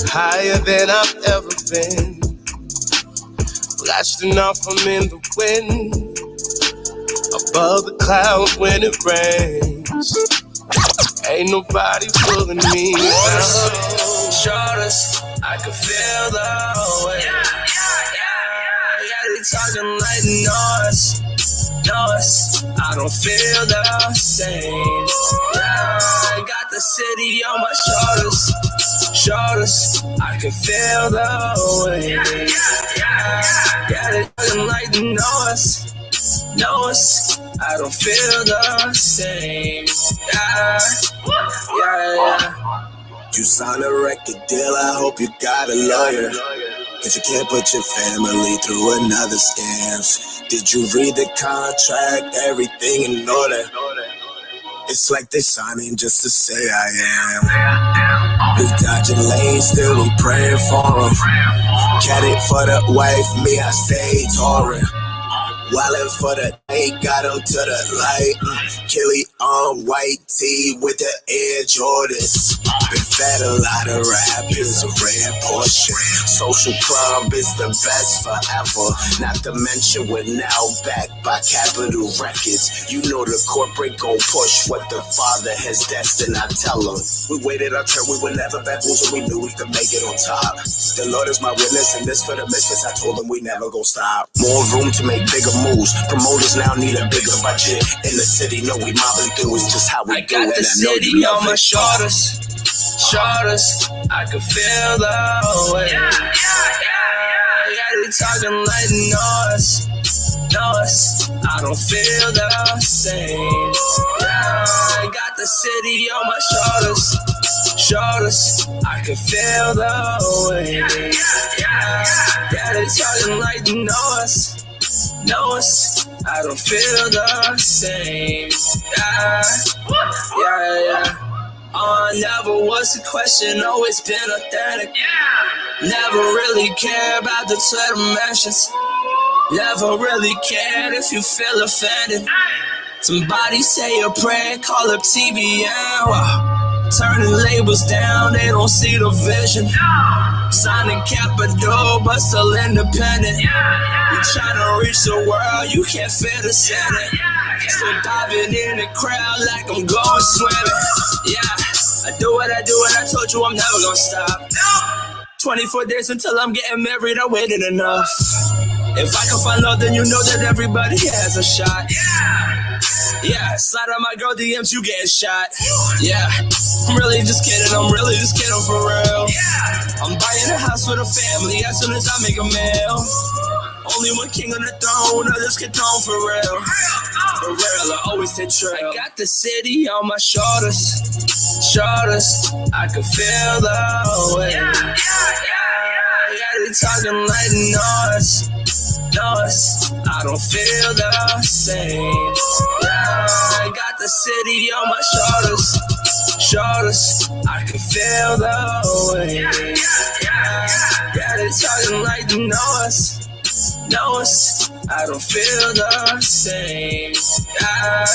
Higher than I've ever been. Blasting off, I'm in the wind. Above the clouds when it rains. Ain't nobody pulling me down. Shoulders, I can feel the weight. Yeah, they talking like noise. I don't feel the same. Yeah, I got the city on my shoulders, I can feel the weight. Yeah, they talking like noise, I don't feel the same. Yeah. You signed a record deal, I hope you got a lawyer. Cause you can't put your family through another scams. Did you read the contract, everything in order? It's like they signing just to say I am. We dodging lanes, still we praying for them. Cat it for the wife, me I stay touring. Wildin' for the day, got him to the light. Killy on white tee with the Air Jordans. Been fed a lot of rap, here's a rare portion. Social club is the best forever. Not to mention we're now backed by Capitol Records. You know the corporate gon' push what the father has destined, I tell them. We waited our turn, we were never bamboozled, we knew we could make it on top. The Lord is my witness, and this for the misfits, I told them we never gon' stop. More room to make bigger moves. Promoters now need a bigger budget. In the city, know we mobbing through. It's just how we do it. I got the city on my shoulders, I can feel the weight. Yeah, they talking like noise, I don't feel the same. Yeah, I got the city on my shoulders, I can feel the weight. Yeah, they talking like noise, I don't feel the same. Yeah. Never was a question, always been authentic. Never really cared about the Twitter mentions. Never really cared if you feel offended. Somebody say a prayer, call up TBN. Turning labels down, they don't see the vision. Signing capital, but still independent. You tryna reach the world, you can't fit us in it. Still diving in the crowd like I'm going swimming. Yeah, I do what I do, and I told you I'm never gonna stop. 24 days until I'm getting married, I waited enough. If I can find love, then you know that everybody has a shot. Yeah, slide on my girl DMs, you getting shot. Yeah, I'm really just kidding for real. I'm buying a house with a family as soon as I make a meal. Only one king on the throne, others get thrown for real. For real, I always stay true. I got the city on my shoulders, I can feel the weight. Yeah, they talking like noise, I don't feel the same. Yeah, I got the city on my shoulders, I can feel the weight. Yeah, they talking like noise, I don't feel the same. Yeah.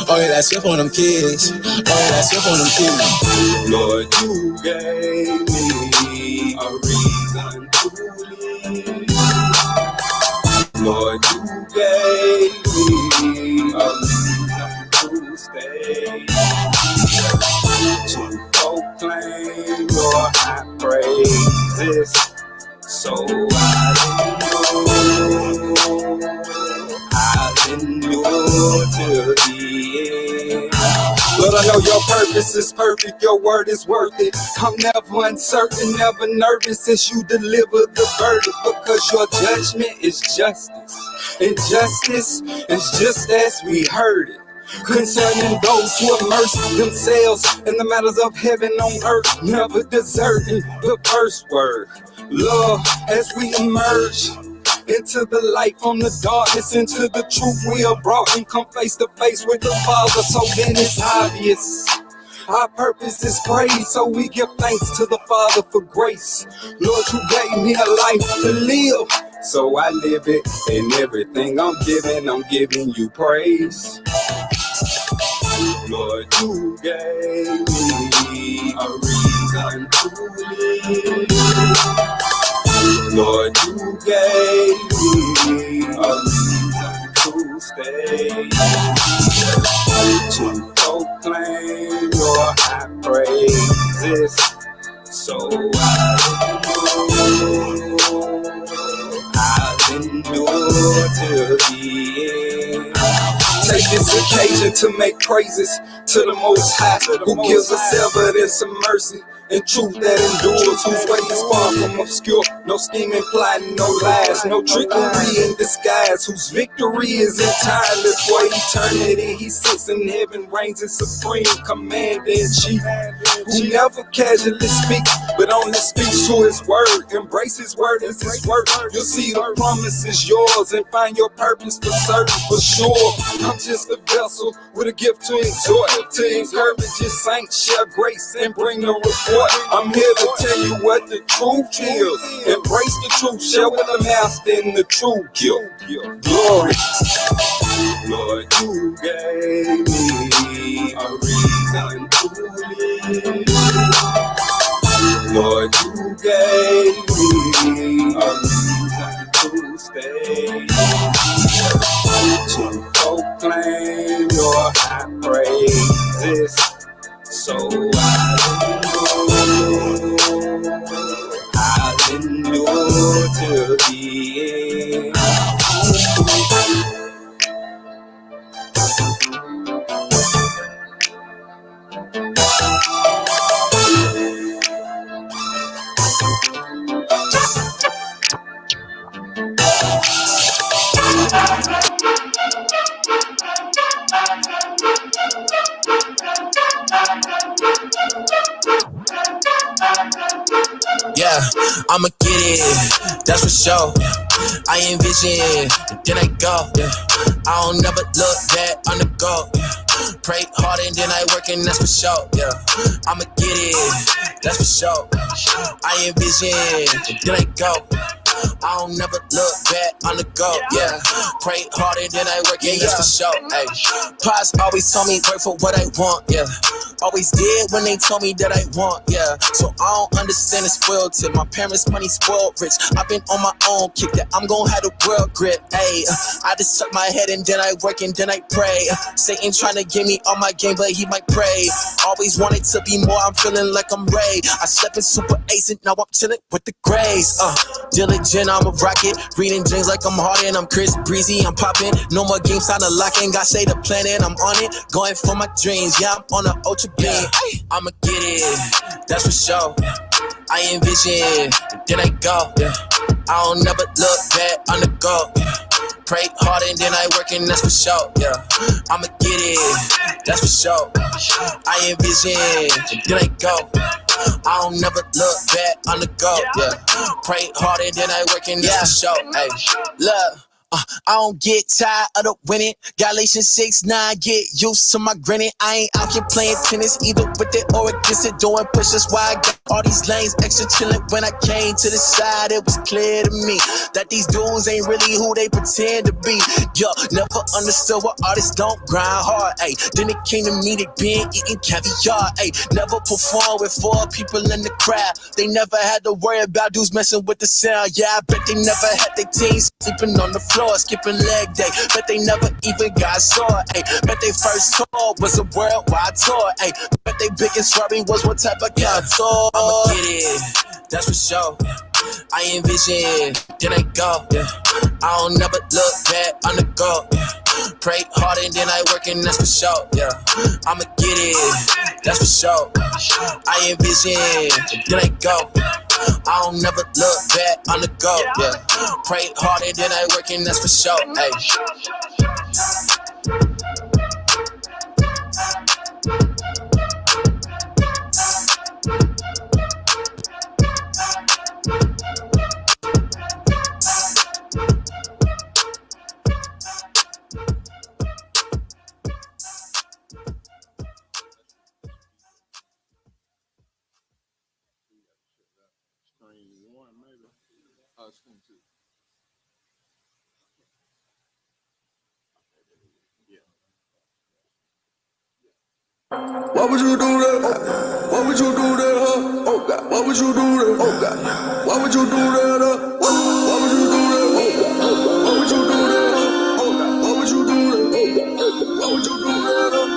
Oh yeah, that's up on them kids. Lord, you gave me a reason to live. Lord, you gave me a reason to stay. To proclaim your high praises, so I'll endure to the end. Lord, I know your purpose is perfect, your word is worth it. I'm never uncertain, never nervous as you deliver the verdict, because your judgment is justice, and justice is just as we heard it. Concerning those who immerse themselves in the matters of heaven on earth, never deserting the first word. Love, as we emerge into the light, from the darkness into the truth we are brought, and come face to face with the Father. So then it's obvious our purpose is praise, so we give thanks to the Father for grace. Lord, you gave me a life to live, so I live it, and everything I'm giving you praise. Lord, you gave me a reason to live. Lord, you gave me a reason to stay, to proclaim your high praises, so I'll endure till the end. Take this occasion to make praises to the Most High, who gives us evidence of mercy and truth that endures, whose way is far from obscure. No scheming, plotting, no lies, no trickery in disguise, whose victory is entirely for eternity. He sits in heaven, reigns in supreme commander in chief, who never casually speaks, but only speaks to his word. Embrace his word as his word. You'll see the promise is yours and find your purpose for certain, for sure. I'm just a vessel with a gift to exhort, to encourage your saints, share grace and bring the report. I'm here to tell you what the truth is. Embrace the truth, share with the master in the true gift. Glory. Lord, you gave me a reason to live. Lord, you gave me a reason to stay, to proclaim your high praises, so I'll endure till the end. Yeah, I'ma get it, that's for sure. I envision, then I go. I don't never look back on the go. Pray hard and then I work, and that's for sure. Yeah, I'ma get it, that's for sure. I envision, then I go. I don't never look back on the go, yeah. Pray harder than I work, and that's for sure, ayy. Pops always told me work for what I want, yeah. Always did when they told me that I want, yeah. So I don't understand the spoiled tip. My parents' money spoiled rich. I've been on my own kick that I'm gon' have the world grip, ayy. I just tuck my head and then I work and then I pray. Satan tryna get me on my game, but he might pray. Always wanted to be more, I'm feeling like I'm Ray. I step in super ace and now I'm chillin' with the grays. Diligent, I'm a rocket. Reading dreams like I'm Harden. I'm Chris Breezy, I'm poppin'. No more games, time to lock in. God say the planet, I'm on it. Going for my dreams, yeah, I'm on a ultra beam. I'ma get it, that's for sure. I envision, then I go. I don't never look back on the go. Pray hard and then I work, and that's for sure. Yeah, I'ma get it, that's for sure. I envision, then I go. I don't never look back on the go. Yeah, pray hard and then I work, and that's for sure. Hey, look. I don't get tired of the winning. Galatians 6:9, get used to my grinning. I ain't out here playing tennis, either with it or against it. Doing pushes while I got all these lanes extra chilling. When I came to the side, it was clear to me that these dudes ain't really who they pretend to be. Yo, never understood why artists don't grind hard. Ay, then it came to me, they been eating caviar. Ay, never perform with 4 people in the crowd. They never had to worry about dudes messing with the sound. Yeah, I bet they never had their teens sleeping on the floor, skipping leg day. Bet they never even got saw. Ay, bet they first tour was a worldwide tour. Ay, bet they biggest worry was what type of car tour. I'ma get it, that's for sure. I envision, then I go. I don't never look back on the go. Pray hard and then I work, and that's for sure. Yeah, I'ma get it, that's for sure. I envision, then I go. I don't never look back on the go. Yeah, pray hard and then I work, and that's for sure. Hey. Why would you do that? Why would you do that, huh? Oh God. Why would you do that? Oh God. Why would you do that, huh? Why would you do that? Oh God. Why would you do that, huh? Oh God. Why would you do that? Oh God. Why would you do that, huh?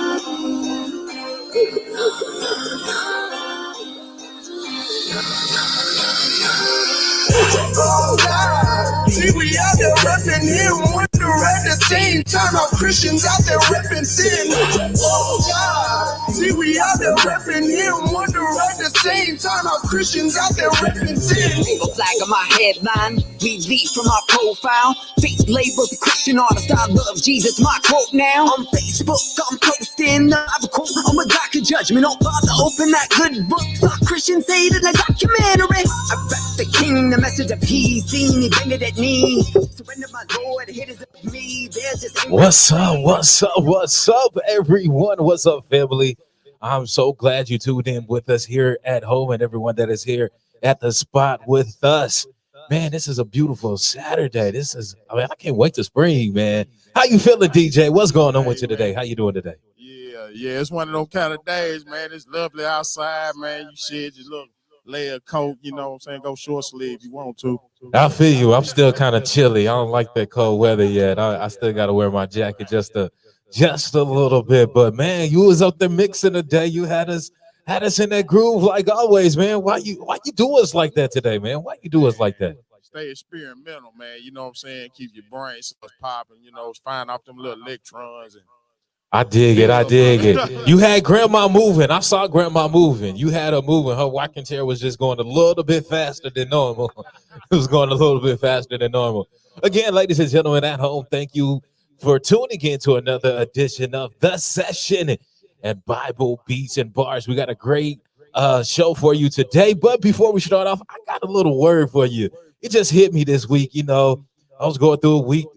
Oh God. See, we out there repping him, wonder at the same time our Christians out there repping sin. Oh God. See, we out there repping him, wonder at the same time our Christians out there repping sin. Single flag on my headline, we lead from our profile. Face labels, Christian artist, I love Jesus, my quote now. On Facebook, I'm posting, I have a quote, I'm a doctor judgment, don't bother open that good book. Our Christians say it in a documentary. I rep the king, the message of he's seen, he bended at knee. Surrender my Lord, hit is of me, there's just What's up, everyone? What's up, family? I'm so glad you tuned in with us here at home and everyone that is here at the spot with us. Man, this is a beautiful Saturday. I can't wait to spring, man. How you feeling, DJ? What's going on with you today? How you doing today? Yeah, it's one of those kind of days, man. It's lovely outside, man. You shed your little layer coat, you know what I'm saying? Go short sleeve if you want to. I feel you. I'm still kind of chilly. I don't like that cold weather yet. I still got to wear my jacket just a little bit. But man, you was up there mixing today. You had us in that groove like always, man. Why you do us like that today, man? Why you do us like that? Stay experimental, man. You know what I'm saying? Keep your brain cells popping, you know, find off them little electrons. And I dig it. You had grandma moving. I saw grandma moving. You had her moving. Her rocking chair was just going a little bit faster than normal. It was going a little bit faster than normal. Again, ladies and gentlemen at home, thank you for tuning in to another edition of The Session and Bible Beats and Bars. We got a great show for you today. But before we start off, I got a little word for you. It just hit me this week. You know, I was going through a week.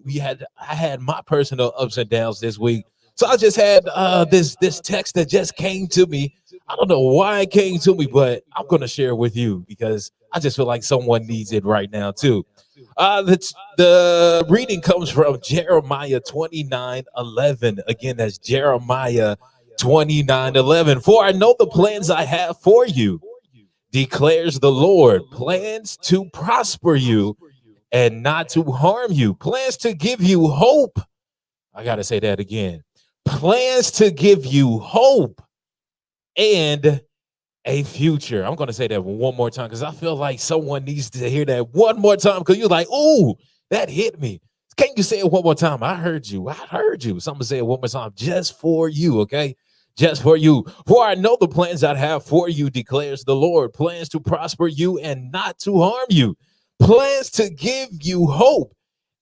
I had my personal ups and downs this week. So I just had this text that just came to me. I don't know why it came to me, but I'm going to share it with you because I just feel like someone needs it right now too. The reading comes from Jeremiah 29:11. Again, that's Jeremiah 29:11. For I know the plans I have for you, declares the Lord, plans to prosper you and not to harm you, plans to give you hope. I got to say that again. Plans to give you hope and a future. I'm going to say that one more time because I feel like someone needs to hear that one more time because you're like, ooh, that hit me. Can't you say it one more time? I heard you. Someone say it one more time just for you, okay? Just for you. For I know the plans I have for you, declares the Lord. Plans to prosper you and not to harm you. Plans to give you hope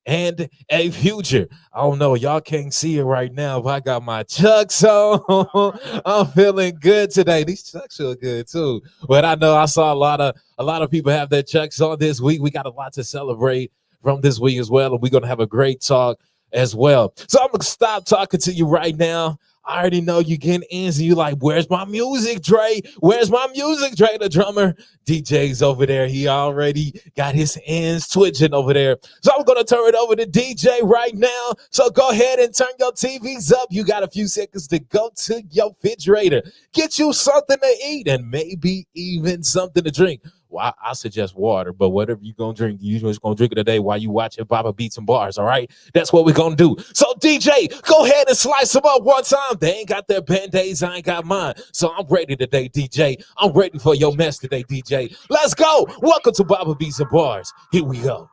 and a future. I don't know, y'all can't see it right now, but I got my Chucks on. I'm feeling good today. These Chucks feel good too. But I know I saw a lot of people have their Chucks on this week. We got a lot to celebrate from this week as well, and we're gonna have a great talk as well. So I'm gonna stop talking to you right now. I already know you getting ends and you like, where's my music, Dre? Where's my music, Dre? The drummer DJ's over there. He already got his ends twitching over there. So I'm going to turn it over to DJ right now. So go ahead and turn your TVs up. You got a few seconds to go to your refrigerator. Get you something to eat and maybe even something to drink. Well, I suggest water, but whatever you're going to drink, you're just going to drink it today while you watching Baba Beats and Bars, all right? That's what we're going to do. So, DJ, go ahead and slice them up one time. They ain't got their Band-Aids, I ain't got mine. So, I'm ready today, DJ. I'm ready for your mess today, DJ. Let's go. Welcome to Baba Beats and Bars. Here we go.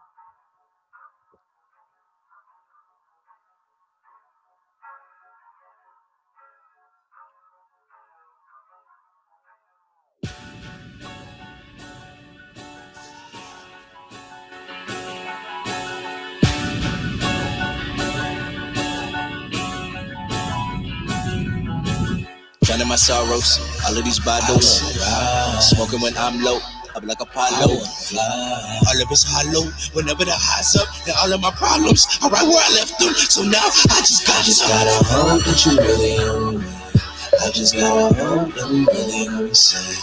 Drowning my sorrows, all of these bottles. Smoking when I'm low, up like Apollo. All of it's hollow, whenever the high's up, and all of my problems are right where I left them. So now I just gotta hope that you really own me. I just gotta hope that we really own say.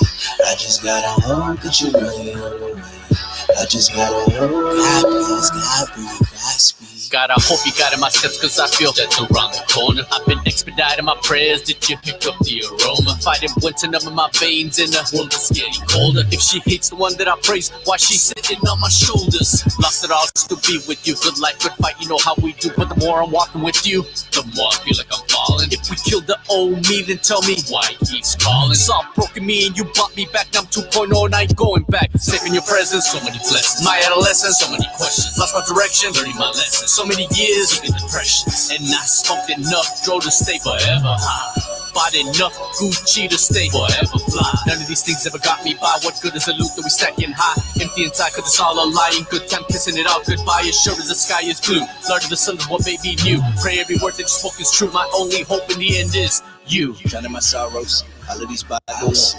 I just gotta hope that you really own me. I just gotta hope. God please, God speak. God, I hope you guided my steps, cause I feel that's around the corner. I've been expediting my prayers, did you pick up the aroma? Fighting winter numb in my veins in a world that's getting colder. If she hates the one that I praise, why she sitting on my shoulders? Lost it all, still be with you. Good life, good fight, you know how we do. But the more I'm walking with you, the more I feel like I'm falling. If we killed the old me, then tell me why he keeps calling. Saw broken me and you brought me back. I'm 2.0 and I ain't going back. Safe in your presence, so many blessings. My adolescence, so many questions. Lost my direction, learning my lessons. So many years, even depressions. And I smoked enough, drove to stay forever high. Bought enough Gucci to stay forever fly. None of these things ever got me by. What good is the loot that we stacking high? Empty inside, cause it's all a lie. In good time, kissing it all goodbye. As sure as the sky is blue. Lord of the sun is what made me new. Pray every word that you spoke is true. My only hope in the end is you. Drowning my sorrows, all of these bottles.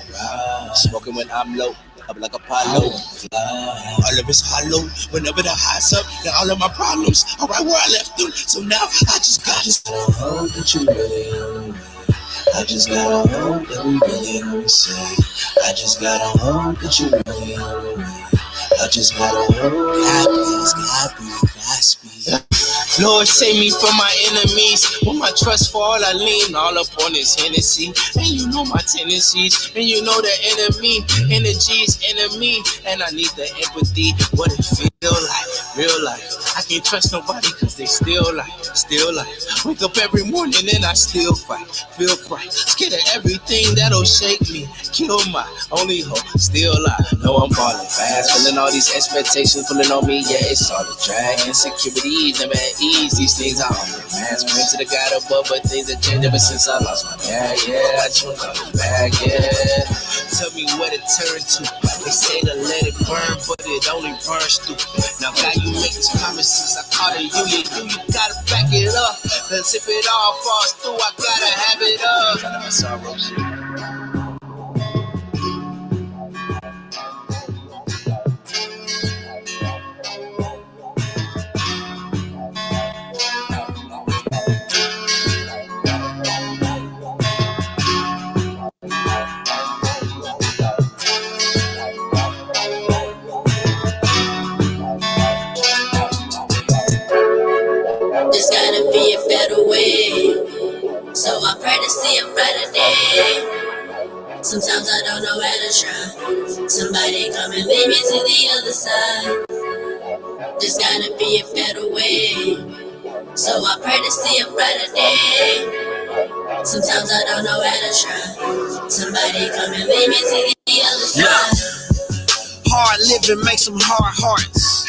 Smoking when I'm low, up like Apollo. All of it's hollow, whenever the high's up, and all of my problems are right where I left them. So now I just gotta hope that you really on the way. I just gotta hope that we really on the same. I just gotta hope that you really on the way. I just gotta hope. God please. Lord, save me from my enemies. When my trust fall, I lean all up on this Hennessy. And you know my tendencies. And you know the enemy. Energy is enemy. And I need the empathy. What it feel like, real life. I can't trust nobody cause they still life. Wake up every morning and I still fight. Feel fright. Scared of everything that'll shake me. Kill my only hope. Still alive. Know I'm falling fast. Feeling all these expectations pulling on me. Yeah, it's all a drag. Insecurities never at ease. These things I offer mask. Pray to the God above, but things have changed ever since I lost my dad. Yeah, I just want to come back. Yeah, tell me where to turn to. They say to let it burn, but it only burns through. Now God, you make these promises. I call it you gotta back it up. Cause if it all falls through, I gotta have it up. None of my sorrows. There's gotta be a better way, so I pray to see a brighter day. Sometimes I don't know how to try. Somebody come and lead me to the other side. There's gotta be a better way, so I pray to see a brighter day. Sometimes I don't know how to try. Somebody come and lead me to the other side. Hard living makes some hard hearts.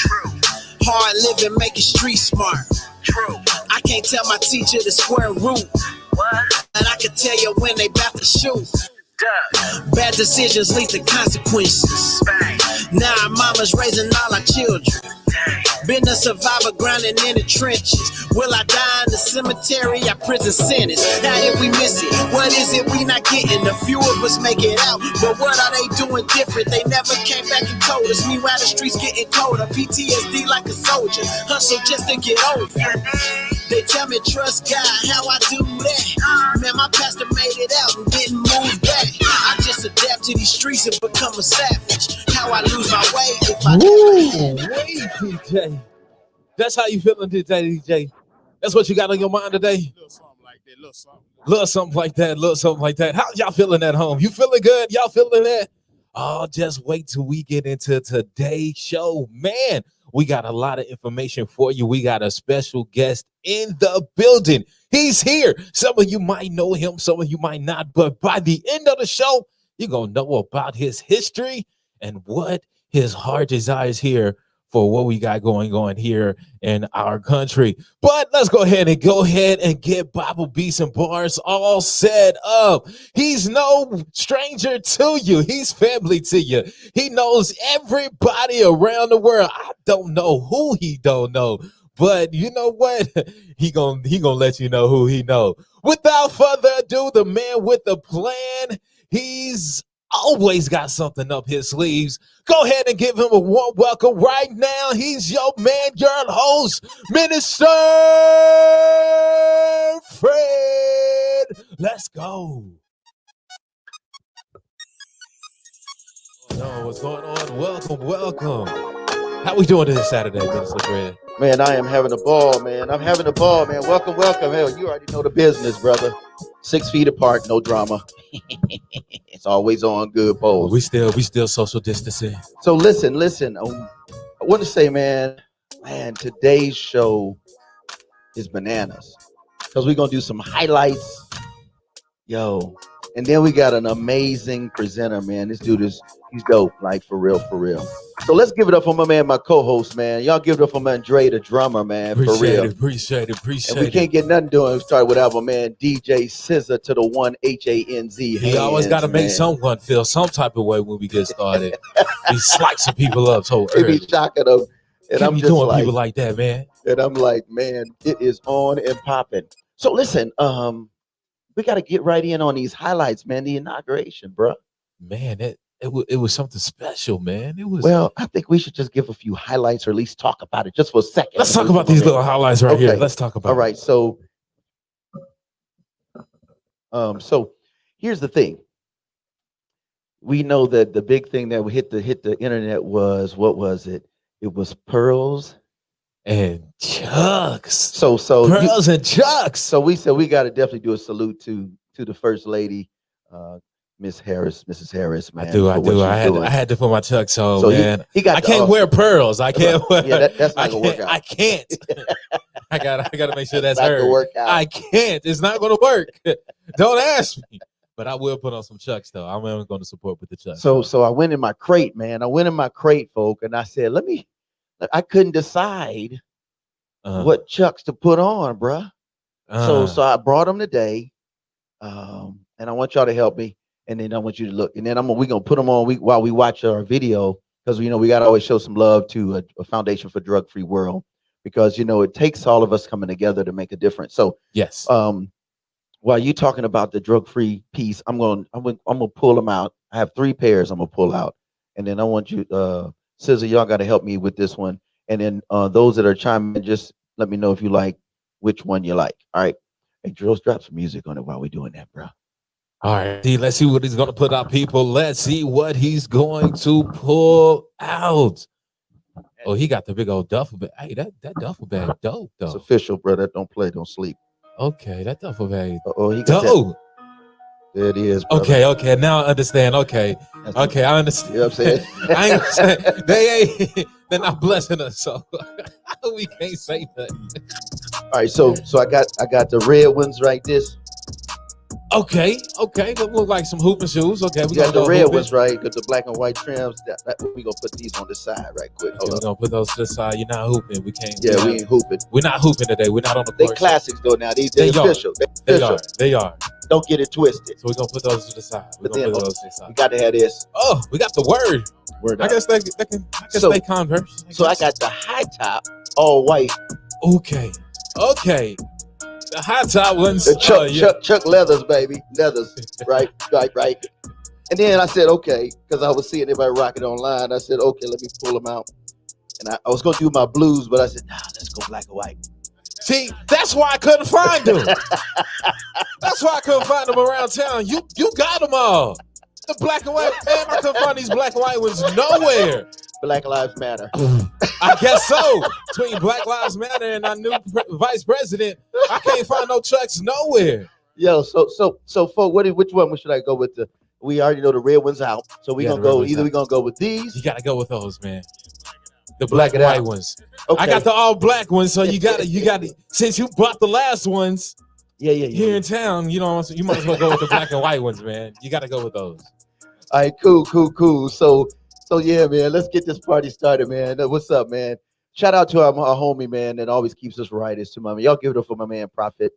Hard living make it street smart. I can't tell my teacher the square root, and I can tell you when they bout to shoot. Bad decisions lead to consequences. Now our mama's raising all our children. Been a survivor grinding in the trenches. Will I die in the cemetery? Our prison sentence. Now if we miss it, what is it we not getting? A few of us make it out, but what are they doing different? They never came back and told us. Meanwhile the streets getting colder. PTSD like a soldier. Hustle just to get over. They tell me trust God, how I do that? Man, my pastor made it out and didn't move back. I just adapt to these streets and become a savage. How I lose my way if I wait, DJ. That's how you feeling today, DJ? That's what you got on your mind today? Little something like that, Little something like that. How y'all feeling at home? You feeling good? Y'all feeling that? Oh, just wait till we get into today's show. Man, we got a lot of information for you. We got a special guest in the building. He's here. Some of you might know him, some of you might not, but by the end of the show, you're going to know about his history and what his heart desires here for what we got going on here in our country. But let's go ahead and get Bible Beats and Bars all set up. He's no stranger to you. He's family to you. He knows everybody around the world. I don't know who he don't know, but you know what? He gonna let you know who he know. Without further ado, the man with the plan, he's always got something up his sleeves. Go ahead and give him a warm welcome right now. He's your man, your host, Minister Fred. Let's go. Oh, no, what's going on? Welcome. How we doing this Saturday, Minister Fred? Man, I am having a ball, man. I'm having a ball, man. Welcome, welcome. Hell, you already know the business, brother. 6 feet apart, no drama. It's always on good polls. We still social distancing. So listen. I want to say, man, today's show is bananas because we're gonna do some highlights, yo, and then we got an amazing presenter, man. This dude he's dope, like for real. So let's give it up for my man, my co-host, man. Y'all give it up for my Andre, the drummer, man. Appreciate for real. Appreciate it. And we can't get nothing doing. We started with our man DJ Scissor to the one HANZ. He always got to make someone feel some type of way when we get started. He slicing people up so early. He be shocking them. And I'm just doing like, people like that, man. And I'm like, man, it is on and popping. So listen, we got to get right in on these highlights, man. The inauguration, bro. Man, it was something special, man. It was. Well, I think we should just give a few highlights or at least talk about it just for a second. Let's talk about these little highlights right here. Let's talk about. All right, so here's the thing. We know that the big thing that hit the internet was, what was it? It was pearls and chucks. So pearls and chucks. So we said we got to definitely do a salute to the First Lady, Mrs. Harris, man. I had to put my chucks on, so man. I can't wear pearls. I can't wear. Yeah, that's not gonna work out. I can't. I gotta make sure that's her. Work out. I can't. It's not gonna work. Don't ask me. But I will put on some chucks though. I'm going to support with the chucks. So I went in my crate, man. Folk, and I said, I couldn't decide what chucks to put on, bruh. So I brought them today, and I want y'all to help me. And then I want you to look, and then we're gonna put them on while we watch our video, because we got to always show some love to a foundation for drug-free world, because it takes all of us coming together to make a difference. So yes, while you talking about the drug-free piece, I'm gonna pull them out. I have 3 pairs I'm gonna pull out, and then I want you, Scissor, y'all got to help me with this one, and then those that are chiming in, just let me know if you like which one you like. All right, hey, Drills, drop some music on it while we're doing that, bro. All right, let's see what he's going to put out, people. Let's see what he's going to pull out. Oh, he got the big old duffel bag. Hey, that duffel bag dope, though. It's official, brother. Don't play, don't sleep. Okay, that duffel bag. He got dope. There it is, brother. Okay, now I understand. Okay, I understand. You know what I'm saying? I ain't saying they're not blessing us, so we can't say nothing. All right, so I got the red ones right this. Okay. That look like some hooping shoes. Okay, we got the red ones, right? Got the black and white trims. We gonna put these on the side right quick. We're gonna put those to the side. You're not hooping. We can't. Yeah, we ain't hooping. We're not hooping today. We're not on the court. They classics though now. They're official. They are. Don't get it twisted. So we're gonna put those to the side. We got to have this. Oh, we got the word. I guess they can Converse. I got the high top, all white. Okay. The high top ones. The Chuck leathers, baby. Leathers. Right. And then I said, okay, because I was seeing everybody rocking online. I said, okay, let me pull them out. And I was going to do my blues, but I said, nah, let's go black and white. See, that's why I couldn't find them. That's why I couldn't find them around town. You got them all. The black and white. Man, I couldn't find these black and white ones nowhere. Black Lives Matter. I guess so. Between Black Lives Matter and our new vice president, I can't find no chucks nowhere. Yo, so folk, which one should I go with? We already know the red one's out, so we're gonna go. Either we're gonna go with these. You gotta go with those, man. The black and white ones. Okay. I got the all black ones, so you gotta. Since you bought the last ones, here in town, you might as well go with the black and white ones, man. You gotta go with those. All right, cool. So yeah, man, let's get this party started, man. What's up, man? Shout out to our homie, man, that always keeps us right. Is to my man. Y'all give it up for my man, Prophet,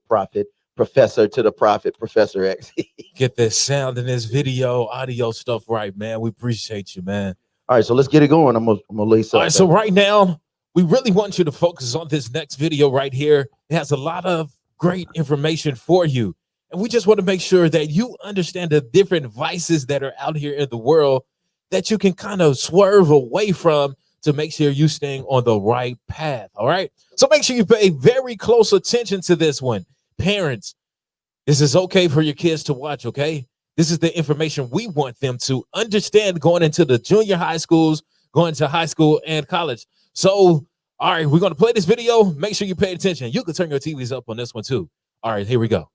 Professor to the Prophet, Professor X. Get this sound in this video, audio stuff right, man. We appreciate you, man. All right, so let's get it going. I'm gonna lace up. All right, so right now, we really want you to focus on this next video right here. It has a lot of great information for you. And we just want to make sure that you understand the different vices that are out here in the world that you can kind of swerve away from to make sure you're staying on the right path. All right. So make sure you pay very close attention to this one. Parents, this is okay for your kids to watch. Okay. This is the information we want them to understand going into the junior high schools, going to high school and college. So All right, we're going to play this video. Make sure you pay attention. You can turn your TVs up on this one too. All right, here we go.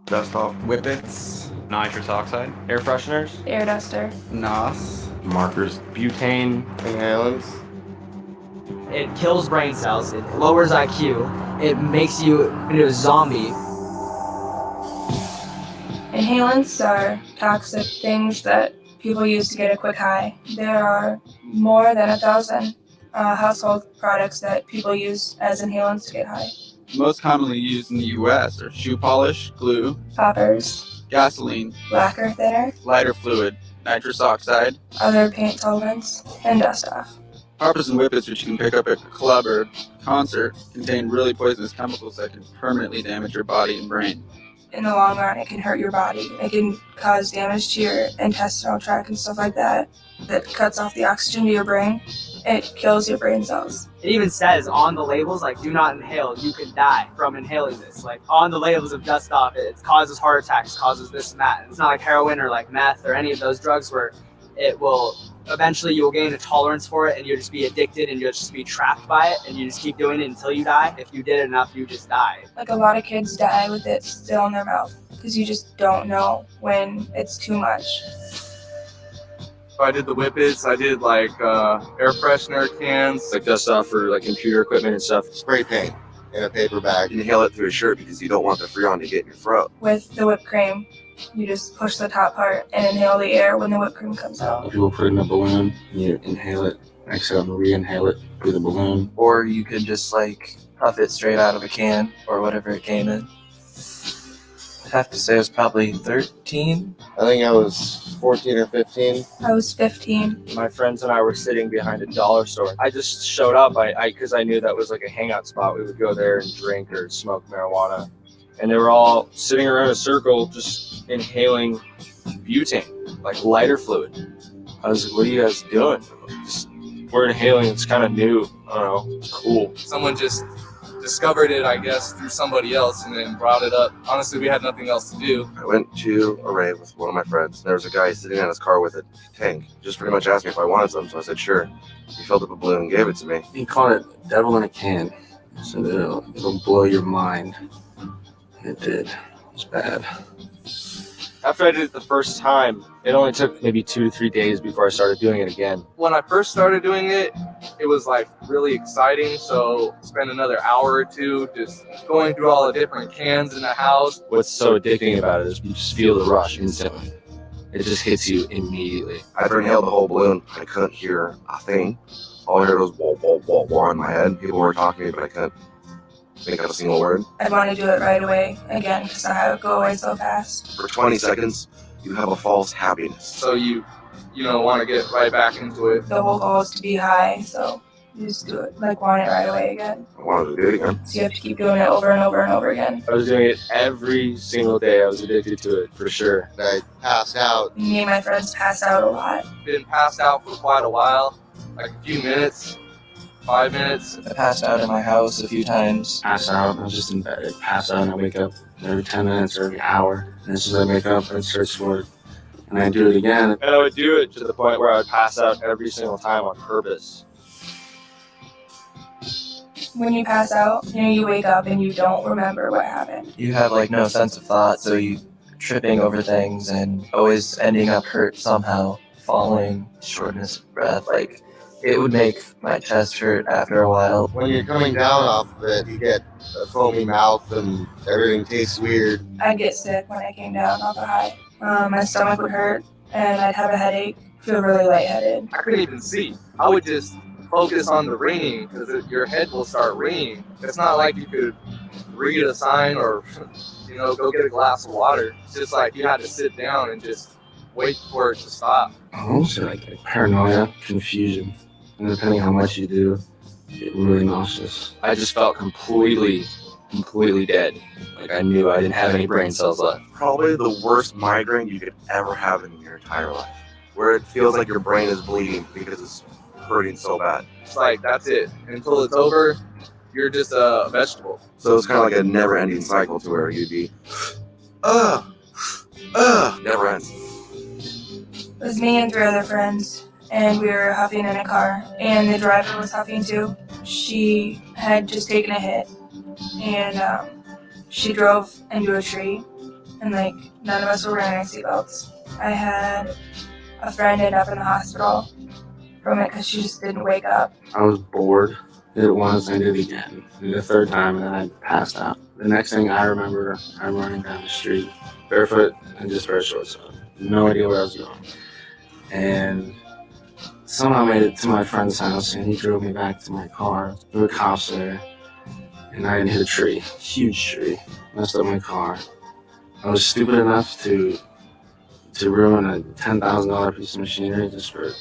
Dust off whippets, nitrous oxide, air fresheners, air duster, NOS, markers, butane, inhalants. It kills brain cells, it lowers IQ, it makes you into a zombie. Inhalants are toxic things that people use to get a quick high. There are more than 1,000 household products that people use as inhalants to get high. Most commonly used in the US are shoe polish, glue, Poppers, gasoline, lacquer thinner, lighter fluid, nitrous oxide. other paint solvents, and dust off. Poppers and whippets, which you can pick up at a club or concert, contain really poisonous chemicals that can permanently damage your body and brain. In the long run, it can hurt your body. It can cause damage to your intestinal tract and stuff like that. That cuts off the oxygen to your brain. It kills your brain cells. It even says on the labels, like, do not inhale, you could die from inhaling this. Like, on the labels of dust off, it causes heart attacks, causes this and that. And it's not like heroin or like meth or any of those drugs where it will, eventually you will gain a tolerance for it and you'll just be addicted and you'll just be trapped by it and you just keep doing it until you die. If you did it enough, you just die. Like, a lot of kids die with it still in their mouth because you just don't know when it's too much. I did the whippets, I did like air freshener cans, like dust off for like computer equipment and stuff. Spray paint in a paper bag. Inhale it through a shirt because you don't want the freon to get in your throat. With the whipped cream, you just push the top part and inhale the air when the whipped cream comes out. People put it in a balloon, you inhale it, exhale and re-inhale it through the balloon. Or you could just like puff it straight out of a can or whatever it came in. I'd have to say it was probably 13. I think I was 14 or 15. I was 15. My friends and I were sitting behind a dollar store. I just showed up because I knew that was like a hangout spot. We would go there and drink or smoke marijuana. And they were all sitting around a circle just inhaling butane, like lighter fluid. I was like, what are you guys doing? We're inhaling, it's kind of new. I don't know, it's cool. Someone just discovered it, I guess, through somebody else and then brought it up. Honestly, we had nothing else to do. I went to a rave with one of my friends. There was a guy sitting in his car with a tank. Just pretty much asked me if I wanted some, so I said sure. He filled up a balloon and gave it to me. He called it devil in a can. So it'll blow your mind. It did. It was bad. After I did it the first time, it only took maybe 2 to 3 days before I started doing it again. When I first started doing it, it was like really exciting. So spend another hour or two just going through all the different cans in the house. What's so addicting about it is you just feel the rush instantly. It just hits you immediately. After I inhaled the whole balloon, I couldn't hear a thing. All I heard was wah, wah, wah, wah in my head. People were talking to me, but I couldn't make out a single word. I want to do it right away again because I would go away so fast. For 20 seconds, you have a false happiness. So you want to get right back into it. The whole goal is to be high, so you just do it, like, want it right away again. I wanted to do it again. So you have to keep doing it over and over and over again. I was doing it every single day. I was addicted to it, for sure. I passed out. Me and my friends pass out a lot. Been passed out for quite a while, like a few minutes. 5 minutes. I passed out in my house a few times. Pass out, I was just in bed. I'd pass out and I wake up every 10 minutes or every hour. And as soon as I wake up, I'd search for it. And I'd do it again. And I would do it to the point where I would pass out every single time on purpose. When you pass out, you wake up and you don't remember what happened. You have like no sense of thought, so you tripping over things and always ending up hurt somehow, falling, shortness of breath, like it would make my chest hurt after a while. When you're coming down off of it, you get a foamy mouth and everything tastes weird. I'd get sick when I came down off a high. My stomach would hurt and I'd have a headache, feel really lightheaded. I couldn't even see. I would just focus on the ringing because your head will start ringing. It's not like you could read a sign or go get a glass of water. It's just like you had to sit down and just wait for it to stop. Also like paranoia, confusion. And depending how much you do, you get really nauseous. I just felt completely dead. Like I knew I didn't have any brain cells left. Probably the worst migraine you could ever have in your entire life. Where it feels like your brain is bleeding because it's hurting so bad. It's like, that's it. Until it's over, you're just a vegetable. So it's kind of like a never-ending cycle to where you'd be, never ends. It was me and 3 other friends, and we were huffing in a car, and the driver was huffing too. She had just taken a hit, and she drove into a tree, and like none of us were wearing our seatbelts. I had a friend end up in the hospital from it because she just didn't wake up. I was bored. Did it once, I did it again. Did it a third time, and then I passed out. The next thing I remember, I'm running down the street, barefoot and just bare shorts on. No idea where I was going. And somehow made it to my friend's house, and he drove me back to my car. There were cops there, and I didn't hit a tree. Huge tree. Messed up my car. I was stupid enough to ruin a $10,000 piece of machinery just for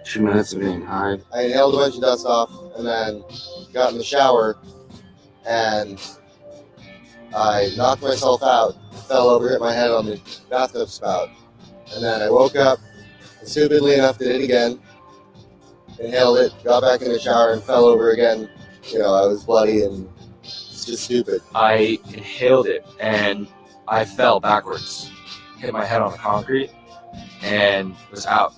2 minutes of being high. I inhaled a bunch of dust off and then got in the shower and I knocked myself out, fell over, hit my head on the bathtub spout. And then I woke up, stupidly enough did it again, inhaled it, got back in the shower and fell over again. You know, I was bloody and it's just stupid. I inhaled it and I fell backwards, hit my head on the concrete, and was out.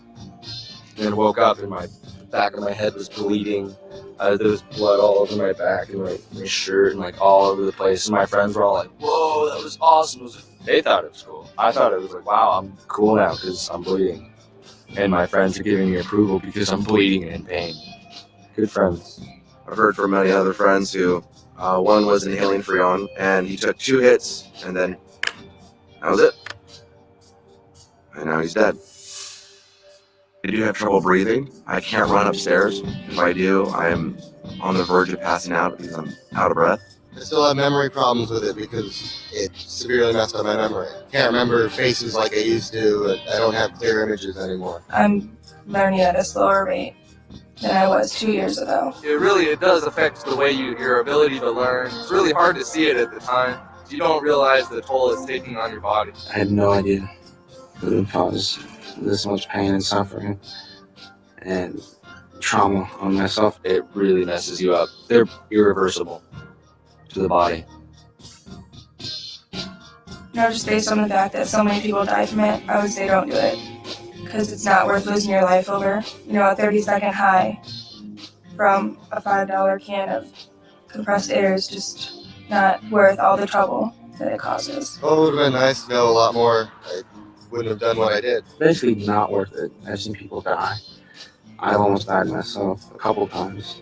And then woke up and the back of my head was bleeding. There was blood all over my back and my shirt and like all over the place. And my friends were all like, "Whoa, that was awesome." They thought it was cool. I thought it was like, "Wow, I'm cool now because I'm bleeding." And my friends are giving me approval because I'm bleeding and in pain. Good friends. I've heard from many other friends who, one was inhaling Freon, and he took 2 hits, and then that was it. And now he's dead. I do have trouble breathing. I can't run upstairs. If I do, I am on the verge of passing out because I'm out of breath. I still have memory problems with it because it severely messed up my memory. Can't remember faces like I used to. I don't have clear images anymore. I'm learning at a slower rate than I was 2 years ago. It does affect the way your ability to learn. It's really hard to see it at the time. You don't realize the toll it's taking on your body. I had no idea it would cause this much pain and suffering and trauma on myself. It really messes you up. They're irreversible to the body. Just based on the fact that so many people die from it, I would say don't do it. Because it's not worth losing your life over. A 30-second high from a $5 can of compressed air is just not worth all the trouble that it causes. Well, it would have been nice to know a lot more. I wouldn't have done what I did. Basically not worth it. I've seen people die. I've almost died myself a couple times.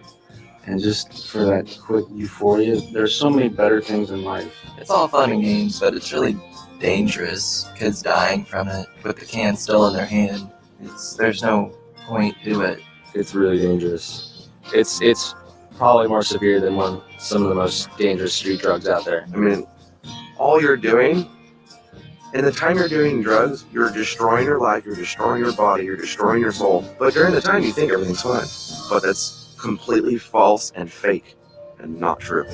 And just for that quick euphoria, there's so many better things in life. It's all fun and games, but it's really dangerous. Kids dying from it with the can still in their hand. There's no point to it. It's really dangerous. It's probably more severe than some of the most dangerous street drugs out there. I mean, all you're doing, in the time you're doing drugs, you're destroying your life, you're destroying your body, you're destroying your soul. But during the time, you think everything's fine. But that's completely false and fake and not true.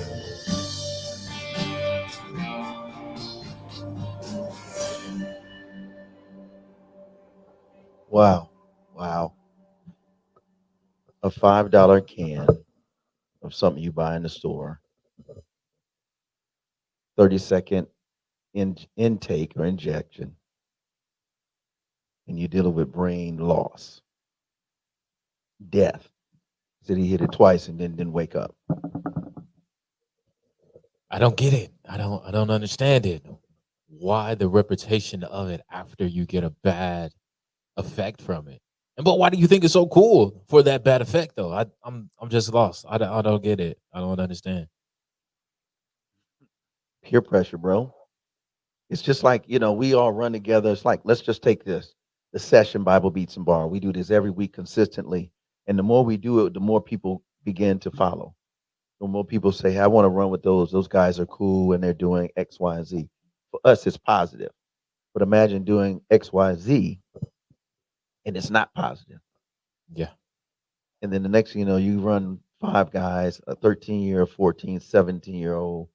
Wow. A $5 can of something you buy in the store, 30-second intake or injection, and you're dealing with brain loss, death. Said he hit it twice and then didn't wake up. I don't get it. I don't understand it. Why the reputation of it after you get a bad effect from it? But why do you think it's so cool for that bad effect though? I'm just lost. I don't get it. I don't understand. Peer pressure, bro. It's just like, we all run together. It's like, let's just take the session Bible Beats and Bar. We do this every week consistently. And the more we do it, the more people begin to follow. The more people say, hey, I want to run with those. Those guys are cool and they're doing X, Y, and Z. For us, it's positive. But imagine doing X, Y, Z and it's not positive. Yeah. And then the next thing you know, you run 5 guys, a 13-year, 14, 17-year-old,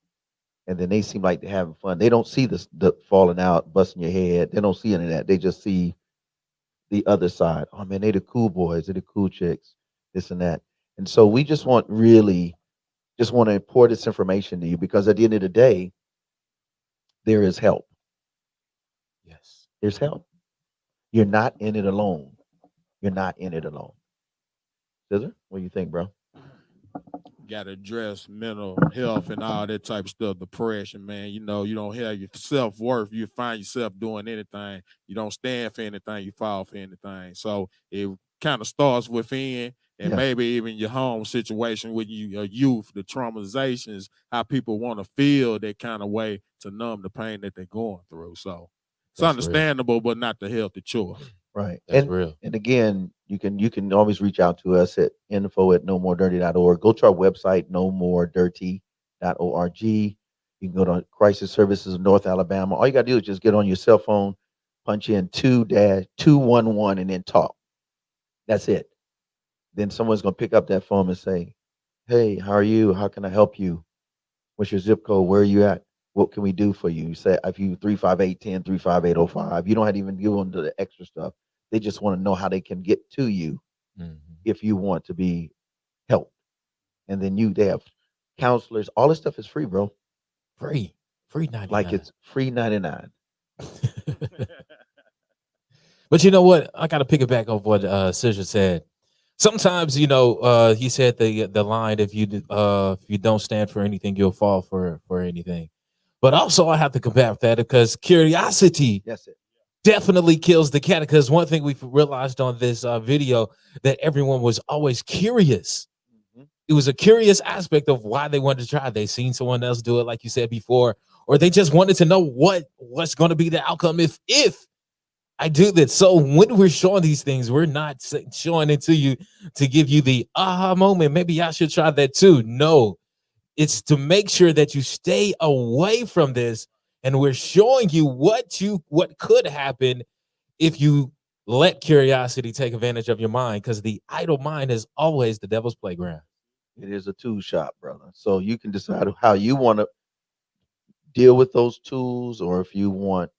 and then they seem like they're having fun. They don't see the falling out, busting your head. They don't see any of that. They just see the other side. Oh man, they the cool boys, they the cool chicks, this and that. And so we just want to impart this information to you because at the end of the day, there is help. Yes. There's help. You're not in it alone. You're not in it alone. Scissor, what do you think, bro? Got to address mental health and all that type of stuff, depression, man. You know, you don't have your self-worth. You find yourself doing anything. You don't stand for anything. You fall for anything. So it kind of starts within, and maybe even your home situation with your youth, the traumatizations, how people want to feel that kind of way to numb the pain that they're going through. So it's understandable, but not the healthy choice. Right. That's real. And again, you can always reach out to us at info@nomoredirty.org. Go to our website, nomoredirty.org. You can go to Crisis Services of North Alabama. All you got to do is just get on your cell phone, punch in 2-211, and then talk. That's it. Then someone's going to pick up that phone and say, hey, how are you? How can I help you? What's your zip code? Where are you at? What can we do for you? You say, if you 35810, 35805, you don't have to even give them to the extra stuff. They just want to know how they can get to you if you want to be helped. And then they have counselors. All this stuff is free, bro. Free 99. Like it's free 99. But you know what? I got to pick it back off what Scissor said. Sometimes, he said the line, if you don't stand for anything, you'll fall for anything. But also I have to combat that because curiosity definitely kills the cat. Because one thing we've realized on this video, that everyone was always curious. It was a curious aspect of why they wanted to try. They seen someone else do it, like you said before, or they just wanted to know what's going to be the outcome if I do that. So when we're showing these things, we're not showing it to you to give you the aha moment. Maybe I should try that too. No, it's to make sure that you stay away from this. And we're showing you what could happen if you let curiosity take advantage of your mind, because the idle mind is always the devil's playground. It is a tool shop, brother. So you can decide how you want to deal with those tools, or if you want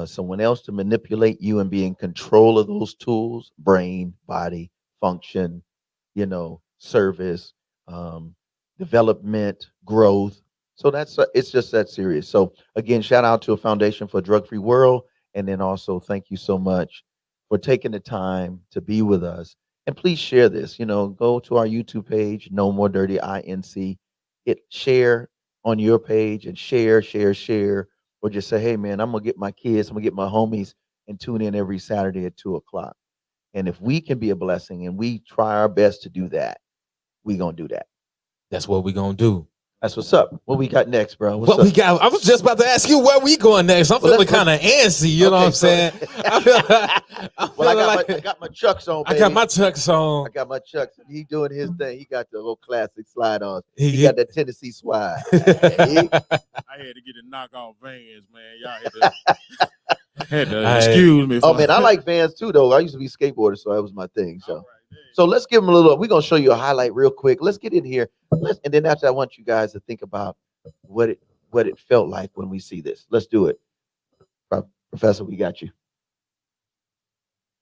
someone else to manipulate you and be in control of those tools, brain, body, function, service, development, growth. So it's just that serious. So again, shout out to a Foundation for a Drug-Free World. And then also thank you so much for taking the time to be with us. And please share this, go to our YouTube page, No More Dirty INC. Share on your page and share. Or just say, hey, man, I'm going to get my kids, I'm going to get my homies and tune in every Saturday at 2:00. And if we can be a blessing and we try our best to do that, we're going to do that. That's what we're going to do. That's what's up. What we got next, bro? What we got? I was just about to ask you where we going next. I'm feeling kind of antsy, you know what I'm saying? I got my Chucks on, baby. I got my Chucks on. I got my Chucks. He doing his thing. He got the little classic slide on. He got that Tennessee swag. I had to get a knockoff Vans, man. Y'all had to excuse me. Oh, man, I like Vans too, though. I used to be a skateboarder, so that was my thing. So let's give them a little. We're gonna show you a highlight real quick. Let's get in here, and then after I want you guys to think about what it felt like when we see this. Let's do it, Professor. We got you.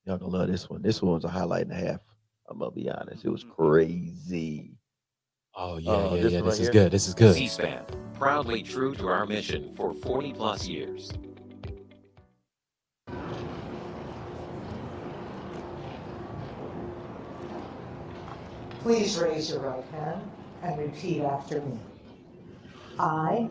Y'all gonna love this one. This one was a highlight and a half. I'm gonna be honest. It was crazy. Oh yeah. This is good. This is good. C-SPAN, proudly true to our mission for 40+ years. Please raise your right hand and repeat after me. I,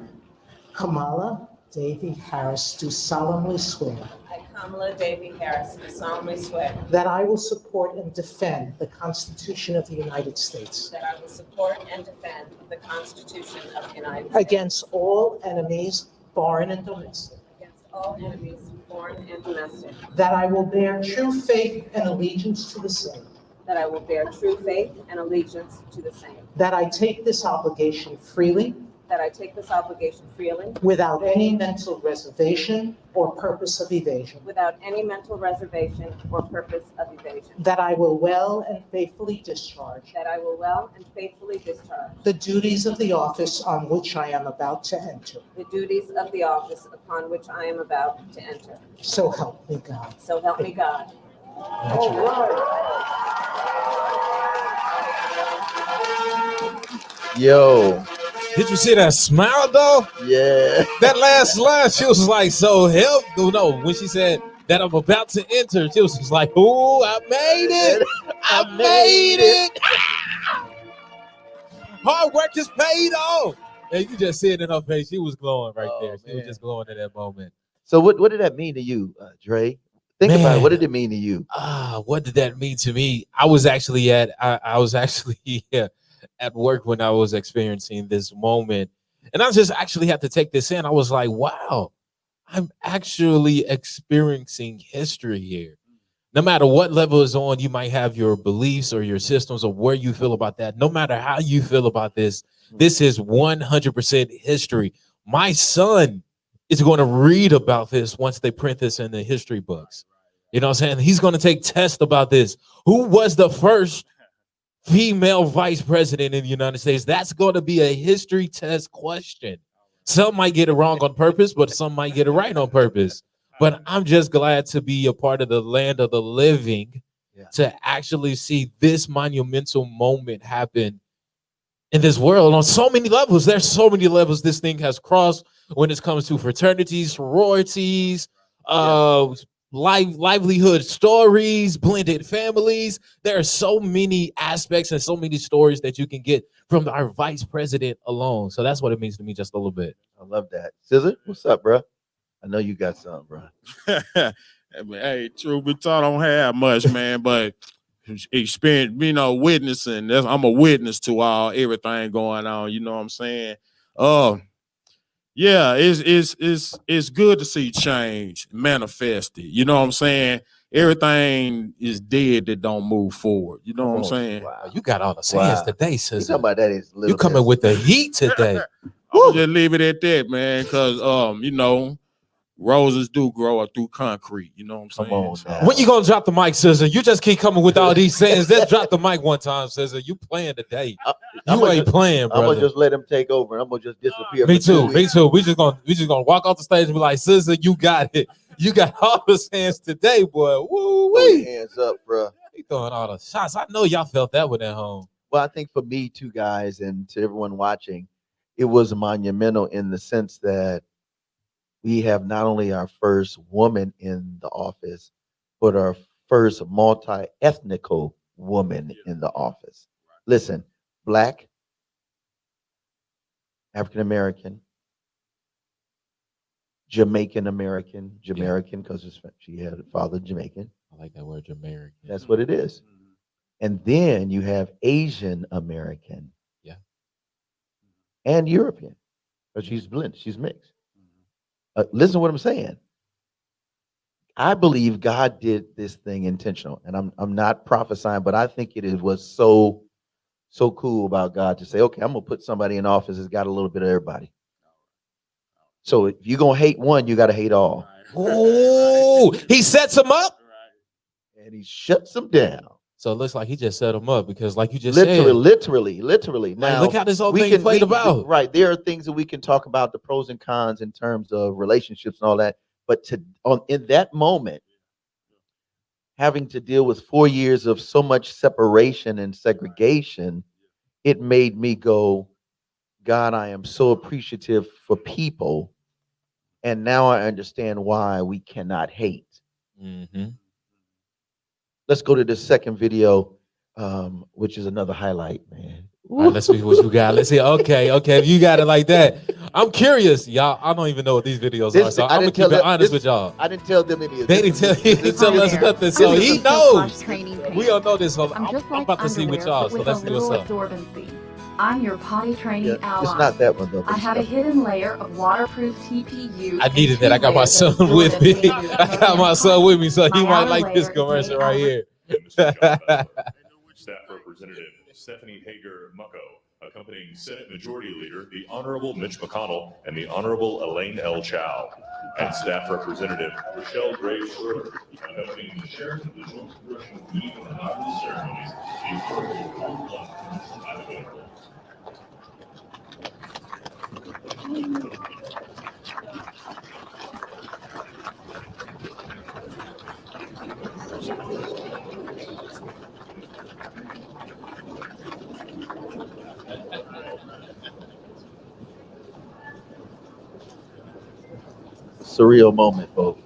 Kamala Davy Harris, do solemnly swear. I, Kamala Davy Harris, do solemnly swear. That I will support and defend the Constitution of the United States. That I will support and defend the Constitution of the United States. Against all enemies, foreign and domestic. Against all enemies, foreign and domestic. That I will bear true faith and allegiance to the same. That I will bear true faith and allegiance to the same. That I take this obligation freely. That I take this obligation freely. Without any mental reservation or purpose of evasion. Without any mental reservation or purpose of evasion. That I will well and faithfully discharge. That I will well and faithfully discharge. The duties of the office on which I am about to enter. The duties of the office upon which I am about to enter. So help me God. So help me God. All right. Yo. Did you see that smile though? Yeah. That last line, she was like, so help. No, when she said, that I'm about to enter. She was just like, "Ooh, I made it! I made it! Hard work is paid off." And you just see it in her face. She was glowing right there. She was just glowing in that moment. So what did that mean to you, Dre? Think about it. What did it mean to you? What did that mean to me? I was actually at at work when I was experiencing this moment, and I just actually had to take this in. I was like, wow, I'm actually experiencing history here. No matter what level is on, you might have your beliefs or your systems of where you feel about that. No matter how you feel about this, this is 100% history. My son is going to read about this once they print this in the history books. You know what I'm saying? He's going to take tests about this. Who was the first female vice president in the United States? That's going to be a history test question. Some might get it wrong on purpose, but some might get it right on purpose. But I'm just glad to be a part of the land of the living, to actually see this monumental moment happen in this world on so many levels. There's so many levels this thing has crossed when it comes to fraternities, sororities, livelihood stories, blended families. There are so many aspects and so many stories that you can get from our vice president alone. So that's what it means to me, just a little bit. I love that. Scissor, what's up, bro? I know you got something, bro. Hey, truth be told, I don't have much, man, but experience, witnessing. I'm a witness to everything going on. You know what I'm saying? Yeah, it's good to see change manifested. You know what I'm saying? Everything is dead that don't move forward. You know what I'm saying? Wow, you got all the sayings today, sis. Talking about that is You coming with the heat today. I'll just leave it at that, man, because roses do grow through concrete. You know what I'm saying? So, when you gonna drop the mic, Scissor? You just keep coming with all these sayings. Let's drop the mic one time, Scissor. You playing today? You ain't playing, brother. I'm gonna just let him take over, and I'm gonna just disappear. Me too. Me too. We just gonna walk off the stage and be like, Scissor, you got it. You got all the sayings today, boy. Woo wee. Hands up, bro. He throwing all the shots. I know y'all felt that one at home. Well, I think for me too, guys, and to everyone watching, it was monumental in the sense that we have not only our first woman in the office, but our first multi-ethnical woman in the office. Listen, Black, African American, Jamaican American, because she had a father Jamaican. I like that word, Jamaican. That's what it is. And then you have Asian American, and European, but she's blended, she's mixed. Listen to what I'm saying. I believe God did this thing intentional, and I'm not prophesying, but I think it was so cool about God to say, okay, I'm gonna put somebody in office that's got a little bit of everybody. So if you're gonna hate one, you got to hate all. Oh, he sets them up, and he shuts them down. So it looks like he just set them up because, like you just literally. Now, look how this whole thing played about. Right, there are things that we can talk about, the pros and cons in terms of relationships and all that. But in that moment, having to deal with 4 years of so much separation and segregation, it made me go, God, I am so appreciative for people, and now I understand why we cannot hate. Mm-hmm. Let's go to the second video, which is another highlight, man. All right, let's see what you got. Let's see. Okay, if you got it like that. I'm curious, y'all. I don't even know what these videos are, so I'm gonna keep it honest with y'all. I didn't tell them any of this. They didn't tell us nothing, so he knows. We don't know this. So I'm about to see with y'all, so let's see what's up. I'm your potty training ally. It's not that one though. I have a hidden layer of waterproof TPU. I needed that. I got my son with me. So he might like this commercial right here. Staff Representative Stephanie Hager-Mucko, accompanying Senate Majority Leader, the Honorable Mitch McConnell, and the Honorable Elaine L. Chow, and Staff Representative Rochelle Graves Schroeder, accompanying the Chair of the Joint Congressional Committee for the Inaugural Ceremonies, Surreal moment, folks.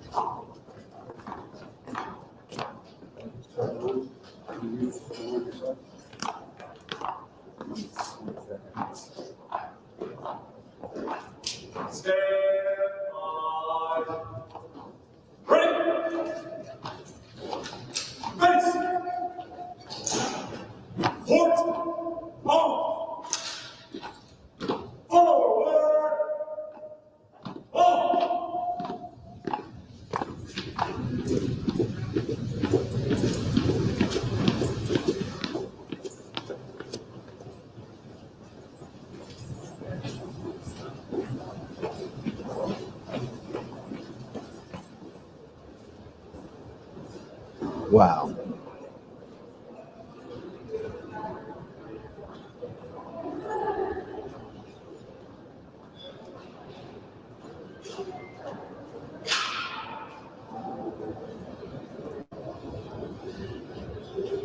Wow.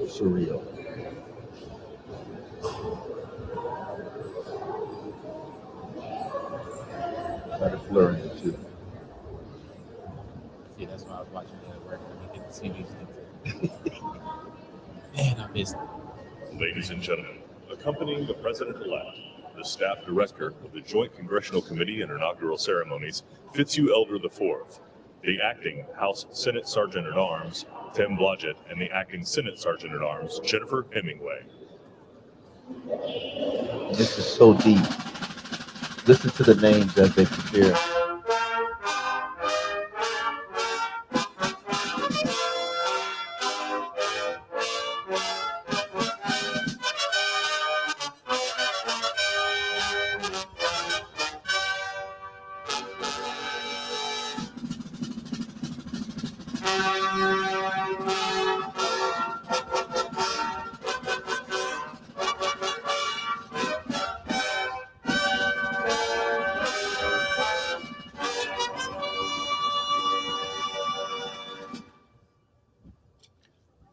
Surreal. Got a blur in it too. See, that's why I was watching the record. I get to see these things. Man, I missed it. Ladies and gentlemen, accompanying the President-elect, the staff director of the Joint Congressional Committee and Inaugural Ceremonies, Fitzhugh Elder IV, the acting House Senate Sergeant-at-Arms, Tim Blodgett, and the acting Senate Sergeant-at-Arms, Jennifer Hemingway. This is so deep. Listen to the names as they prepare.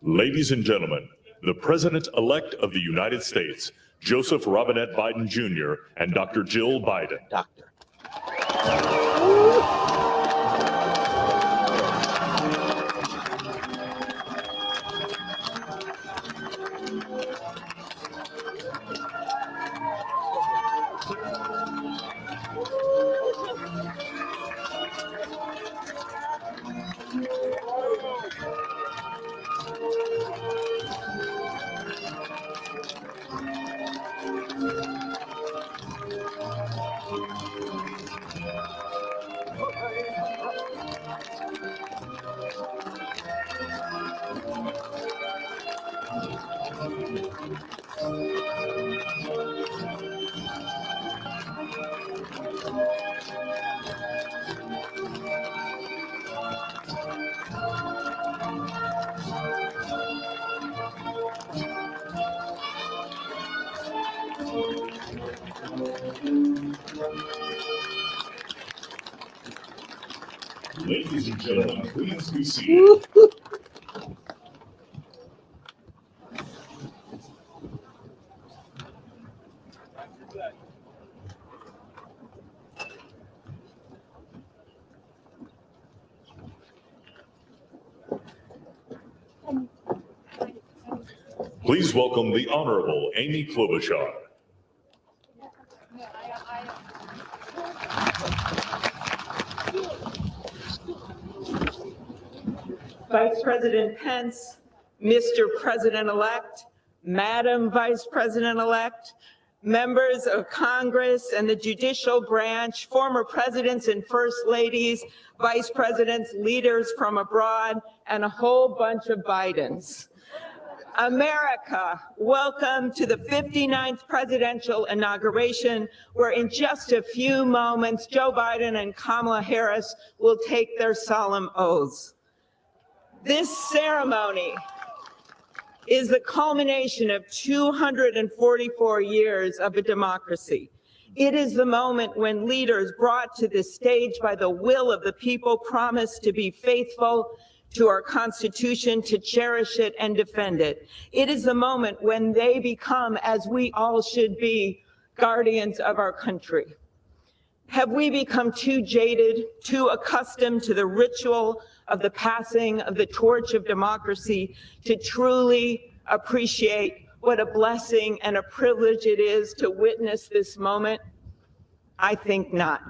Ladies and gentlemen, the President-elect of the United States, Joseph Robinette Biden Jr. and Dr. Jill Biden. Doctor. Ladies and gentlemen, please be seated. Please welcome the Honorable Amy Klobuchar. Vice President Pence, Mr. President-elect, Madam Vice President-elect, members of Congress and the judicial branch, former presidents and first ladies, vice presidents, leaders from abroad, and a whole bunch of Bidens. America, welcome to the 59th presidential inauguration, where in just a few moments, Joe Biden and Kamala Harris will take their solemn oaths. This ceremony is the culmination of 244 years of a democracy. It is the moment when leaders brought to this stage by the will of the people promise to be faithful to our Constitution, to cherish it and defend it. It is the moment when they become, as we all should be, guardians of our country. Have we become too jaded, too accustomed to the ritual of the passing of the torch of democracy to truly appreciate what a blessing and a privilege it is to witness this moment? I think not.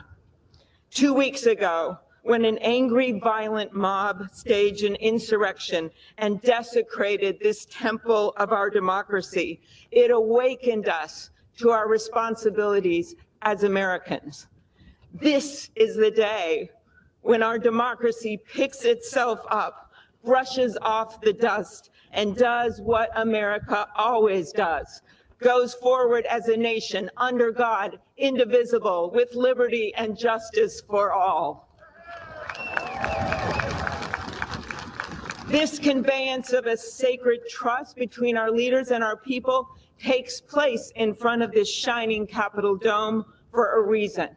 2 weeks ago, when an angry, violent mob staged an insurrection and desecrated this temple of our democracy, it awakened us to our responsibilities as Americans. This is the day when our democracy picks itself up, brushes off the dust, and does what America always does, goes forward as a nation under God, indivisible, with liberty and justice for all. This conveyance of a sacred trust between our leaders and our people takes place in front of this shining Capitol dome for a reason.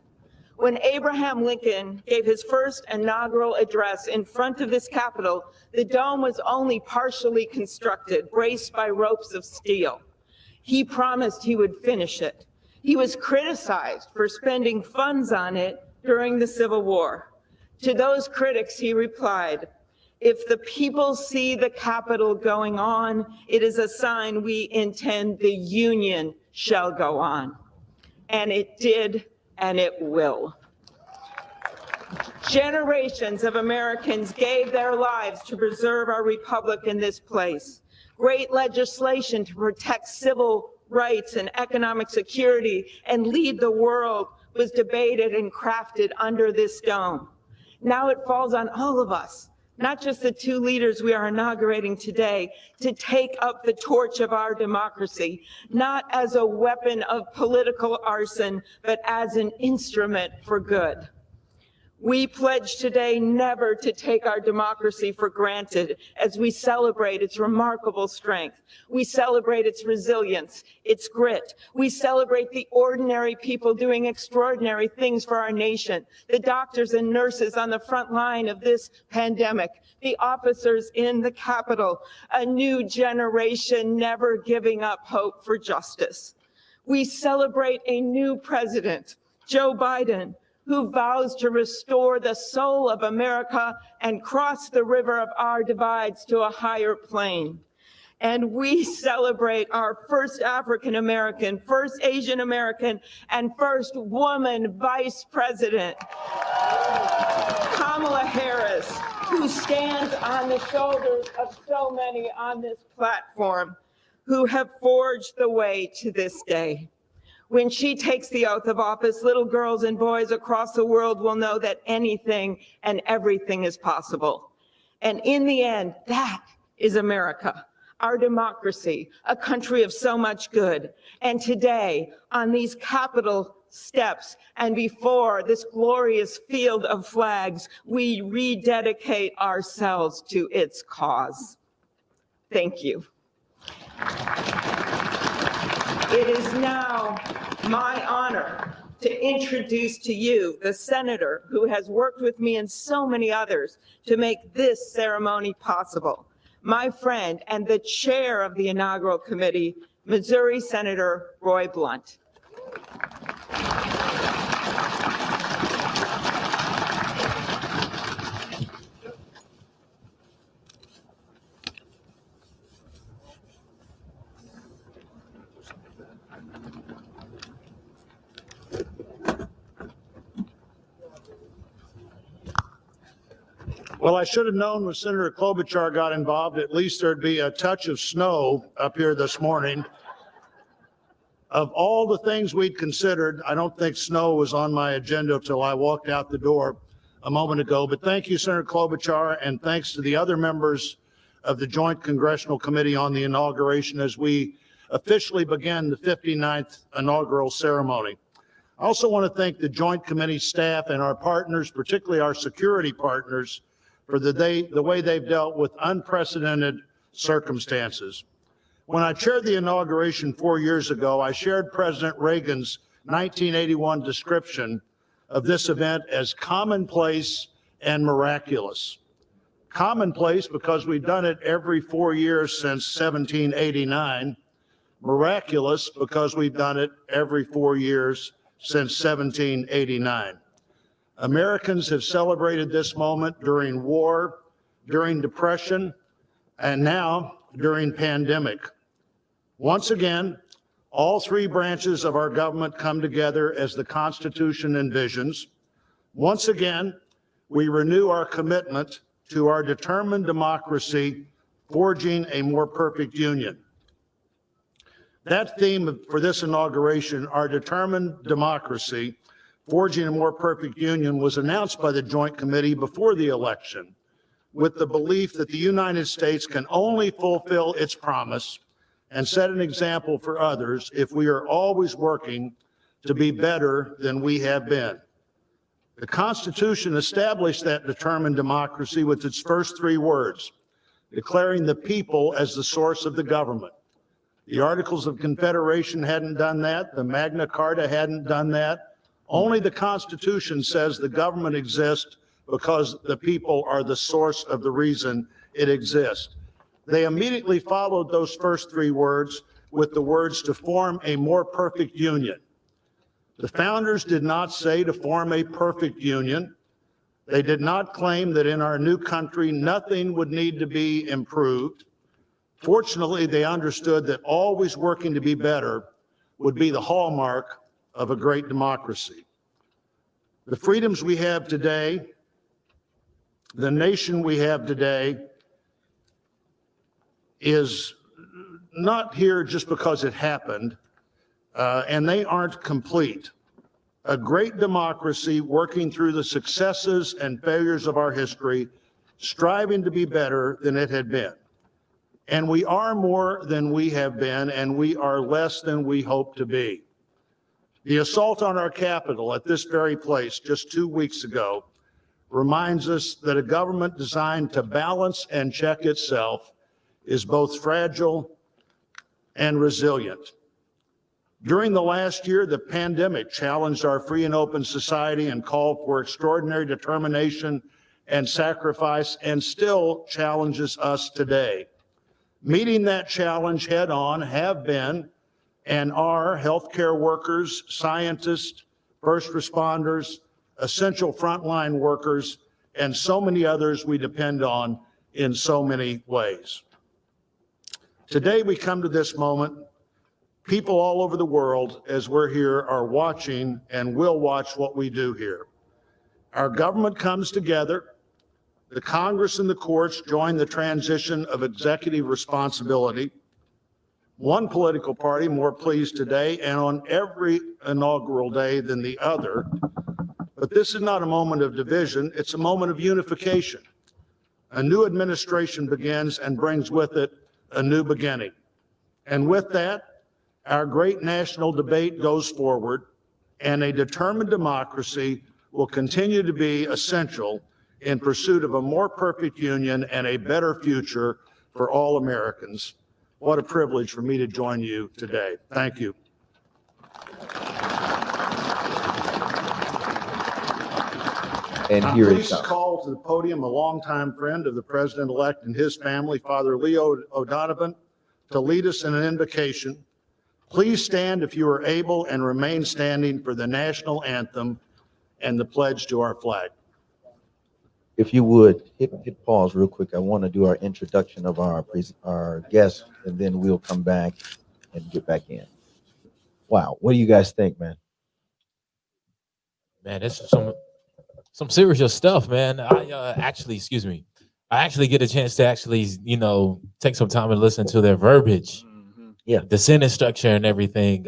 When Abraham Lincoln gave his first inaugural address in front of this Capitol, the dome was only partially constructed, braced by ropes of steel. He promised he would finish it. He was criticized for spending funds on it during the Civil War. To those critics, he replied, "If the people see the Capitol going on, it is a sign we intend the Union shall go on." And it did, and it will. Generations of Americans gave their lives to preserve our republic in this place. Great legislation to protect civil rights and economic security and lead the world was debated and crafted under this dome. Now it falls on all of us, not just the two leaders we are inaugurating today, to take up the torch of our democracy, not as a weapon of political arson, but as an instrument for good. We pledge today never to take our democracy for granted as we celebrate its remarkable strength. We celebrate its resilience, its grit. We celebrate the ordinary people doing extraordinary things for our nation, the doctors and nurses on the front line of this pandemic, the officers in the Capitol, a new generation never giving up hope for justice. We celebrate a new president, Joe Biden, who vows to restore the soul of America and cross the river of our divides to a higher plane. And we celebrate our first African American, first Asian American, and first woman vice president, Kamala Harris, who stands on the shoulders of so many on this platform who have forged the way to this day. When she takes the oath of office, little girls and boys across the world will know that anything and everything is possible. And in the end, that is America, our democracy, a country of so much good. And today, on these Capitol steps and before this glorious field of flags, we rededicate ourselves to its cause. Thank you. It is now my honor to introduce to you the senator who has worked with me and so many others to make this ceremony possible, my friend and the chair of the inaugural committee, Missouri Senator Roy Blunt. Well, I should have known when Senator Klobuchar got involved, at least there'd be a touch of snow up here this morning. Of all the things we'd considered, I don't think snow was on my agenda until I walked out the door a moment ago. But thank you, Senator Klobuchar, and thanks to the other members of the Joint Congressional Committee on the inauguration as we officially begin the 59th inaugural ceremony. I also want to thank the Joint Committee staff and our partners, particularly our security partners, for the way they've dealt with unprecedented circumstances. When I chaired the inauguration 4 years ago, I shared President Reagan's 1981 description of this event as commonplace and miraculous. Commonplace because we've done it every 4 years since 1789. Miraculous because we've done it every 4 years since 1789. Americans have celebrated this moment during war, during depression, and now during pandemic. Once again, all three branches of our government come together as the Constitution envisions. Once again, we renew our commitment to our determined democracy, forging a more perfect union. That theme for this inauguration, our determined democracy, forging a more perfect union, was announced by the Joint Committee before the election with the belief that the United States can only fulfill its promise and set an example for others if we are always working to be better than we have been. The Constitution established that determined democracy with its first three words: declaring the people as the source of the government. The Articles of Confederation hadn't done that. The Magna Carta hadn't done that. Only the Constitution says the government exists because the people are the source of the reason it exists. They immediately followed those first three words with the words to form a more perfect union. The founders did not say to form a perfect union. They did not claim that in our new country nothing would need to be improved. Fortunately, they understood that always working to be better would be the hallmark of a great democracy. The freedoms we have today, the nation we have today, is not here just because it happened, and they aren't complete. A great democracy working through the successes and failures of our history, striving to be better than it had been. And we are more than we have been, and we are less than we hope to be. The assault on our Capitol at this very place just 2 weeks ago reminds us that a government designed to balance and check itself is both fragile and resilient. During the last year, the pandemic challenged our free and open society and called for extraordinary determination and sacrifice, and still challenges us today. Meeting that challenge head on have been and are healthcare workers, scientists, first responders, essential frontline workers, and so many others we depend on in so many ways. Today we come to this moment. People all over the world, as we're here, are watching and will watch what we do here. Our government comes together. The Congress and the courts join the transition of executive responsibility. One political party more pleased today and on every inaugural day than the other. But this is not a moment of division, it's a moment of unification. A new administration begins and brings with it a new beginning. And with that, our great national debate goes forward, and a determined democracy will continue to be essential in pursuit of a more perfect union and a better future for all Americans. What a privilege for me to join you today. Thank you. And I'm here it pleased to comes. call to the podium a longtime friend of the President-elect and his family, Father Leo O'Donovan, to lead us in an invocation. Please stand if you are able and remain standing for the national anthem and the pledge to our flag. If you would, hit pause real quick. I want to do our introduction of our guests, and then we'll come back and get back in. Wow, what do you guys think, man? Man, this is some serious stuff, man. I actually get a chance to actually, take some time and listen to their verbiage. Yeah, the sentence structure and everything.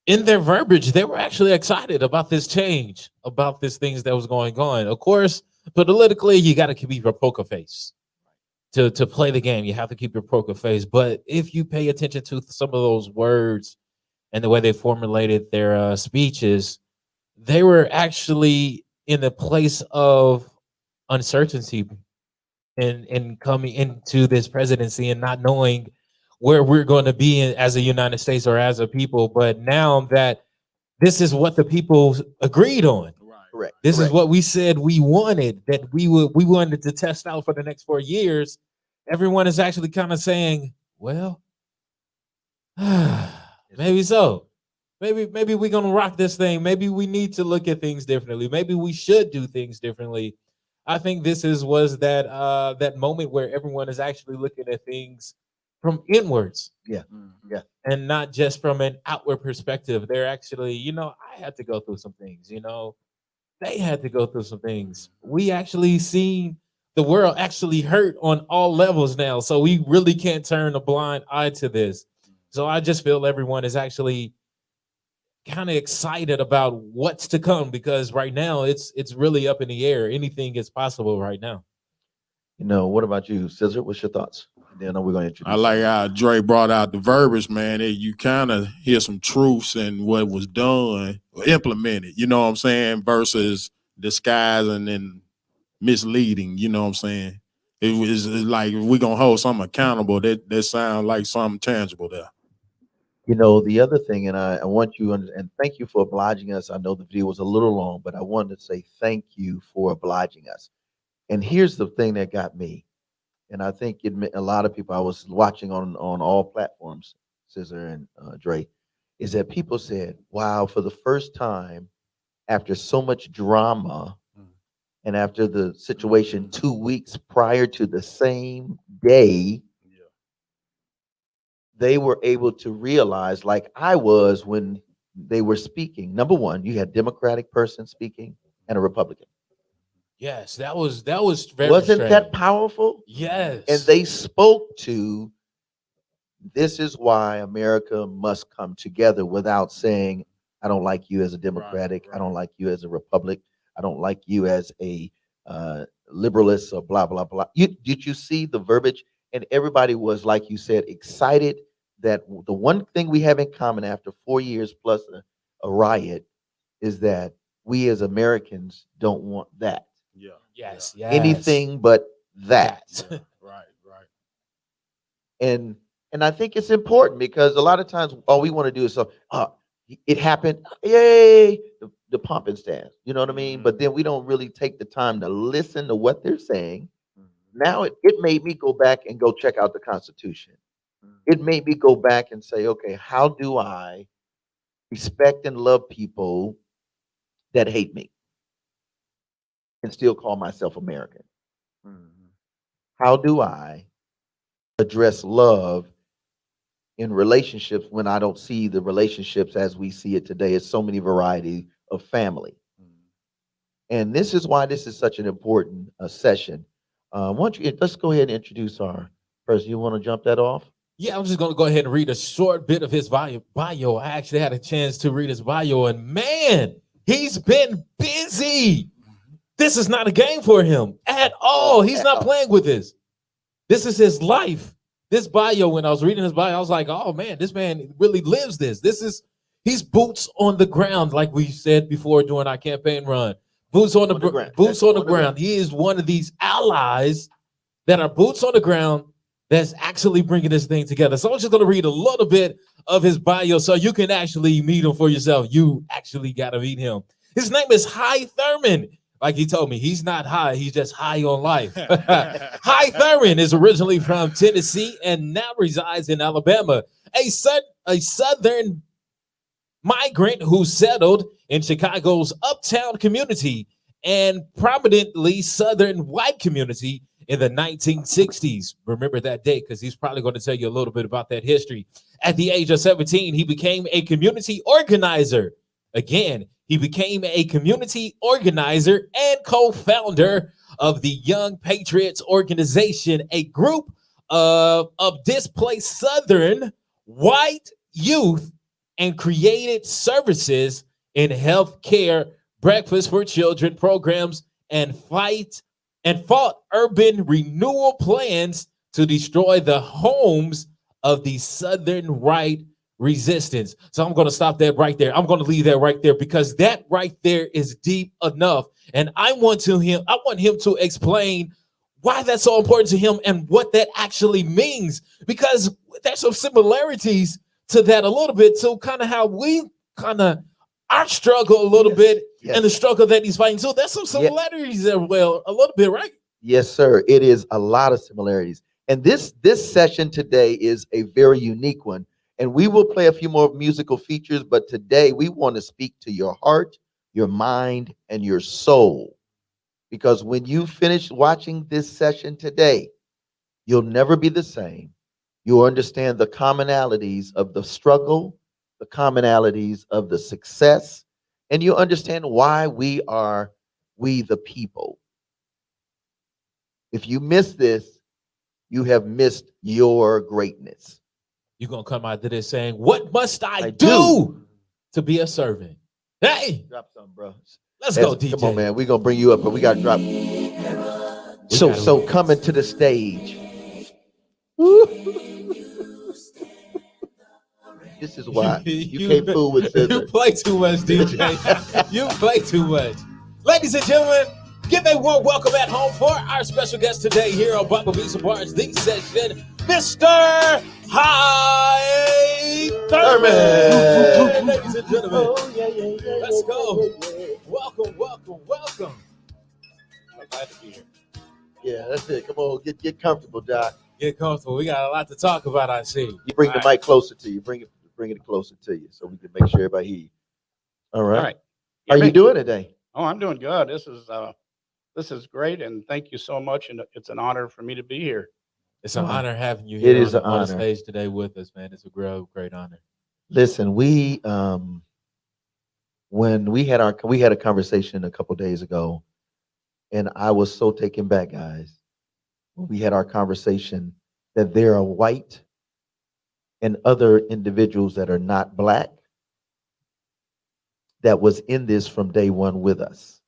In their verbiage, they were actually excited about this change, about these things that was going on. Of course, politically, you got to keep your poker face. To play the game, you have to keep your poker face. But if you pay attention to some of those words and the way they formulated their speeches, they were actually in the place of uncertainty and coming into this presidency and not knowing where we're going to be as a United States or as a people. But now that this is what the people agreed on, correct. This is what we said we wanted, that we wanted to test out for the next 4 years. Everyone is actually kind of saying, well, maybe so. Maybe we're gonna rock this thing. Maybe we need to look at things differently. Maybe we should do things differently. I think this was that moment where everyone is actually looking at things from inwards. Yeah. Yeah. And not just from an outward perspective. They're actually, I had to go through some things, they had to go through some things. We actually seen the world actually hurt on all levels now. So we really can't turn a blind eye to this. So I just feel everyone is actually kind of excited about what's to come, because right now it's really up in the air. Anything is possible right now. What about you, Cesar? What's your thoughts? Then we're going to introduce. I like how Dre brought out the verbiage, man. You kind of hear some truths in what was done or implemented, you know what I'm saying, versus disguising and misleading, you know what I'm saying. it was like if we gonna hold something accountable, that sounds like something tangible there. You know, the other thing, and I want you, and thank you for obliging us. I know the video was a little long, but I wanted to say thank you for obliging us. And here's the thing that got me, and I think it meant a lot of people. I was watching on all platforms, Scissor and Dre, is that people said, "Wow, for the first time, after so much drama, and after the situation 2 weeks prior to the same day." They were able to realize, like I was when they were speaking. Number one, you had Democratic person speaking and a Republican. Yes, that was very Wasn't strange. that powerful? Yes. And they spoke to, this is why America must come together, without saying, I don't like you as a Democratic, I don't like you as a Republic, I don't like you as a liberalist or blah, blah, blah. Did you see the verbiage? And everybody was, like you said, excited that the one thing we have in common after 4 years plus a riot is that we as Americans don't want that. Yeah. Yes. Anything but that. Right. And I think it's important, because a lot of times all we want to do is it happened, yay, the pump and stand. You know what I mean? But then we don't really take the time to listen to what they're saying. Now it made me go back and go check out the Constitution. It made me go back and say, okay, how do I respect and love people that hate me and still call myself American? How do I address love in relationships when I don't see the relationships as we see it today? It's so many variety of family. And this is why this is such an important session. Let's go ahead and introduce our person. You want to jump that off? Yeah, I'm just going to go ahead and read a short bit of his bio. I actually had a chance to read his bio, and man, he's been busy. This is not a game for him at all. He's not playing with this. This is his life. This bio, when I was reading his bio, I was like, oh man, this man really lives this. He's boots on the ground, like we said before during our campaign run. Boots on the ground. He is one of these allies that are boots on the ground that's actually bringing this thing together. So I'm just going to read a little bit of his bio so you can actually meet him for yourself. You actually got to meet him. His name is Hy Thurman. Like he told me, he's not high, he's just high on life. Hy Thurman is originally from Tennessee and now resides in Alabama. A Southern migrant who settled in Chicago's uptown community and prominently Southern white community in the 1960s. Remember that date, because he's probably going to tell you a little bit about that history. At the age of 17, he became a community organizer. Again, he became a community organizer and co-founder of the Young Patriots organization, a group of displaced Southern white youth, and created services in health care, breakfast for children programs, and fought urban renewal plans to destroy the homes of the Southern right resistance. So I'm going to stop that right there. I'm going to leave that right there, because that right there is deep enough. And I want him to explain why that's so important to him and what that actually means, because there's some similarities to that a little bit, to kind of how we kind of our struggle a little bit and the struggle that he's fighting. So there's some similarities there, well, a little bit, right? Yes, sir. It is a lot of similarities. And this session today is a very unique one. And we will play a few more musical features, but today we want to speak to your heart, your mind, and your soul. Because when you finish watching this session today, you'll never be the same. You'll understand the commonalities of the struggle, the commonalities of the success, and you'll understand why we the people. If you miss this, you have missed your greatness. You're going to come out to this saying, what must I do to be a servant? Hey! Drop something, bro. Let's go, DJ. Come on, man. We're going to bring you up, but we got to drop. So coming to the stage. This is why you can't fool with Scissor. You play too much, DJ. You play too much. Ladies and gentlemen, Give a warm welcome at home for our special guest today here on Bubba Visa Bars, the session, Mr. High Thurman. Ladies and gentlemen, let's go. Welcome. I'm glad to be here. Yeah, that's it. Come on, get comfortable, Doc. Get comfortable. We got a lot to talk about, I see. You bring the mic closer to you. Bring it closer to you so we can make sure everybody hear you. All right. All right. How are you doing today? Oh, I'm doing good. This is great, and thank you so much. And it's an honor for me to be here. It's an honor having you here on the stage today with us, man. It's a great honor. Listen, we when we had a conversation a couple days ago, and I was so taken back, guys, when we had our conversation that there are white and other individuals that are not black that was in this from day one with us.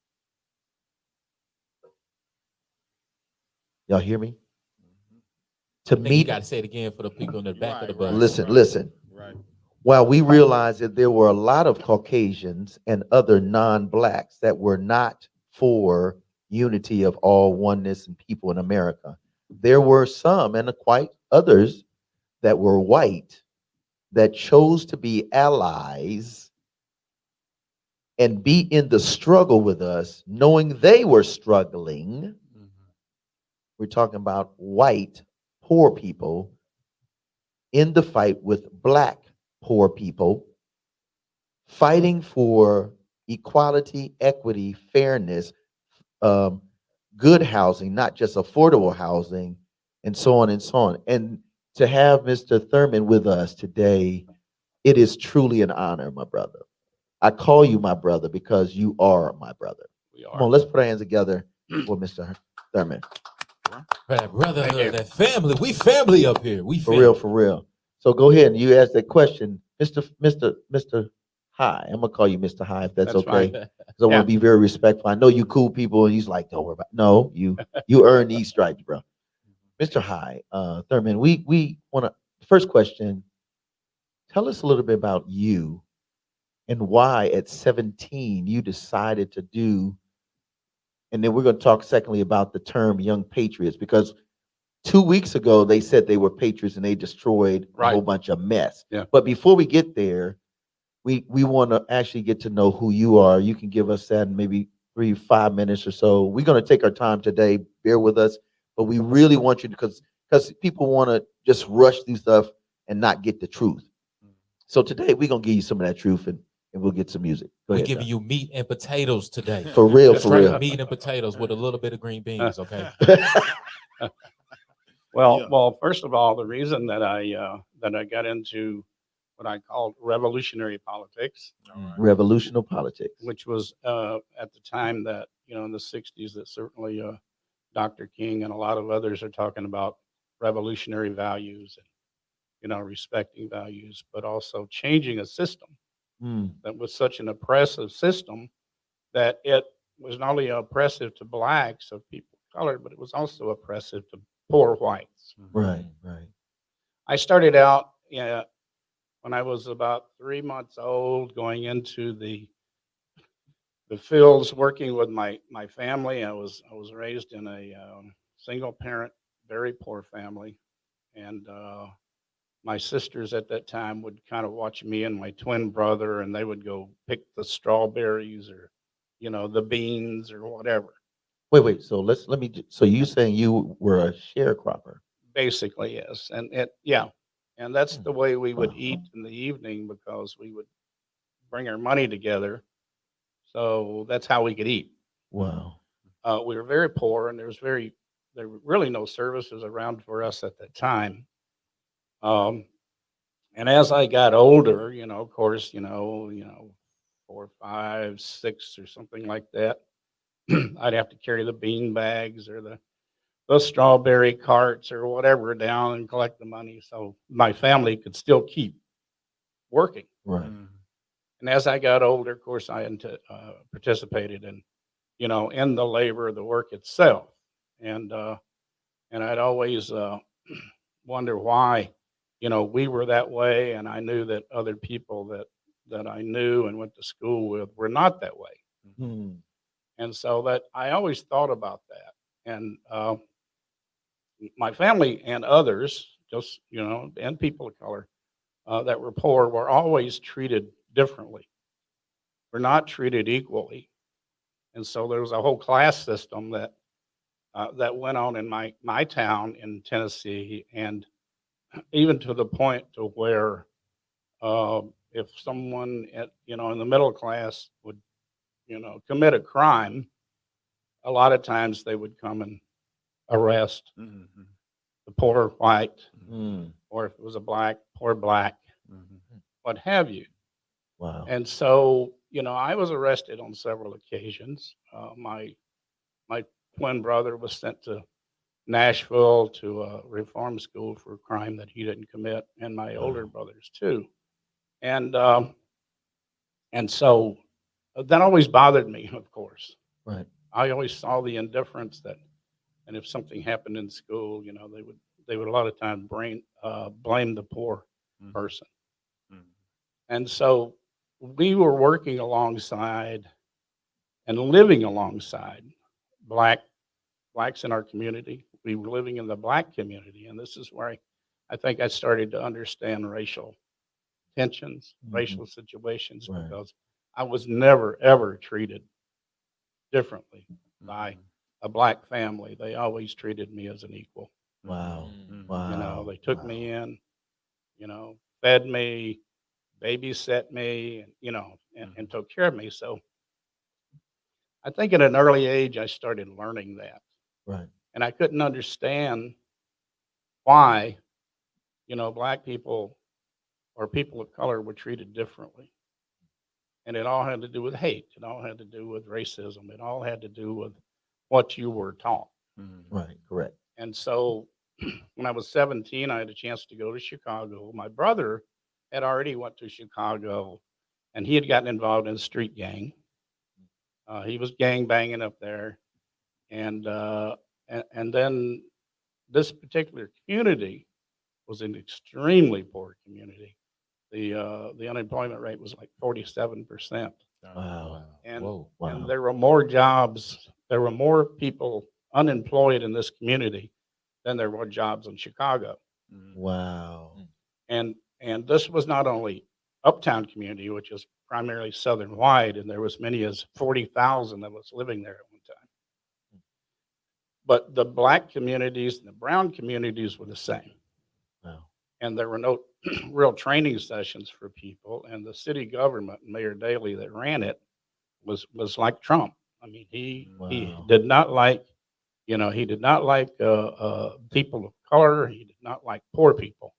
Y'all hear me? To I think you got to say it again for the people in the back of the bus. Listen. Right. While we realized that there were a lot of Caucasians and other non-blacks that were not for unity of all oneness and people in America, there were some and quite others that were white that chose to be allies and be in the struggle with us, knowing they were struggling. We're talking about white poor people in the fight with black poor people, fighting for equality, equity, fairness, good housing, not just affordable housing, and so on and so on. And to have Mr. Thurman with us today, it is truly an honor, my brother. I call you my brother because you are my brother. Come on, let's put our hands together for Mr. Thurman. That brotherhood, that family. We family up here. We For family. real. So go ahead and you ask that question, Mr. High. I'm gonna call you Mr. High if that's okay. Fine. Because I want to be very respectful. I know you cool people, and he's like, don't worry about it. No, you earn these stripes, bro. Mr. High, Thurman, we want to first question. Tell us a little bit about you and why at 17 you decided to do, and then we're going to talk secondly about the term young patriots, because 2 weeks ago they said they were patriots and they destroyed a whole bunch of mess. Yeah. But before we get there, we want to actually get to know who you are. You can give us that in maybe 3-5 minutes or so. We're going to take our time today. Bear with us, but we really want you to, because people want to just rush through stuff and not get the truth. So today we're going to give you some of that truth, and we'll get some music. We're giving you meat and potatoes today. For real, for Straight real. meat and potatoes with a little bit of green beans, okay? Well, first of all, the reason that I got into what I called revolutionary politics, Revolutionary politics, which was at the time that, in the 60s, that certainly Dr. King and a lot of others are talking about revolutionary values and, respecting values, but also changing a system that was such an oppressive system that it was not only oppressive to blacks, of people of color, but it was also oppressive to poor whites. Right. I started out when I was about 3 months old, going into the fields, working with my family. I was raised in a single parent, very poor family, and my sisters at that time would kind of watch me and my twin brother, and they would go pick the strawberries or, the beans or whatever. Wait. So so you saying you were a sharecropper? Basically, yes. And that's the way we would eat in the evening, because we would bring our money together. So that's how we could eat. Wow. We were very poor, and there were really no services around for us at that time. And as I got older, of course, 4, 5, 6 or something like that, I'd have to carry the bean bags or the strawberry carts or whatever down and collect the money so my family could still keep working. Right. And as I got older, of course, I participated in, in the labor, the work itself. And I'd always wonder why, we were that way. And I knew that other people that I knew and went to school with were not that way. And so that I always thought about that. And my family and others, just, and people of color that were poor were always treated differently. We're not treated equally. And so there was a whole class system that went on in my town in Tennessee, and even to the point to where if someone in the middle class would commit a crime, a lot of times they would come and arrest the poor white, or if it was a black, poor black, what have you. Wow. And so I was arrested on several occasions. My twin brother was sent to Nashville to a reform school for a crime that he didn't commit, and my older brothers too. And so that always bothered me, of course. Right. I always saw the indifference and if something happened in school, they would a lot of times blame the poor person. And so we were working alongside and living alongside blacks in our community. We were living in the black community, and this is where I think I started to understand racial tensions, racial situations, because I was never, ever treated differently by a black family. They always treated me as an equal. Wow. Wow. They took me in, fed me, babysat me, and took care of me. So I think at an early age, I started learning that. Right. And I couldn't understand why, black people or people of color were treated differently. And it all had to do with hate. It all had to do with racism. It all had to do with what you were taught. Right. Correct. And so when I was 17, I had a chance to go to Chicago. My brother had already went to Chicago, and he had gotten involved in a street gang. He was gang banging up there. And then this particular community was an extremely poor community. The unemployment rate was like 47%. Wow. And, Whoa. and there were more jobs, there were more people unemployed in this community than there were jobs in Chicago. Wow. And this was not only uptown community, which is primarily southern white, and there was many as 40,000 that was living there at one time. But the black communities and the brown communities were the same. Wow. And there were no real training sessions for people. And the city government, Mayor Daley that ran it, was like Trump. I mean, he did not like, he did not like people of color. He did not like poor people.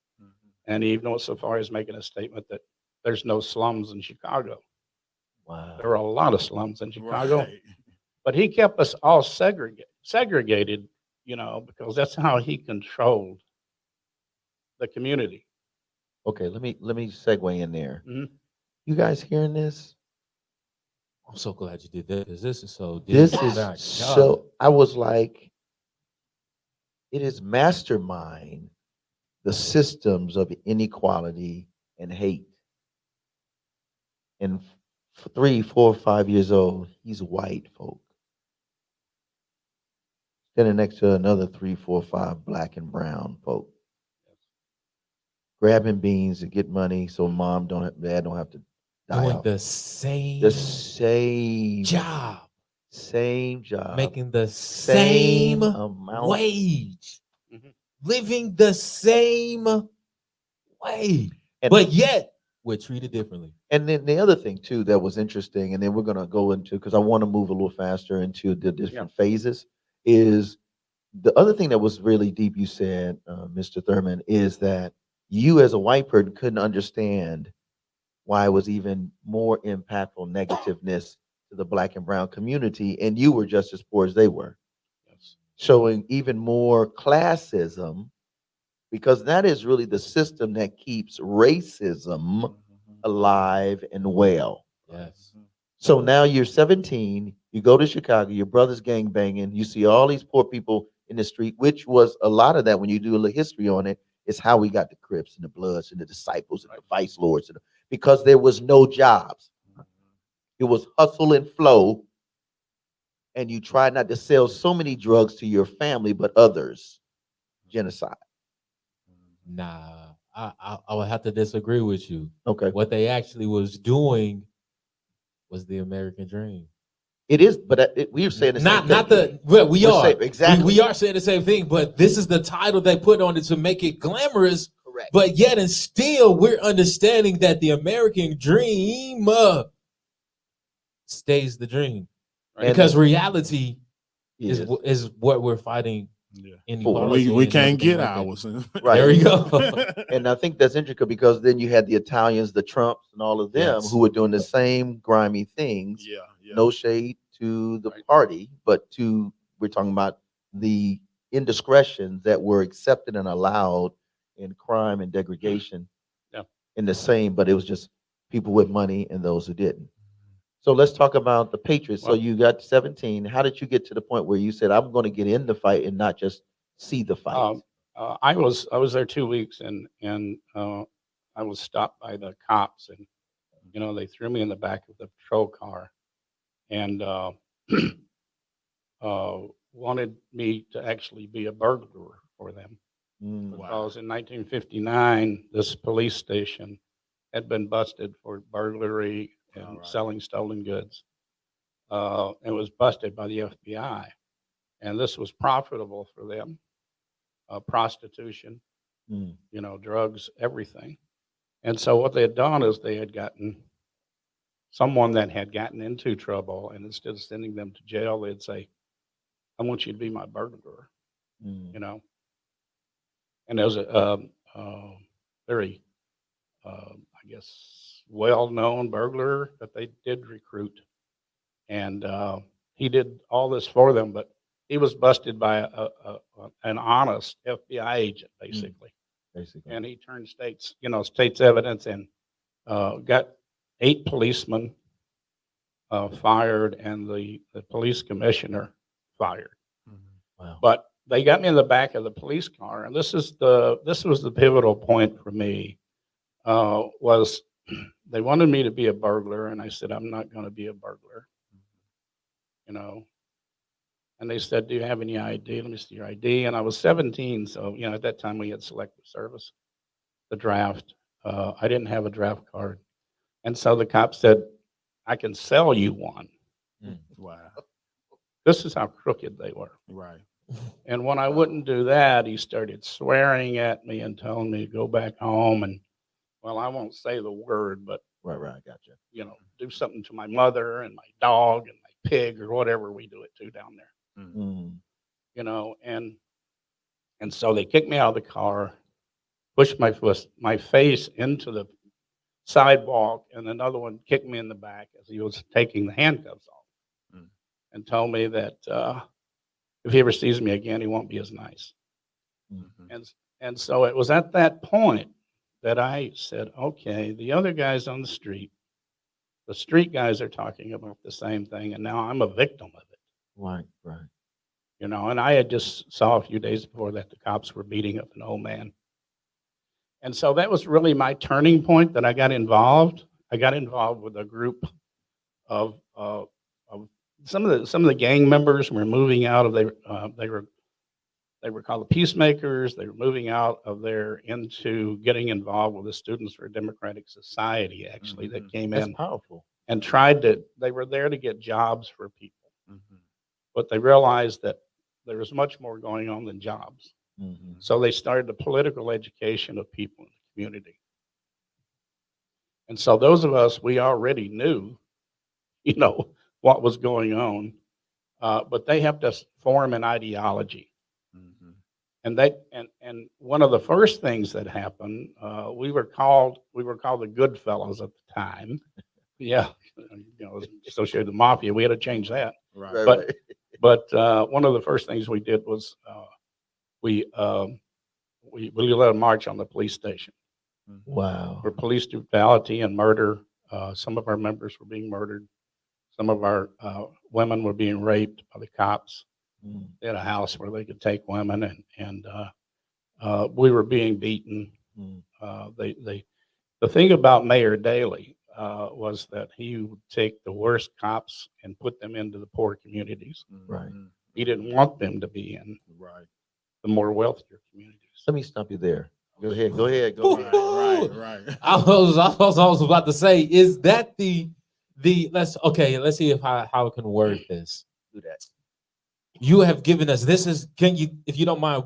And he even went so far as making a statement that there's no slums in Chicago. Wow. There are a lot of slums in Chicago. Right. But he kept us all segregated, because that's how he controlled the community. Okay, let me segue in there. Mhm. You guys hearing this? I'm so glad you did that, because this is so deep. This My is God. so. I was like, it is mastermind the systems of inequality and hate. And 3, 4, 5 years old, he's white folk. Standing next to another 3, 4, 5 black and brown folk. Grabbing beans to get money so dad don't have to die Doing off. the same job. Same job. Making the same amount. wage. Mhm. Living the same way. And but yet, we're treated differently. And then the other thing too that was interesting, and then we're gonna go into, because I want to move a little faster into the different phases, is the other thing that was really deep. You said, Mr. Thurman, is that you as a white person couldn't understand why it was even more impactful negativeness to the black and brown community, and you were just as poor as they were, showing even more classism, because that is really the system that keeps racism alive and well. Yes. So now you're 17, you go to Chicago, your brother's gang banging, you see all these poor people in the street, which was a lot of that when you do a little history on it, is how we got the Crips and the Bloods and the Disciples and the Vice Lords, because there was no jobs. It was hustle and flow and you try not to sell so many drugs to your family, but others. Genocide. Nah, I would have to disagree with you. Okay. What they actually was doing was the American dream. It is, but we're saying the same thing. Not the, well, we We're are. saying- exactly. We are saying the same thing, but this is the title they put on it to make it glamorous. Correct. But yet and still, we're understanding that the American dream stays the dream. Right. Because reality Yes. is what we're fighting. We can't get ours. Right. There we go. And I think that's interesting because then you had the Italians, the Trumps, and all of them Yes. who were doing the same grimy things. Yeah. No shade to the party, but we're talking about the indiscretions that were accepted and allowed in crime and degradation. Yeah. In the same, but it was just people with money and those who didn't. So let's talk about the Patriots. So you got 17. How did you get to the point where you said, I'm going to get in the fight and not just see the fight? I was there 2 weeks, and I was stopped by the cops, and they threw me in the back of the patrol car, and wanted me to actually be a burglar for them, because in 1959 this police station had been busted for burglary and selling stolen goods. It was busted by the FBI, and this was profitable for them. Prostitution, drugs, everything. And so what they had done is they had gotten someone that had gotten into trouble, and instead of sending them to jail, they'd say, I want you to be my burglar, And there was a very, I guess, well-known burglar that they did recruit. And he did all this for them, but he was busted by an honest FBI agent, basically. And he turned state's evidence, and got 8 policemen fired, and the police commissioner fired. Wow. But they got me in the back of the police car, and this was the pivotal point for me. Was they wanted me to be a burglar, and I said, I'm not going to be a burglar. And they said, do you have any ID? Let me see your ID. And I was 17, so at that time we had selective service, the draft. I didn't have a draft card, and so the cop said, I can sell you one. Wow. This is how crooked they were. Right. And when I wouldn't do that, he started swearing at me and telling me to go back home, and I won't say the word, but right, I got you. Do something to my mother and my dog and my pig or whatever we do it to down there. And so they kicked me out of the car, pushed my face into the sidewalk, and another one kicked me in the back as he was taking the handcuffs off, and told me that if he ever sees me again, he won't be as nice. And so it was at that point that I said, okay, the other guys on the street guys are talking about the same thing, and now I'm a victim of it. Right. And I had just saw a few days before that the cops were beating up an old man. And so that was really my turning point that I got involved. I got involved with a group of some of the gang members were moving out of they were called the Peacemakers. They were moving out of there into getting involved with the Students for a Democratic Society, actually, that came That's in powerful. and they were there to get jobs for people. But they realized that there was much more going on than jobs. So they started the political education of people in the community. And so those of us, we already knew, what was going on, but they helped us form an ideology. And one of the first things that happened, we were called the Good Fellows at the time. Yeah, associated with the mafia. We had to change that. Right. But one of the first things we did was we led a march on the police station. Wow. For police brutality and murder. Some of our members were being murdered. Some of our women were being raped by the cops. They had a house where they could take women, and we were being beaten. The thing about Mayor Daley, was that he would take the worst cops and put them into the poor communities. Right. He didn't want them to be in Right. the more wealthier communities. Let me stop you there. Go ahead. Go ahead. Go ahead. Right. I was about to say, is that the let's see if how I can word this. Do that. You have given us can you, if you don't mind,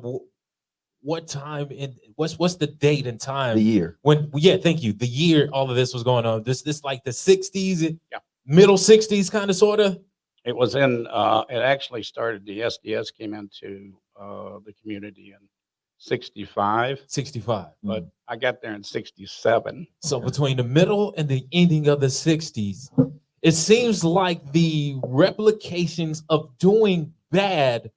what time and what's the date and time? The year. Thank you. The year all of this was going on. This like the 60s, middle 60s kind of sort of. It was in it actually started, the SDS came into the community in 65. But I got there in 67. So between the middle and the ending of the 60s, it seems like the replications of doing bad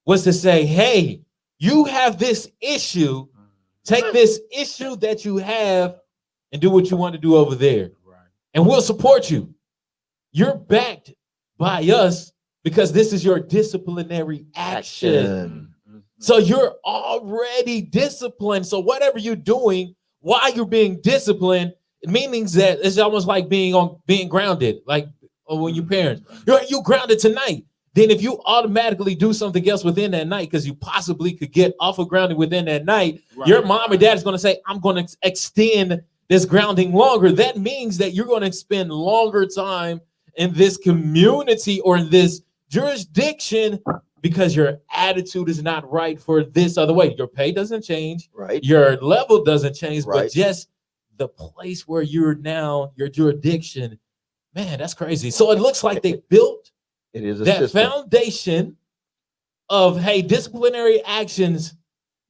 was to say, hey, you have this issue, take this issue that you have and do what you want to do over there. And we'll support you. You're backed by us because this is your disciplinary action. So you're already disciplined. So whatever you're doing while you're being disciplined, it means that it's almost like being grounded, like when your parents, you're grounded tonight. Then if you automatically do something else within that night, because you possibly could get off of grounding within that night, your mom or dad is going to say, I'm going to extend this grounding longer. That means that you're going to spend longer time in this community or in this jurisdiction because your attitude is not right for this other way. Your pay doesn't change, right? Your level doesn't change, Right. but just the place where you're now, your jurisdiction, man, that's crazy. So it looks like they built It is a that system. foundation of, hey, disciplinary actions,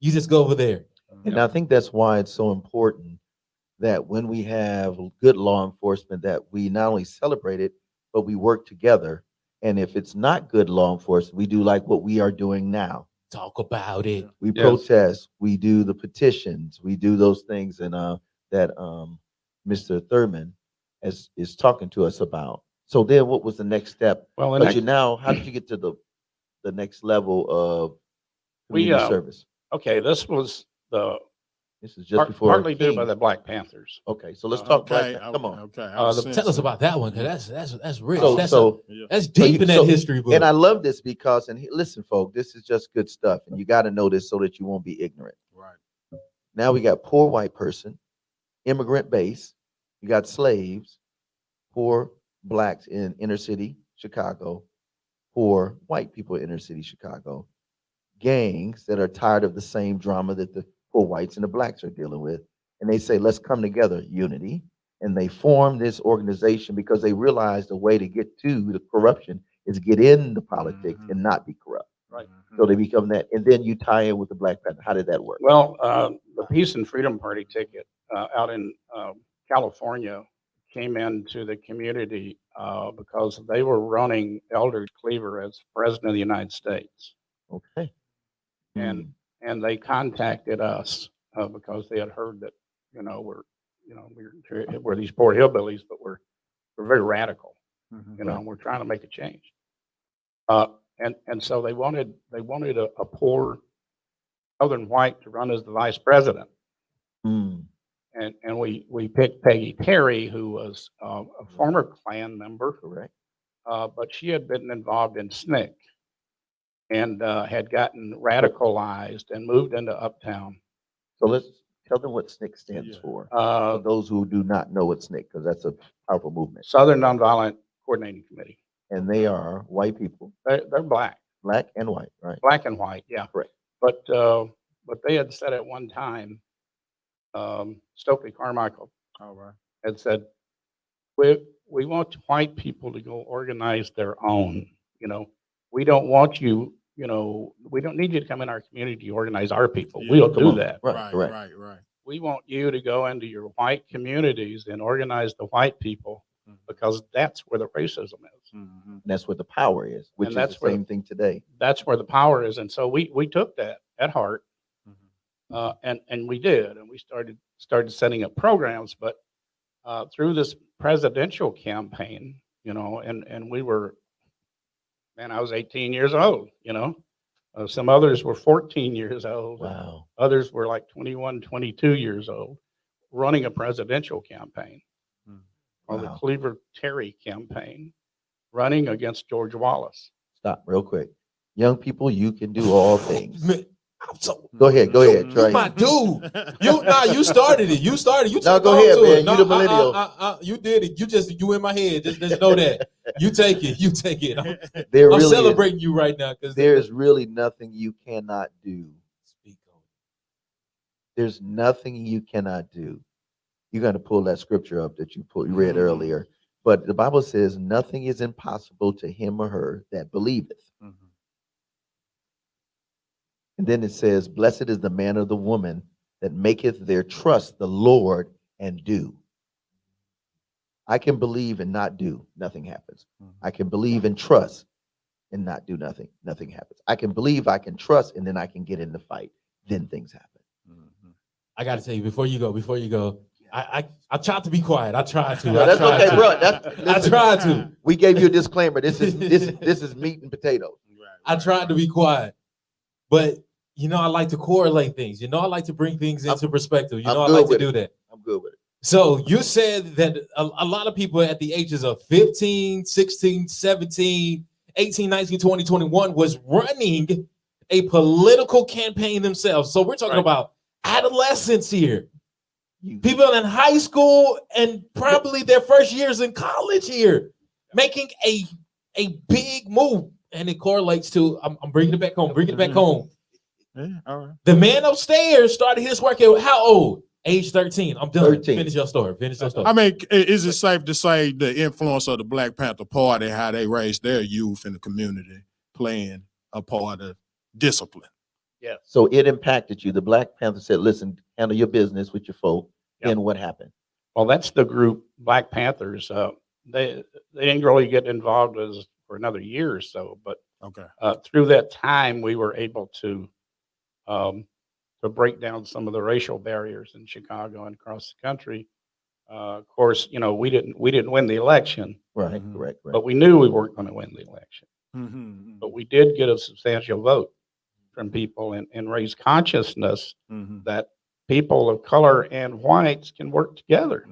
you just go over there. And I think that's why it's so important that when we have good law enforcement, that we not only celebrate it, but we work together. And if it's not good law enforcement, we do like what we are doing now. Talk about it. We protest, we do the petitions, we do those things, and that Mr. Thurman is talking to us about. So then what was the next step? Well, But how did you get to the next level of community service? Okay, this was This is just before partly due King. by the Black Panthers. Okay, so let's talk Black Panther. Come on. Tell us about that one, because that's rich. So That's deep in that history book. And I love this because, listen, folks, this is just good stuff, and you got to know this so that you won't be ignorant. Right. Now we got poor white person, immigrant base, you got slaves, poor blacks in inner city Chicago, poor white people in inner city Chicago, gangs that are tired of the same drama that the poor whites and the blacks are dealing with. And they say, let's come together, unity. And they form this organization because they realize the way to get to the corruption is get into politics and not be corrupt. Right. So they become that. And then you tie in with the Black Panther. How did that work? Well, the Peace and Freedom Party ticket out in California came into the community because they were running Elder Cleaver as president of the United States. Okay. And they contacted us because they had heard that, we're these poor hillbillies, but we're very radical. We're trying to make a change. And so they wanted a poor Southern white to run as the vice president. And we picked Peggy Terry, who was a former Klan member. Correct. But she had been involved in SNCC and had gotten radicalized and moved into Uptown. So let's tell them what SNCC stands for those who do not know what SNCC, because that's a powerful movement. Southern Nonviolent Coordinating Committee. And they are white people. They're black. Black and white, right? Black and white, yeah. Correct. But they had said at one time, Stokely Carmichael had said, we want white people to go organize their own. We don't want you, we don't need you to come in our community to organize our people. We'll do that. Right. We want you to go into your white communities and organize the white people because that's where the racism is. And that's where the power is, which And is that's the same thing today. That's where the power is. And so we took that at heart. And we did, and we started setting up programs, but through this presidential campaign, and we were, I was 18 years old, some others were 14 years old. Wow. Others were like 21, 22 years old, running a presidential campaign. called the Wow. Cleaver Terry campaign, running against George Wallace. Stop real quick. Young people, you can do all things. Man, Go ahead, You Trey. my dude. You started it. You started. You No, take go on ahead, to man. it. You the millennial. You did it. You in my head. Just know that. You take it. You take it. There I'm really celebrating you right now because there's really nothing you cannot do. There's nothing you cannot do. You got to pull that scripture up that you read earlier. But the Bible says nothing is impossible to him or her that believeth. And then it says, blessed is the man or the woman that maketh their trust the Lord and do. I can believe and not do, nothing happens. I can believe and trust and not do nothing, nothing happens. I can believe, I can trust, and then I can get in the fight. Then things happen. I got to tell you before you go. I tried to be quiet. I tried to. No, that's okay, bro. I tried to. We gave you a disclaimer. This is meat and potatoes. I tried to be quiet, but I like to correlate things. I like to bring things into perspective. I like to do that. I'm good with it. So you said that a lot of people at the ages of 15, 16, 17, 18, 19, 20, 21 was running a political campaign themselves. So we're talking about adolescents here. People in high school and probably their first years in college here, making a big move. And it correlates to, I'm bringing it back home, Yeah, all right. The man upstairs started his work at how old? Age 13. I'm done. 13. Finish your story. I mean, is it safe to say the influence of the Black Panther Party, how they raised their youth in the community, playing a part of discipline? Yeah. So it impacted you. The Black Panther said, listen, handle your business with your folk. Then what happened? Well, that's the group, Black Panthers. They didn't really get involved for another year or so, but through that time, we were able to break down some of the racial barriers in Chicago and across the country. Of course, we didn't win the election, Right, correct. but we knew we weren't going to win the election. But we did get a substantial vote from people and raise consciousness that people of color and whites can work together.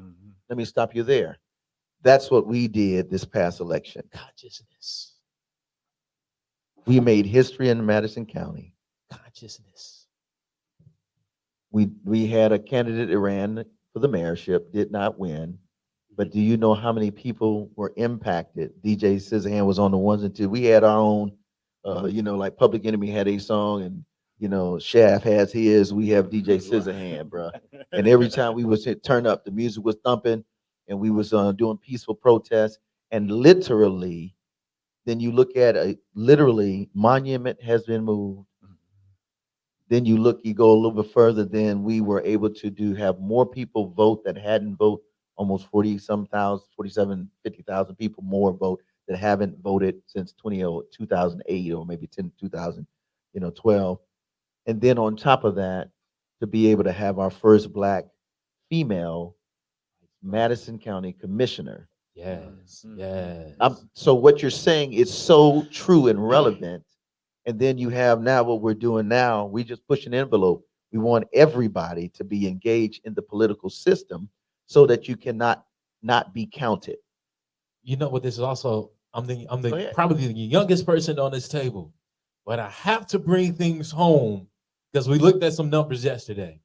Let me stop you there. That's what we did this past election. Consciousness. We made history in Madison County. Consciousness. We had a candidate that ran for the mayorship, did not win. But do you know how many people were impacted? DJ Scissorhand was on the ones and twos. We had our own, like Public Enemy had a song, and Shaft has his. We have DJ Scissorhand, bro. And every time we was turn up, the music was thumping, and we was doing peaceful protests. And literally, then you look at literally, Monument has been moved. Then you go a little bit further, then we were able to have more people vote that hadn't voted, almost 47, 50,000 people more vote that haven't voted since 2008 or maybe 2012. And then on top of that, to be able to have our first Black female Madison County commissioner. Yes. So what you're saying is so true and relevant. And then you have now what we're doing now, we just push an envelope. We want everybody to be engaged in the political system so that you cannot not be counted. You know what this is also, I'm probably the youngest person on this table, but I have to bring things home because we looked at some numbers yesterday.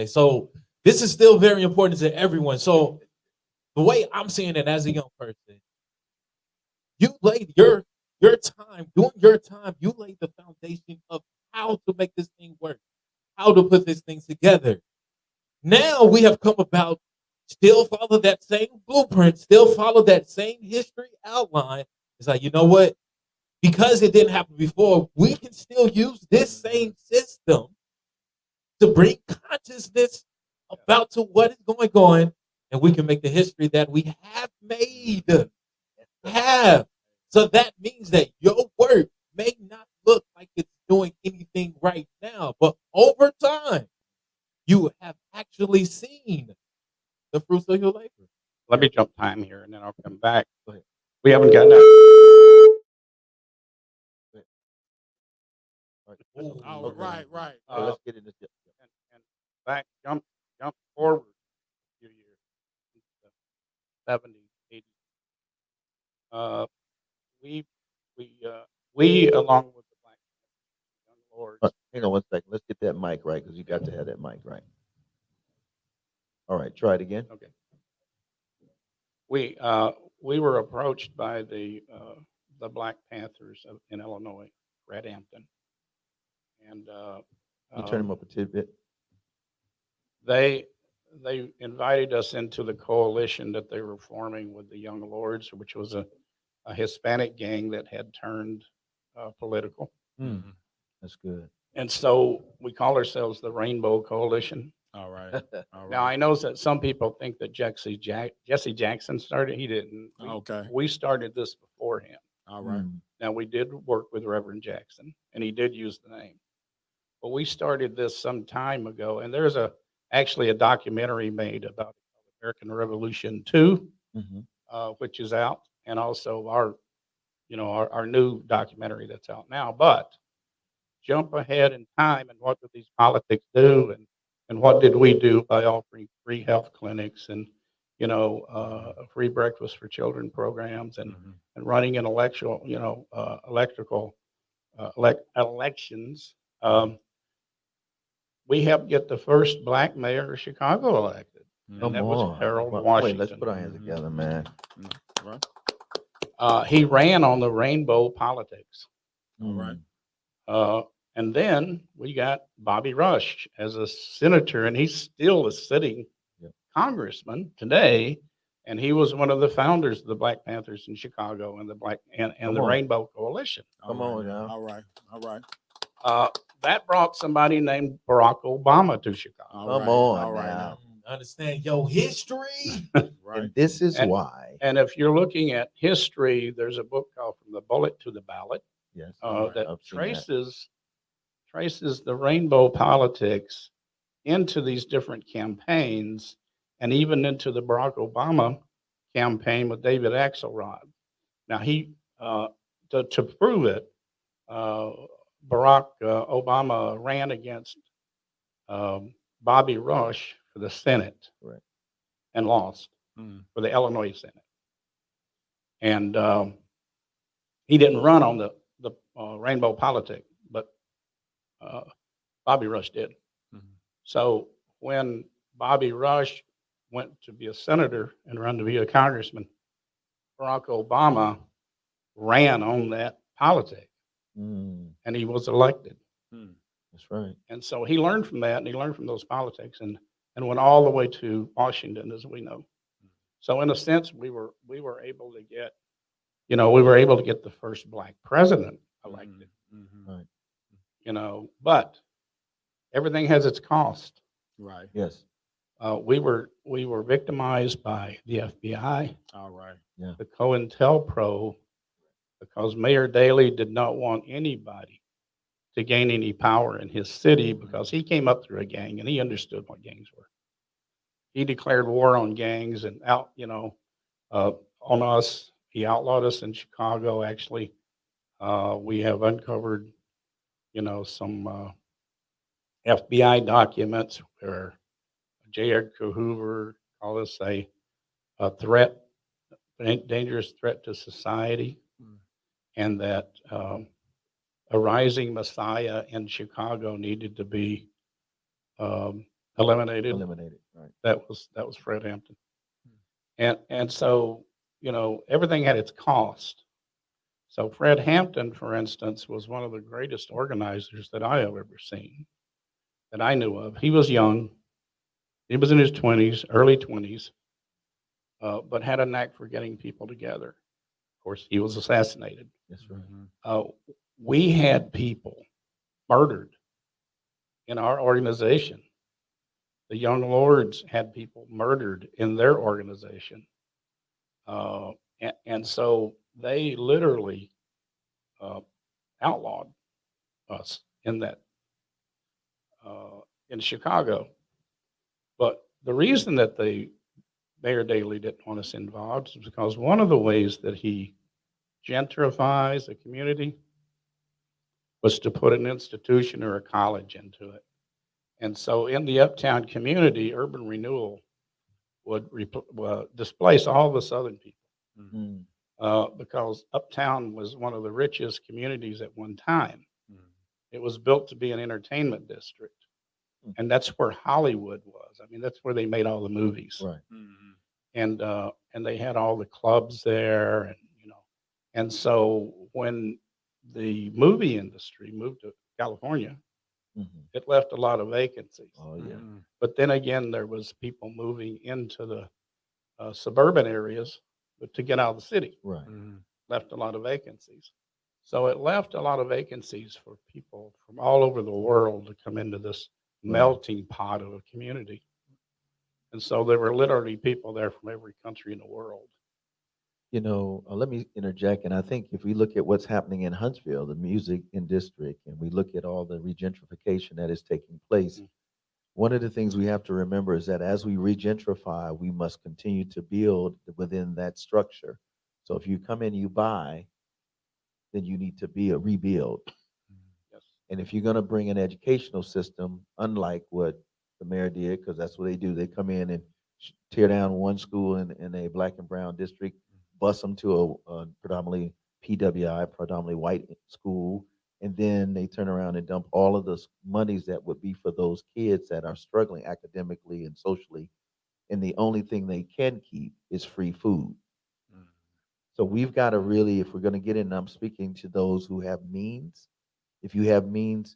So this is still very important to everyone. So the way I'm seeing it as a young person, you laid your time, doing your time, you laid the foundation of how to make this thing work, how to put this thing together. Now we have come about, still follow that same blueprint, still follow that same history outline. It's like, you know what? Because it didn't happen before, we can still use this same system to bring consciousness about to what is going on, and we can make the history that we have made. So that means that your work may not look like it's doing anything right now, but over time, you have actually seen the fruits of your labor. Let me jump time here, and then I'll come back. We haven't gotten that. Oh, right. Let's get into and back, jump forward a few years. 70s, 80s. Uh, we, we, along with the Black Young Lords. Hang on one second. Let's get that mic right because you got to have that mic right. All right, try it again. Okay. We were approached by the Black Panthers in Illinois, Fred Hampton, and You turn him up a tidbit. they invited us into the coalition that they were forming with the Young Lords, which was a Hispanic gang that had turned political. Mm. That's good. And so we call ourselves the Rainbow Coalition. All right. All right. Now I know that some people think that Jesse Jackson started. He didn't. Okay. We started this before him. All right. Now we did work with Reverend Jackson, and he did use the name. But we started this some time ago, and there's actually a documentary made about American Revolution 2, which is out, and also our new documentary that's out now. But jump ahead in time, and what did these politics do, and what did we do by offering free health clinics and free breakfast for children programs and running an electrical elections. We helped get the first Black mayor of Chicago elected, and that was Harold Washington. Wait, let's put our hands together, man. He ran on the rainbow politics. All right. And then we got Bobby Rush as a senator, and he's still a sitting congressman today. And he was one of the founders of the Black Panthers in Chicago and the Rainbow Coalition. Come on now. All right. All right. That brought somebody named Barack Obama to Chicago. Come on now. Understand your history. Right. And this is why. And if you're looking at history, there's a book called From the Bullet to the Ballot. Yes. That traces the rainbow politics into these different campaigns and even into the Barack Obama campaign with David Axelrod. Now to prove it, Barack Obama ran against Bobby Rush for the Senate and lost for the Illinois Senate. And he didn't run on the rainbow politic, but Bobby Rush did. So when Bobby Rush went to be a senator and run to be a congressman, Barack Obama ran on that politic, and he was elected. That's right. And so he learned from that, and he learned from those politics, and went all the way to Washington, as we know. So in a sense, we were able to get, the first Black president elected. Right. But everything has its cost. Right. Yes. We were victimized by the FBI, All right. Yeah. the COINTELPRO, because Mayor Daley did not want anybody to gain any power in his city because he came up through a gang and he understood what gangs were. He declared war on gangs and on us. He outlawed us in Chicago. Actually, we have uncovered, some FBI documents where J. Edgar Hoover called us a threat, a dangerous threat to society, and that a rising Messiah in Chicago needed to be eliminated. Right. That was Fred Hampton, and so everything had its cost. So Fred Hampton, for instance, was one of the greatest organizers that I have ever seen, that I knew of. He was young. He was in his 20s, early 20s, but had a knack for getting people together. Of course, he was assassinated. That's right. We had people murdered in our organization. The Young Lords had people murdered in their organization. And so they literally outlawed us in that, in Chicago. But the reason that Mayor Daley didn't want us involved is because one of the ways that he gentrifies a community was to put an institution or a college into it. And so in the uptown community, urban renewal would displace all the Southern people. Mm. Because Uptown was one of the richest communities at one time. It was built to be an entertainment district, and that's where Hollywood was. I mean, that's where they made all the movies, Right. and they had all the clubs there, and and so when the movie industry moved to California, it left a lot of vacancies. Oh yeah. But then again, there was people moving into the suburban areas to get out of the city. Right. Left a lot of vacancies. So it left a lot of vacancies for people from all over the world to come into this melting pot of a community. And so there were literally people there from every country in the world. Let me interject. And I think if we look at what's happening in Huntsville, the music in district, and we look at all the regentrification that is taking place, one of the things we have to remember is that as we regentrify, we must continue to build within that structure. So if you come in, you buy, then you need to rebuild. Yes. And if you're going to bring an educational system, unlike what the mayor did, because that's what they do, they come in and tear down one school in a black and brown district, bus them to a predominantly PWI, predominantly white school, and then they turn around and dump all of the monies that would be for those kids that are struggling academically and socially, and the only thing they can keep is free food. So we've got to really, if we're going to get in, I'm speaking to those who have means. If you have means,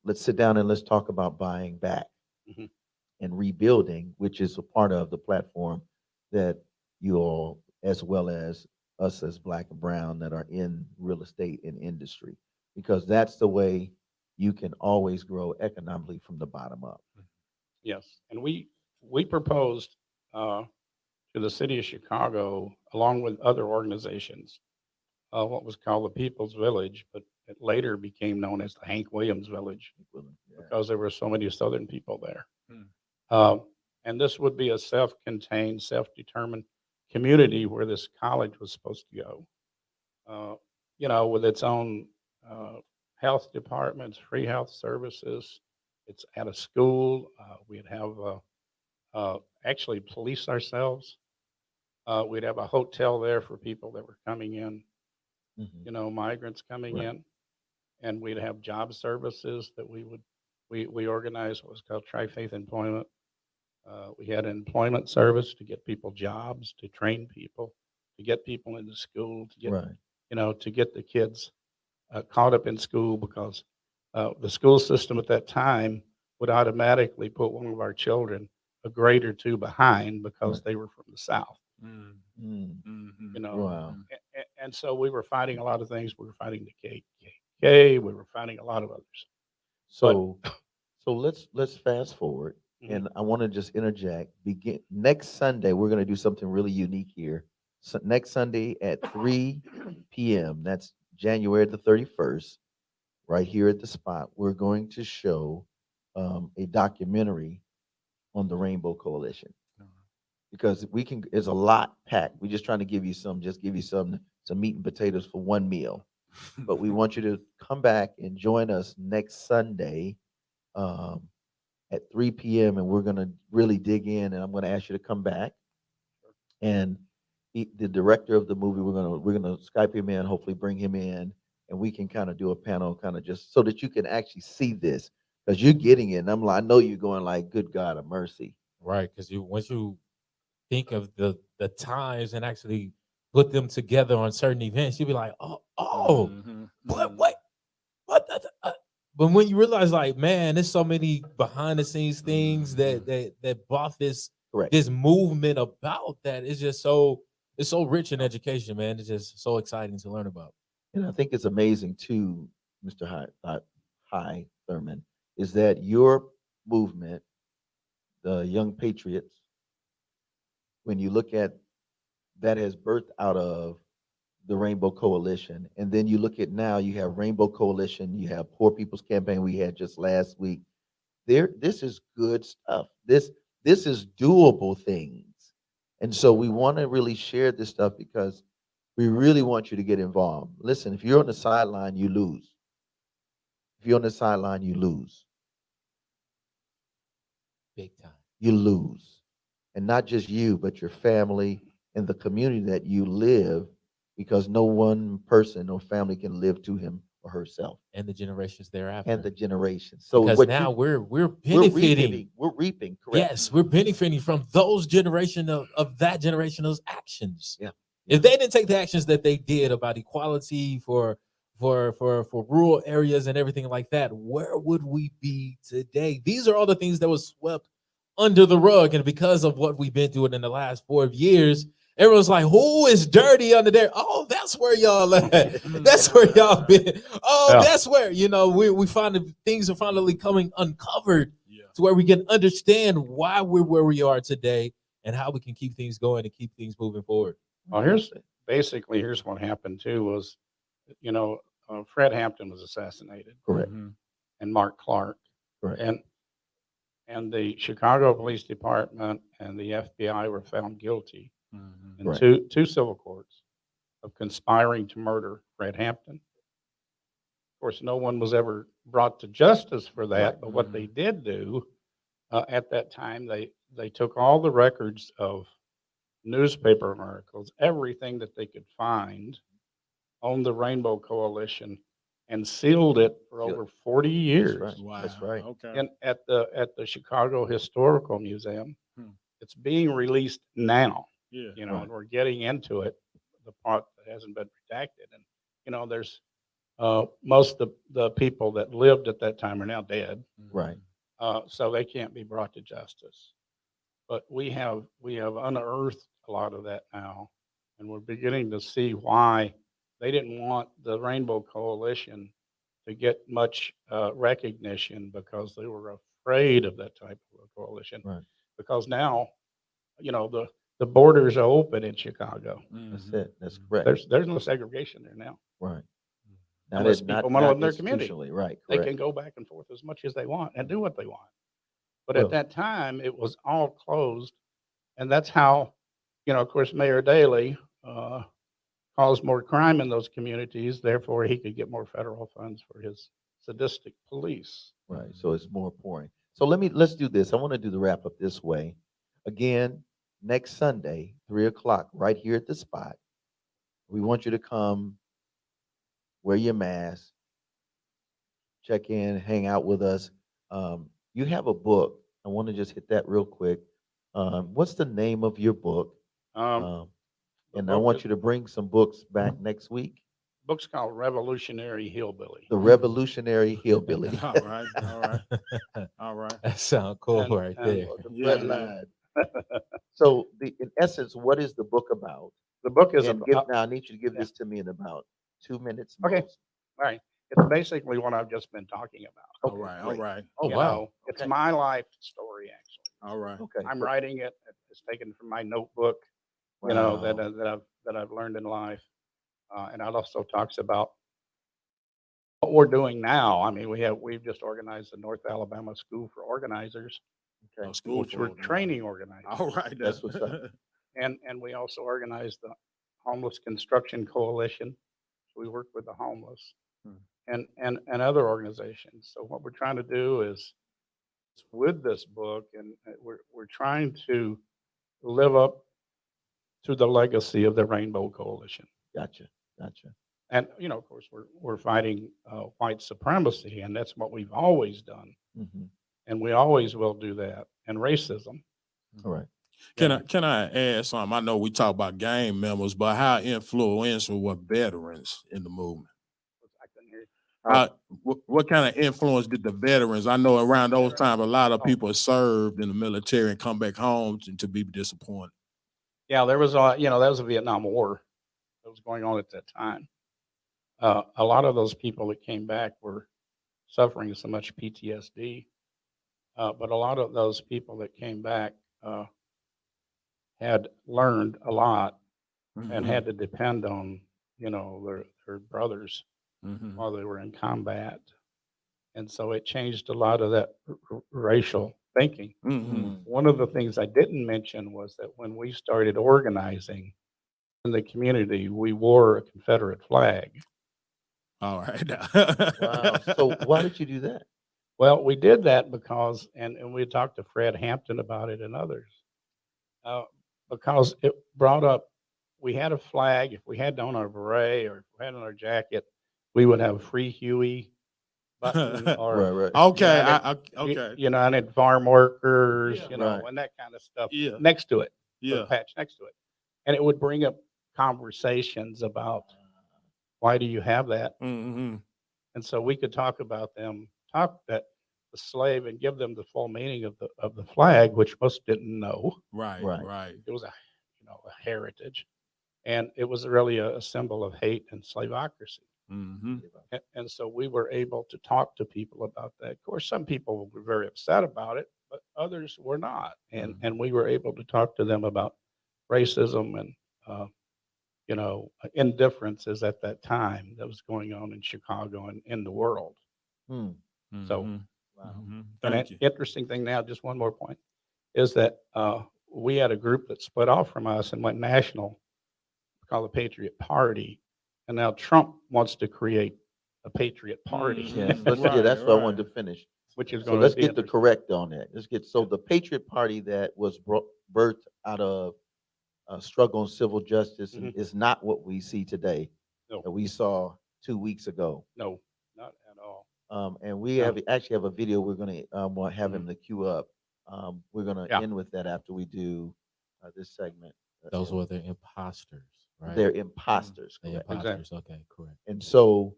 let's sit down and let's talk about buying back and rebuilding, which is a part of the platform that you all, as well as us as black and brown that are in real estate and industry, because that's the way you can always grow economically from the bottom up. Yes. And we proposed to the city of Chicago, along with other organizations, what was called the People's Village, but it later became known as the Hank Williams Village because there were so many Southern people there. And this would be a self-contained, self-determined community where this college was supposed to go, with its own health departments, free health services. It's at a school. We'd have actually police ourselves. We'd have a hotel there for people that were coming in, migrants coming in, and we'd have job services that we organized what was called Tri-Faith Employment. We had an employment service to get people jobs, to train people, to get people into school, to get to get the kids caught up in school, because the school system at that time would automatically put one of our children a grade or two behind because they were from the South. Wow. And so we were fighting a lot of things. We were fighting the KKK. We were fighting a lot of others. So let's fast forward, and I want to just interject. Begin next Sunday, we're going to do something really unique here. So next Sunday at 3 p.m. That's January the 31st, right here at the spot. We're going to show a documentary on the Rainbow Coalition, because there's a lot packed. We're just trying to give you some meat and potatoes for one meal. But we want you to come back and join us next Sunday at 3 p.m. and we're going to really dig in. And I'm going to ask you to come back. And the director of the movie, we're gonna Skype him in, hopefully bring him in, and we can kind of do a panel, kind of just so that you can actually see this, because you're getting it. And I know you're going like, "Good God of mercy!" Right? Because once you think of the times and actually put them together on certain events, you'll be like, what? But when you realize, like, man, there's so many behind the scenes things that brought this movement about, that it's just it's so rich in education, man. It's just so exciting to learn about. And I think it's amazing too, Mr. High Thurman, is that your movement, the Young Patriots, when you look at that, has birthed out of the Rainbow Coalition. And then you look at now, you have Rainbow Coalition, you have Poor People's Campaign we had just last week. This is good stuff. This is doable things. And so we want to really share this stuff because we really want you to get involved. Listen, if you're on the sideline, you lose. If you're on the sideline, you lose. Big time. You lose. and not just you, but your family and the community that you live, because no one person or family can live to him or herself. And the generations thereafter. And the generations. So because now we're benefiting. We're reaping, correct? Yes, we're benefiting from those generation of that generation's actions. Yeah. If they didn't take the actions that they did about equality for rural areas and everything like that, where would we be today? These are all the things that was swept under the rug, and because of what we've been doing in the last 4 years, everyone's like, who is dirty under there? Oh, that's where y'all at. That's where y'all been. Oh, Yeah. that's where, we find that things are finally coming uncovered to where we can understand why we're where we are today and how we can keep things going and keep things moving forward. Well, here's what happened too was, Fred Hampton was assassinated. Correct. And Mark Clark. Correct. And the Chicago Police Department and the FBI were found guilty in Right. two civil courts of conspiring to murder Fred Hampton. Of course, no one was ever brought to justice for that, Right. but what they did do at that time, they took all the records of newspaper articles, everything that they could find on the Rainbow Coalition, and sealed it for over 40 years. That's right. Wow. That's right. Okay. And at the Chicago Historical Museum, it's being released now. Yeah. And we're getting into it, the part that hasn't been redacted. And there's most of the people that lived at that time are now dead. Right. So they can't be brought to justice. But we have unearthed a lot of that now, and we're beginning to see why they didn't want the Rainbow Coalition to get much recognition, because they were afraid of that type of a coalition. Right. Because now, the borders are open in Chicago. That's it. That's correct. There's no segregation there now. Right. Unless people want to live in their community, institutionally, right? They Correct. can go back and forth as much as they want and do what they want. But Well- at that time, it was all closed, and that's how, of course, Mayor Daley caused more crime in those communities. Therefore, he could get more federal funds for his sadistic police. Right. So it's more pouring. So let's do this. I want to do the wrap up this way. Again, next Sunday, 3:00, right here at the spot. We want you to come, wear your mask, check in, hang out with us. You have a book. I want to just hit that real quick. What's the name of your book? And I want you to bring some books back next week. Book's called Revolutionary Hillbilly. The Revolutionary Hillbilly. All right. All right. All right. That sounds cool And- right and there. the Yeah, Fred man. So, in essence, what is the book about? The book is And about. now I need you to give this to me in about 2 minutes. Okay. most. All right. It's basically what I've just been talking about. All right. All great. right. Oh, You wow. know, It's Okay. my life story, actually. All right. Okay. I'm great. writing it. It's taken from my notebook, Wow. that I've learned in life. And it also talks about what we're doing now. I mean, we've just organized the North Alabama School for Organizers, Okay. School which for we're Organizers. training organizers. All right. That's what's up. And we also organized the Homeless Construction Coalition. We work with the homeless and other organizations. So what we're trying to do is with this book, and we're trying to live up to the legacy of the Rainbow Coalition. Gotcha. Gotcha. And of course, we're fighting white supremacy, and that's what we've always done, Mm-hmm. and we always will do that. And racism. All right. Can I add something? I know we talk about gang members, but how influential were veterans in the movement? I couldn't hear you. What kind of influence did the veterans? I know around those times, a lot of people served in the military and come back home to be disappointed. Yeah, there was that was a Vietnam War that was going on at that time. A lot of those people that came back were suffering so much PTSD, but a lot of those people that came back had learned a lot and had to depend on their brothers while they were in combat, and so it changed a lot of that racial thinking. One of the things I didn't mention was that when we started organizing in the community, we wore a Confederate flag. All right. Wow. So why did you do that? Well, we did that because, and we talked to Fred Hampton about it and others, because it brought up, we had a flag. If we had it on our beret or if we had it on our jacket, we would have Free Huey button or Right. Okay, United, United Farm Workers, Right. and that kind of stuff Yeah. next to it, Yeah. the patch next to it. And it would bring up conversations about why do you have that? Mm-hmm. And so we could talk about talk that the slave and give them the full meaning of the flag, which most didn't know. Right. It was a heritage, and it was really a symbol of hate and slaveocracy. Mm-hmm. And so we were able to talk to people about that. Of course, some people were very upset about it, but others were not. And we were able to talk to them about racism and indifferences at that time that was going on in Chicago and in the world. So, Mm-hmm. and Thank an you. interesting thing now, just one more point, is that we had a group that split off from us and went national, called the Patriot Party, and now Trump wants to create a Patriot Party. Yes, that's what I wanted to finish. Which is so going let's to be get the correct on that. So the Patriot Party that was birthed out of struggle on civil justice is not what we see today. No. That we saw 2 weeks ago. No, not at all. And we actually have a video we're going to have him to queue up. We're going to end with that after we do this segment. Those were the imposters, right? They're imposters. They're Correct. imposters. Okay, correct. And so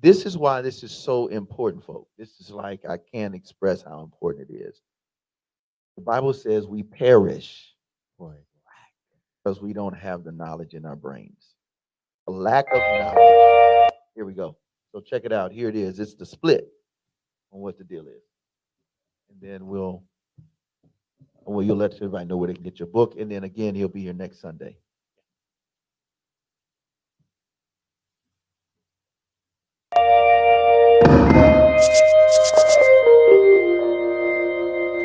this is why this is so important, folks. This is like, I can't express how important it is. The Bible says we perish because we don't have the knowledge in our brains. A lack of knowledge. Here we go. So check it out. Here it is. It's the split on what the deal is. And then you'll let everybody know where they can get your book. And then again, he'll be here next Sunday.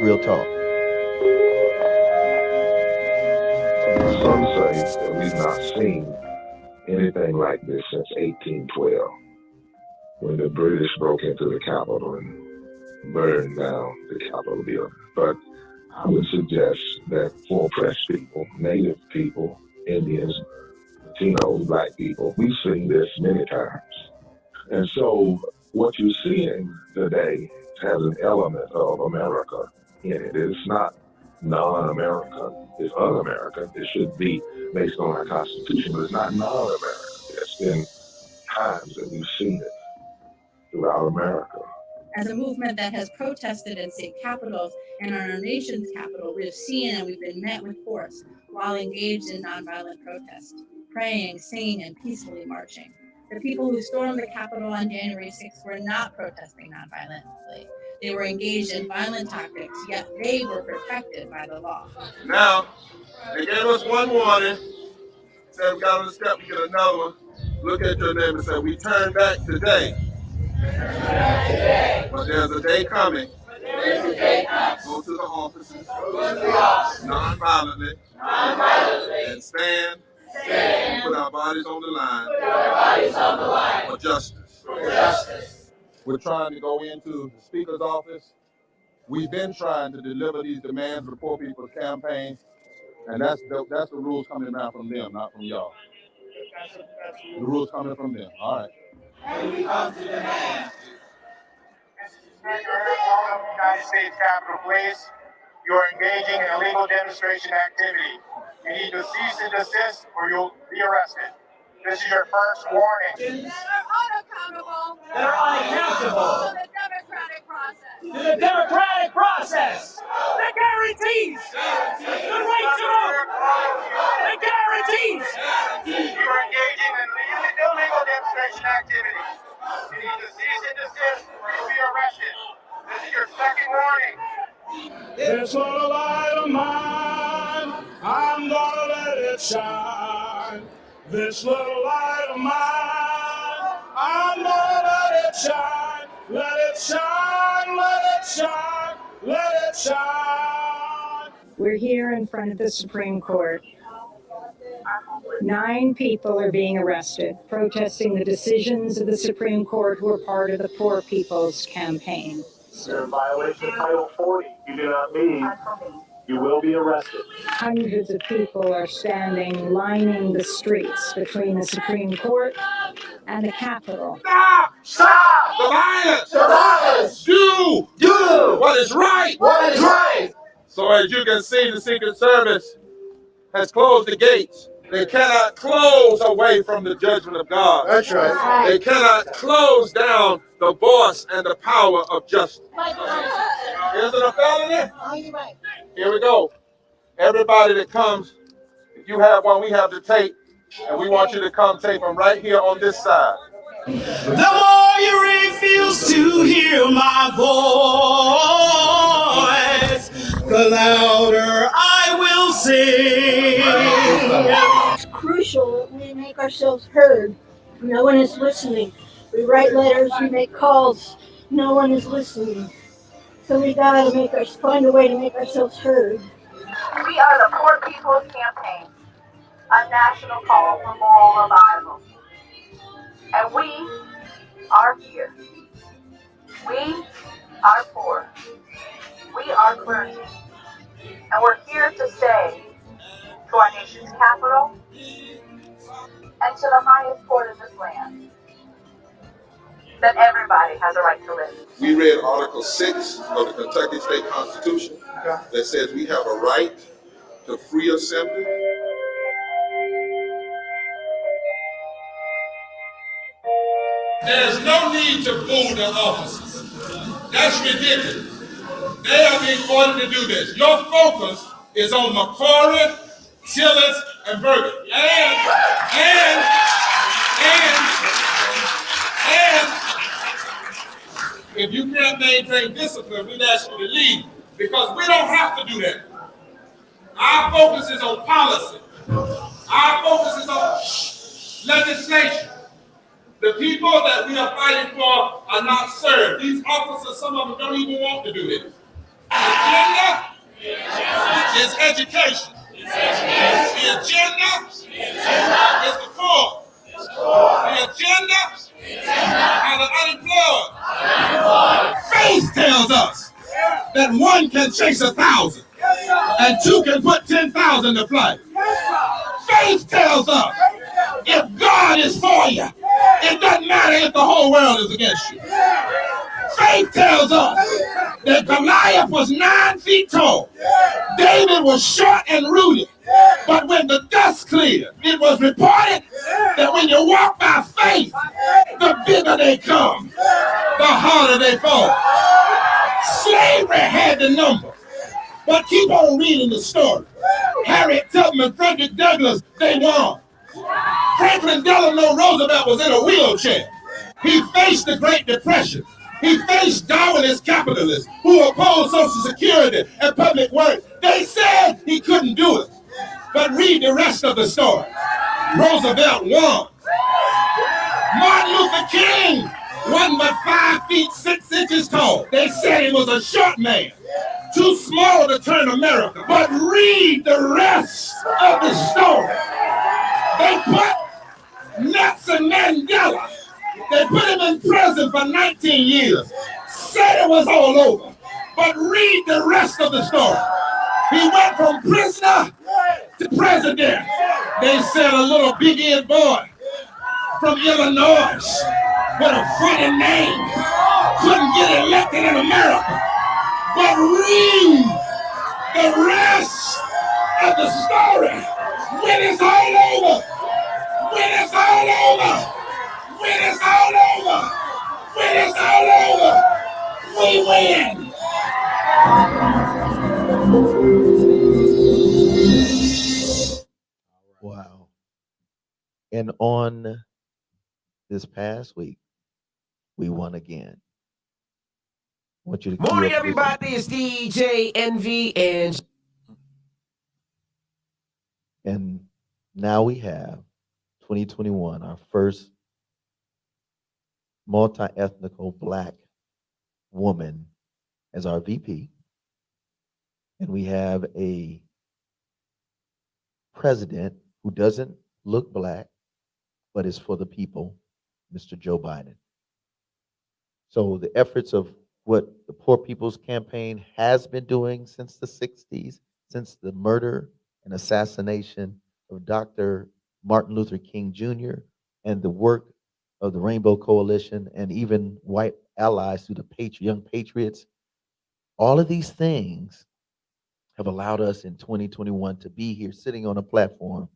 Real talk. Some say that we've not seen anything like this since 1812, when the British broke into the Capitol and burned down the Capitol building. But I would suggest that for oppressed people, Native people, Indians, Latinos, Black people, we've seen this many times. And so what you're seeing today has an element of America in it. It's not non-American. It's un-American. It should be based on our Constitution, but it's not non-American. There's been times that we've seen it throughout America. As a movement that has protested in state capitals and in our nation's capital, we have seen and we've been met with force while engaged in nonviolent protest, praying, singing, and peacefully marching. The people who stormed the Capitol on January 6th were not protesting nonviolently. They were engaged in violent tactics, yet they were protected by the law. Now, they gave us one warning, said we got on the step, we get another one. Look at your neighbor and say, we turn back today. But there's a day coming. Go to the offices, non-violently, and stand. Put our bodies on the line for justice. We're trying to go into the Speaker's office. We've been trying to deliver these demands of the Poor People's Campaign, and that's the rules coming down from them, not from y'all. The rules coming from them. All right. And we come to demand. United States Capitol Police, you are engaging in illegal demonstration activity. You need to cease and desist or you'll be arrested. This is your first warning. They're unaccountable. They're unaccountable. To the democratic process. To the democratic process. The guarantees. The right to vote. The guarantees. You are engaging in illegal demonstration activity. You need to cease and desist or you'll be arrested. This is your second warning. This little light of mine, I'm gonna let it shine. This little light of mine, I'm gonna let it shine. Let it shine, let it shine, let it shine. We're here in front of the Supreme Court. 9 people are being arrested, protesting the decisions of the Supreme Court who are part of the Poor People's Campaign. You're in violation of Title 40. You do not mean You will be arrested. Hundreds of people are standing, lining the streets between the Supreme Court and the Capitol. Stop! Stop! The violence! The violence! Do what is right! What is right! So as you can see, the Secret Service has closed the gates. They cannot close away from the judgment of God. That's right. They cannot close down the voice and the power of justice. Is it a felony? Here we go. Everybody that comes, if you have one, we have the tape, and we want you to come tape them right here on this side. The more you refuse to hear my voice, the louder I will sing. It's crucial that we make ourselves heard. No one is listening. We write letters, we make calls. No one is listening. So we gotta find a way to make ourselves heard. We are the Poor People's Campaign, a national call for moral revival. And we are here. We are poor. We are clergy. And we're here to say to our nation's capital and to the highest court of this land that everybody has a right to live. We read Article 6 of the Kentucky State Constitution that says we have a right to free assembly. There's no need to boo the officers. That's ridiculous. They are being ordered to do this. Your focus is on McCorry, Tillis, and Bergen. And if you can't maintain discipline, we'd ask you to leave, because we don't have to do that. Our focus is on policy. Our focus is on legislation. The people that we are fighting for are not served. These officers, some of them don't even want to do this. The agenda is education. The agenda is the poor. The agenda are the unemployed. Faith tells us that one can chase 1,000 and two can put 10,000 to flight. Faith tells us if God is for you, it doesn't matter if the whole world is against you. Faith tells us that Goliath was 9 feet tall. David was short and rooted. But when the dust cleared, it was reported that when you walk by faith, the bigger they come, the harder they fall. Slavery had the number. But keep on reading the story. Harriet Tubman, Frederick Douglass, they won. Franklin Delano Roosevelt was in a wheelchair. He faced the Great Depression. He faced Darwinist capitalists who opposed Social Security and public work. They said he couldn't do it. But read the rest of the story. Roosevelt won. Martin Luther King wasn't but 5 feet 6 inches tall. They said he was a short man, too small to turn America. But read the rest of the story. They put Nelson Mandela, they put him in prison for 19 years. Said it was all over. But read the rest of the story. He went from prisoner to president. They said a little big-eared boy from Illinois with a funny name couldn't get elected in America. But read the rest of the story. When it's all over, when it's all over, when it's all over, when it's all over, we win. Wow. And on this past week, we won again. I want you to Morning, everybody. It's DJ Envy and now we have 2021, our first multi-ethnical Black woman as our VP. And we have a president who doesn't look Black, but is for the people, Mr. Joe Biden. So the efforts of what the Poor People's Campaign has been doing since the 60s, since the murder and assassination of Dr. Martin Luther King Jr. and the work of the Rainbow Coalition and even white allies through the Young Patriots. All of these things have allowed us in 2021 to be here sitting on a platform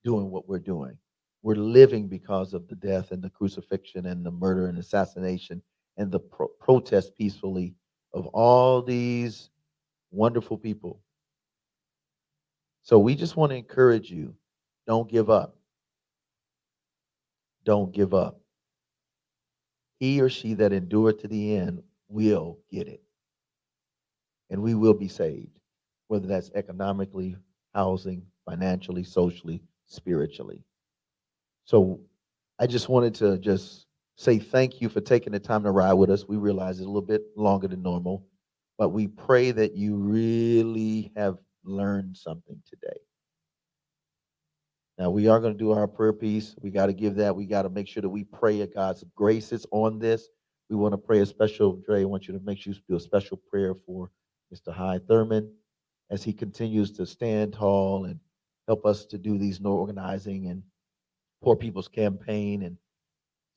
doing what we're doing. We're living because of the death and the crucifixion and the murder and assassination and the protest peacefully of all these wonderful people. So we just want to encourage you, don't give up. Don't give up. He or she that endureth to the end will get it. And we will be saved, whether that's economically, housing, financially, socially, spiritually. So I just wanted to just say thank you for taking the time to ride with us. We realize it's a little bit longer than normal, but we pray that you really have learned something today. Now, we are going to do our prayer piece. We got to give that. We got to make sure that we pray at God's graces on this. We want to pray a special, Dre, I want you to make sure you do a special prayer for Mr. Hyde Thurman as he continues to stand tall and help us to do these organizing and Poor People's Campaign and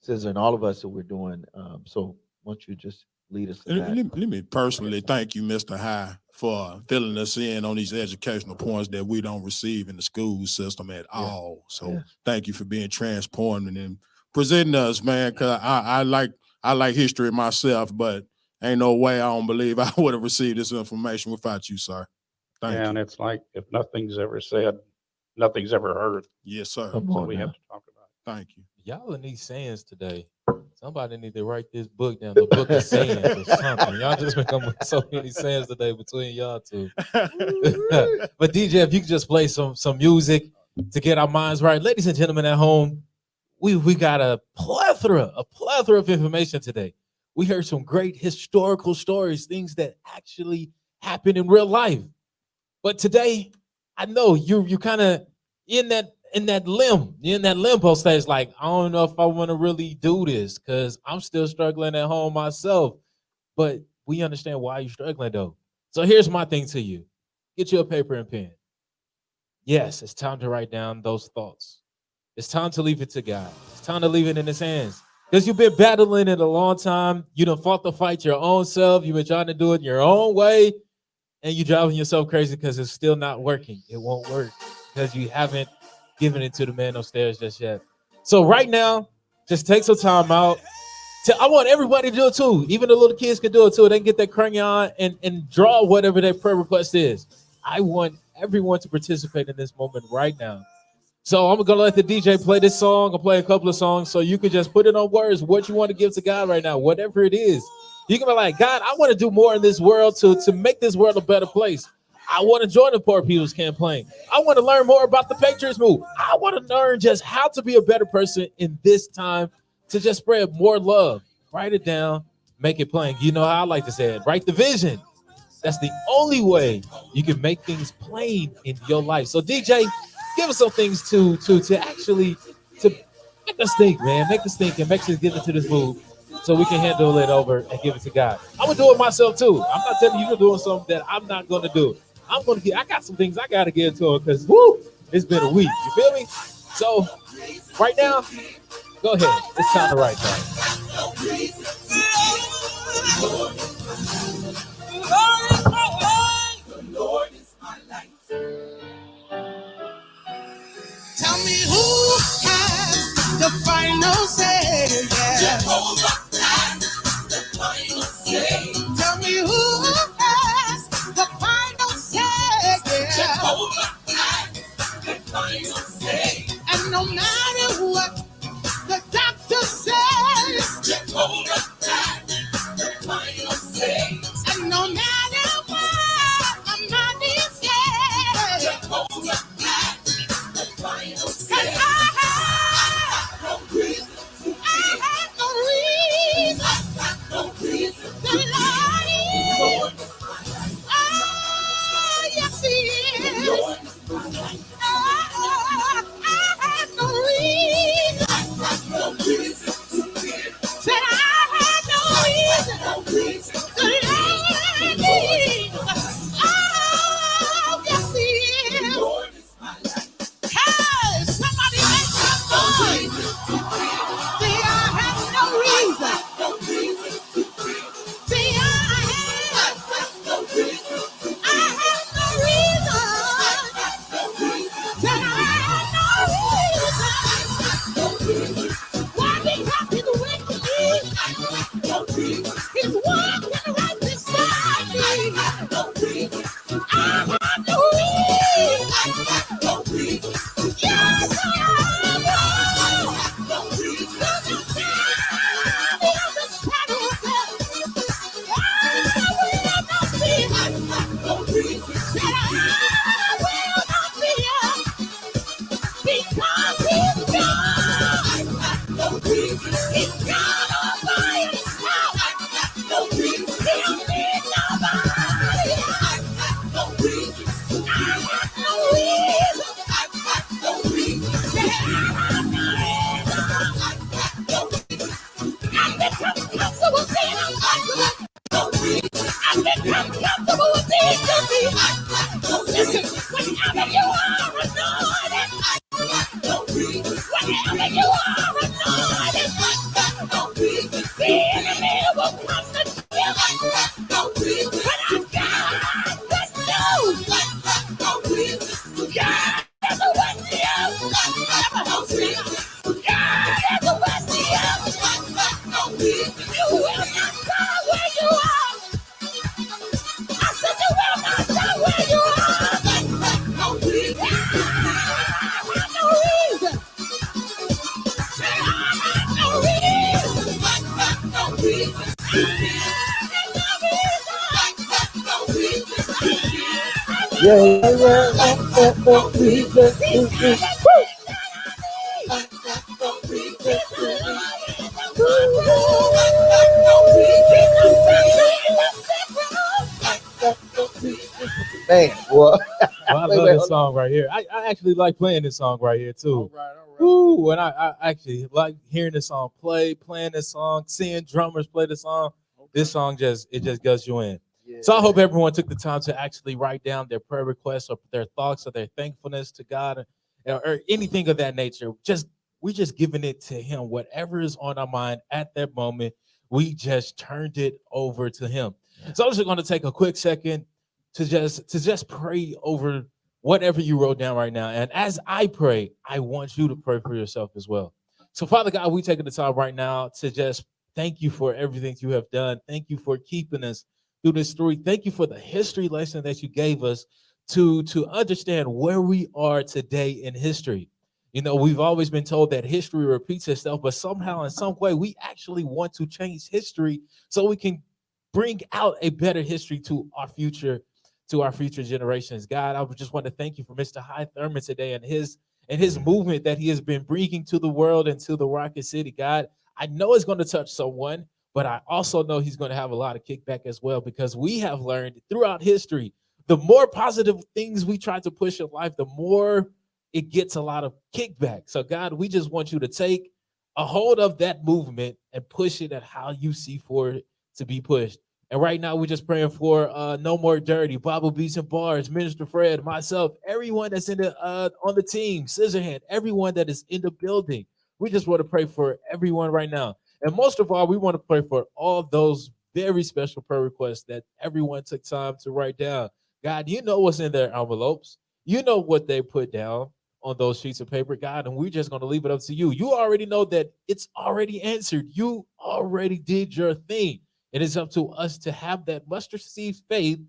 Scissor and all of us that we're doing. So why don't you just lead us in that? Let me personally thank you, Mr. High, for filling us in on these educational points that we don't receive in the school system at all. So thank you for being transparent and presenting us, man, because I like history myself, but ain't no way I don't believe I would have received this information without you, sir. Thank you. And it's like if nothing's ever said, nothing's ever heard. Yes, sir. So we have to talk about it. Thank you. Y'all in these sayings today. Somebody need to write this book down, the book of sayings or something. Y'all just been coming with so many sayings today between y'all two. But DJ, if you could just play some music to get our minds right. Ladies and gentlemen at home, we got a plethora of information today. We heard some great historical stories, things that actually happened in real life. But today, I know you kind of in that limbo stage, like, I don't know if I want to really do this because I'm still struggling at home myself. But we understand why you're struggling, though. So here's my thing to you. Get you a paper and pen. Yes, it's time to write down those thoughts. It's time to leave it to God. It's time to leave it in his hands. Because you've been battling it a long time. You done fought the fight your own self. You've been trying to do it your own way. And you're driving yourself crazy because it's still not working. It won't work because you haven't given it to the man upstairs just yet. So right now, just take some time out. I want everybody to do it too. Even the little kids can do it too. They can get that crayon and draw whatever their prayer request is. I want everyone to participate in this moment right now. So I'm going to let the DJ play this song. I'll play a couple of songs so you can just put it on words, what you want to give to God right now, whatever it is. You can be like, God, I want to do more in this world to make this world a better place. I want to join the Poor People's Campaign. I want to learn more about the Patriots Move. I want to learn just how to be a better person in this time to just spread more love. Write it down, make it plain. You know how I like to say it. Write the vision. That's the only way you can make things plain in your life. So DJ, give us some things to actually to make us think, man. Make us think and make us get into this move so we can handle it over and give it to God. I'm going to do it myself too. I'm not telling you you're doing something that I'm not going to do. I got some things I got to get to it because, it's been a week. You feel me? So right now, go ahead. It's time to write down. The Lord is my light. Tell me who has the final say. Yeah. Jehovah has the final say. Tell me who has the final say. Yeah. Jehovah has the final say. And no matter what the doctor says, He's walking right beside me. I have no reason. Yes, I have no reason. Because he's God. He's God all by himself. He don't need nobody. I have no reason. Say I have no reason. I've become comfortable being uncomfortable. I've become comfortable with being guilty. Listen, whenever you are anointed, whenever you are anointed, the enemy will come to kill. But I've got good news. God is with you. God is with you. You will not die where you are. I said you will not die where you are. I have no reason. Say I have no reason. Man, boy. Well, I love this song right here. I actually like playing this song right here too. All right. Woo, and I actually like hearing this song playing this song, seeing drummers play the song. This song just gets you in. So I hope everyone took the time to actually write down their prayer requests or their thoughts or their thankfulness to God or anything of that nature. We just giving it to him. Whatever is on our mind at that moment, we just turned it over to him. So I'm just going to take a quick second to just pray over whatever you wrote down right now. And as I pray, I want you to pray for yourself as well. So Father God, we taking the time right now to just thank you for everything you have done. Thank you for keeping us through this story. Thank you for the history lesson that you gave us to understand where we are today in history. You know, we've always been told that history repeats itself, but somehow in some way we actually want to change history so we can bring out a better history to our future generations. God, I just want to thank you for Mr. High Thurman today and his movement that he has been bringing to the world and to the Rocket City. God, I know it's going to touch someone, but I also know he's going to have a lot of kickback as well, because we have learned throughout history, the more positive things we try to push in life, the more it gets a lot of kickback. So God, we just want you to take a hold of that movement and push it at how you see for it to be pushed. And right now, we're just praying for No More Dirty, Bible Beats and Bars, Minister Fred, myself, everyone that's in the on the team, Scissorhand, everyone that is in the building. We just want to pray for everyone right now. And most of all, we want to pray for all those very special prayer requests that everyone took time to write down. God, you know what's in their envelopes. You know what they put down on those sheets of paper, God, and we're just going to leave it up to you. You already know that it's already answered. You already did your thing. It is up to us to have that mustard seed faith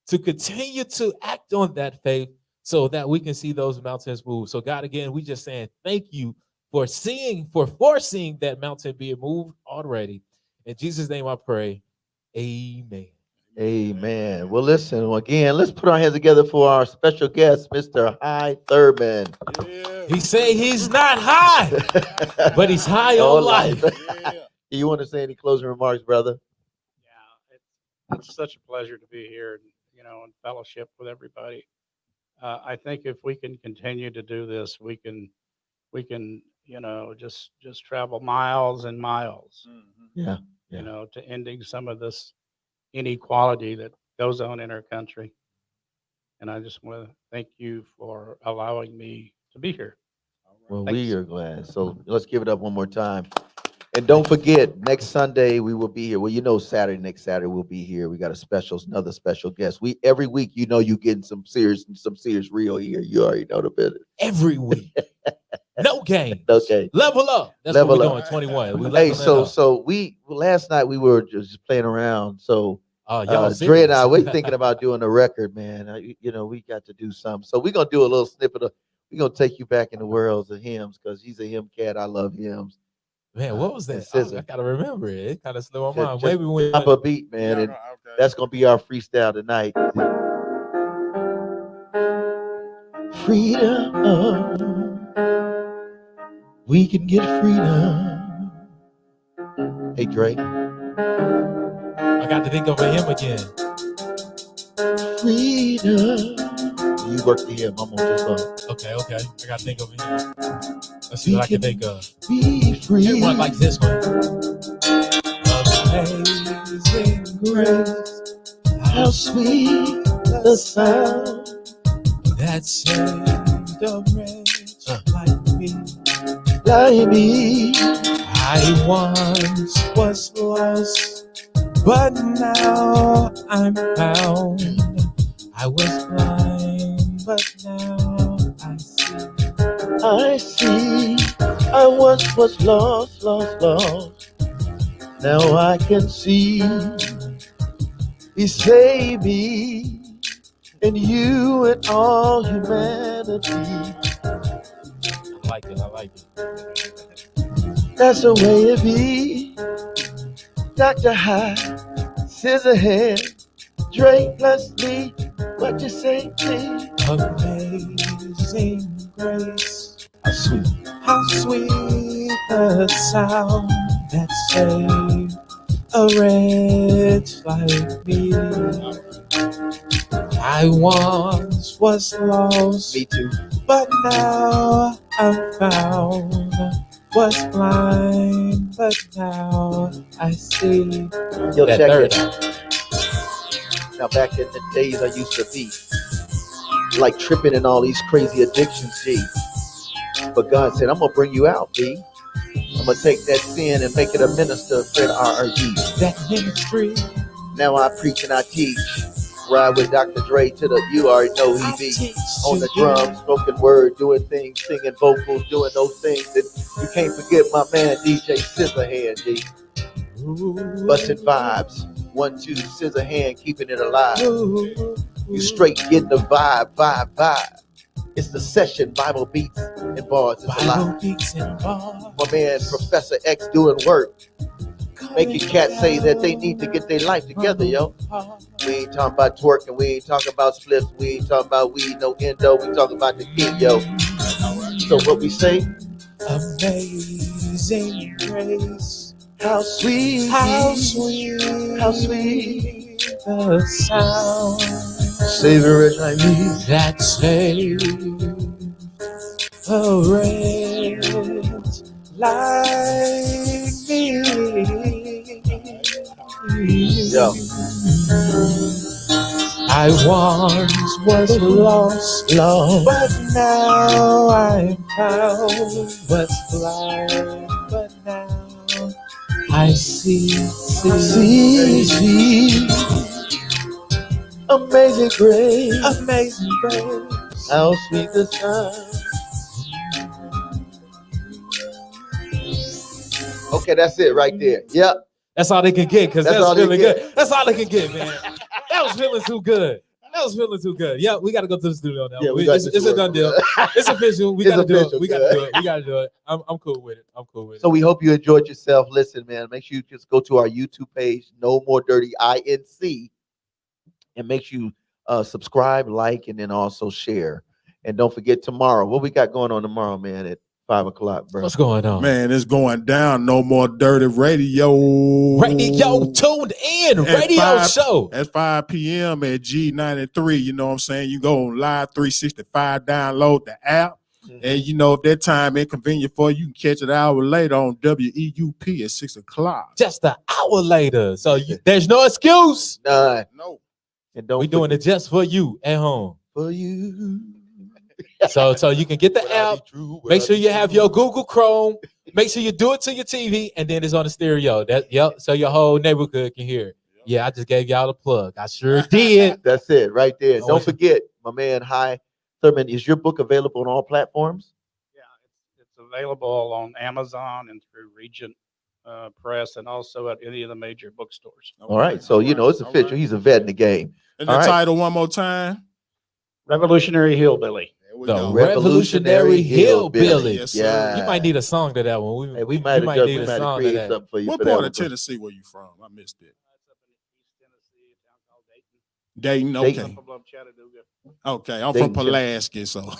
to continue to act on that faith so that we can see those mountains move. So God, again, we just saying thank you for foreseeing that mountain being moved already. In Jesus' name I pray, amen. Amen. Well, listen, again, let's put our hands together for our special guest, Mr. High Thurman. Yeah. He say he's not high, but he's high on life. You want to say any closing remarks, brother? It's such a pleasure to be here, and fellowship with everybody. I think if we can continue to do this, we can, just travel miles and miles. Yeah. To ending some of this inequality that goes on in our country. And I just want to thank you for allowing me to be here. Well, Thanks. we are glad. So let's give it up one more time. And don't forget, next Sunday we will be here. Well, next Saturday we'll be here. We got another special guest. Every week, you getting some serious real here. You already know the business. Every week. No game. Okay. Level up. That's Level what we're up. doing. 21. We Hey, leveling up. so last night we were just playing around. So y'all Dre and I, serious. we're thinking about doing a record, man. You know, we got to do something. So we're gonna do a little snippet of. We're gonna take you back in the worlds of hymns because he's a hymn cat. I love hymns. Man, what was that? and SZA. I gotta remember it. It kind of slipped my mind. Just Maybe when drop a beat, man, and that's gonna be our freestyle tonight. Freedom, we can get freedom. Hey, Drake. I got to think of him again. Freedom. You work the hymn. I'm gonna just go. Okay. I gotta think of him. Let's see what I can think of. Be free. One like this one. Amazing grace, how sweet the sound that saved a wretch like me. Like me. I once was lost, but now I'm found. I was blind, but now I see. I see. I once was lost. Now I can see. He saved me, and you and all humanity. I like it. That's the way it be. Dr. High, scissor hand, Drake, bless me. What you say, please? Amazing grace, how sweet the sound that saved a wretch like me. I once was lost, me too, but now I'm found. Was blind, but now I see. Yo, that check third. it. Now back in the days I used to be like tripping in all these crazy addictions, G. But God said, I'm gonna bring you out, B. I'm gonna take that sin and make it a minister, MinisterfredII. That ministry. Now I preach and I teach. Ride with Dr. Dre to the, you already know he be. On the drums, spoken word, doing things, singing vocals, doing those things. And you can't forget my man DJ Scissorhand, G. Busting vibes. 1, 2, scissor hand, keeping it alive. You straight getting the vibe. It's the session, Bible beats and bars. It's alive. My man, Professor X, doing work. Making cats say that they need to get their life together, yo. We ain't talking about twerking, we ain't talking about spliffs, we ain't talking about weed, no endo, we talking about the king, yo. So what we say? Amazing grace, how sweet the sound, savor it like me, that saved a wretch like me. Yo. I once was lost, but now I'm found. Was blind, but now I see. Amazing grace, how sweet the sound. Okay, that's it right there. Yep. That's all they can get, because that's feeling good. Get. That's all they can get, man. That was feeling too good. Yeah, we got to go to the studio now. Yeah, it's a done deal. It's official. We got to do it. We got to do it. I'm cool with it. So we hope you enjoyed yourself. Listen, man, make sure you just go to our YouTube page, No More Dirty INC, and make sure you subscribe, like, and then also share. And don't forget tomorrow. What we got going on tomorrow, man, at 5 o'clock, bro? What's going on? Man, it's going down. No More Dirty Radio. Radio tuned in. Show. At 5 p.m. at G93. You know what I'm saying? You go on Live 365, download the app. And you know, if that time inconvenient for you, you can catch it an hour later on WEUP at 6 o'clock. Just an hour later. So there's no excuse. None. No. And don't we doing it just for you at home. For you. So you can get the app. Make sure you have your Google Chrome. Make sure you do it to your TV, and then it's on the stereo. So your whole neighborhood can hear it. Yeah, I just gave y'all a plug. I sure did. That's it right there. Don't forget, my man, Hi Thurman, is your book available on all platforms? Yeah, it's available on Amazon and through Regent Press, and also at any of the major bookstores. All right, so it's official. He's a vet in the game. And the title one more time. Revolutionary Hillbilly. The Revolutionary Hillbilly. Yes, yeah. You might need a song to that one. We might need a song to create that. something for you. What for part that of Tennessee were you from? I missed it. Dayton, okay. Dayton. Okay, I'm Dayton, from Pulaski, so.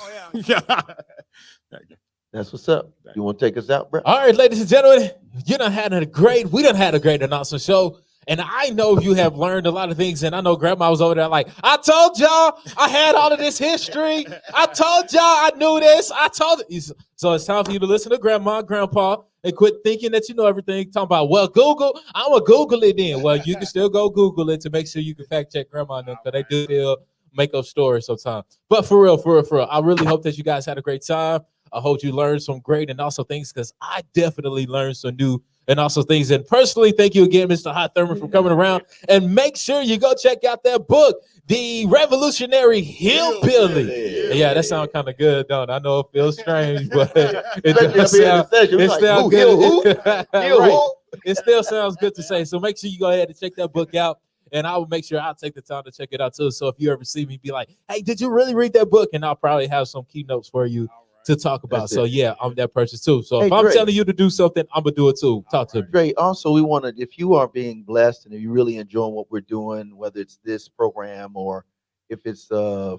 That's what's up. You want to take us out, bro? All right, ladies and gentlemen, we done had a great announcement show. And I know you have learned a lot of things. And I know Grandma was over there like, I told y'all I had all of this history. I told y'all I knew this. I told you. So it's time for you to listen to Grandma and Grandpa and quit thinking that you know everything. Talking about, well, Google, I'm going to Google it then. Well, you can still go Google it to make sure you can fact check Grandma and them, because they do still make up stories sometimes. But for real, I really hope that you guys had a great time. I hope you learned some great and also things, because I definitely learned some new and also things. And personally, thank you again, Mr. Hot Thurman, for coming around. And make sure you go check out that book, The Revolutionary Hillbilly. Yeah, that sounds kind of good, don't it? I know it feels strange, but it sounds good. Right. It still sounds good to say. So make sure you go ahead and check that book out. And I will make sure I'll take the time to check it out too. So if you ever see me, be like, hey, did you really read that book? And I'll probably have some keynotes for you to talk about. So yeah, I'm that person too. So if I'm telling you to do something, I'm gonna do it too. Talk to me. Great. Also, we want to, if you are being blessed and if you're really enjoying what we're doing, whether it's this program or if it's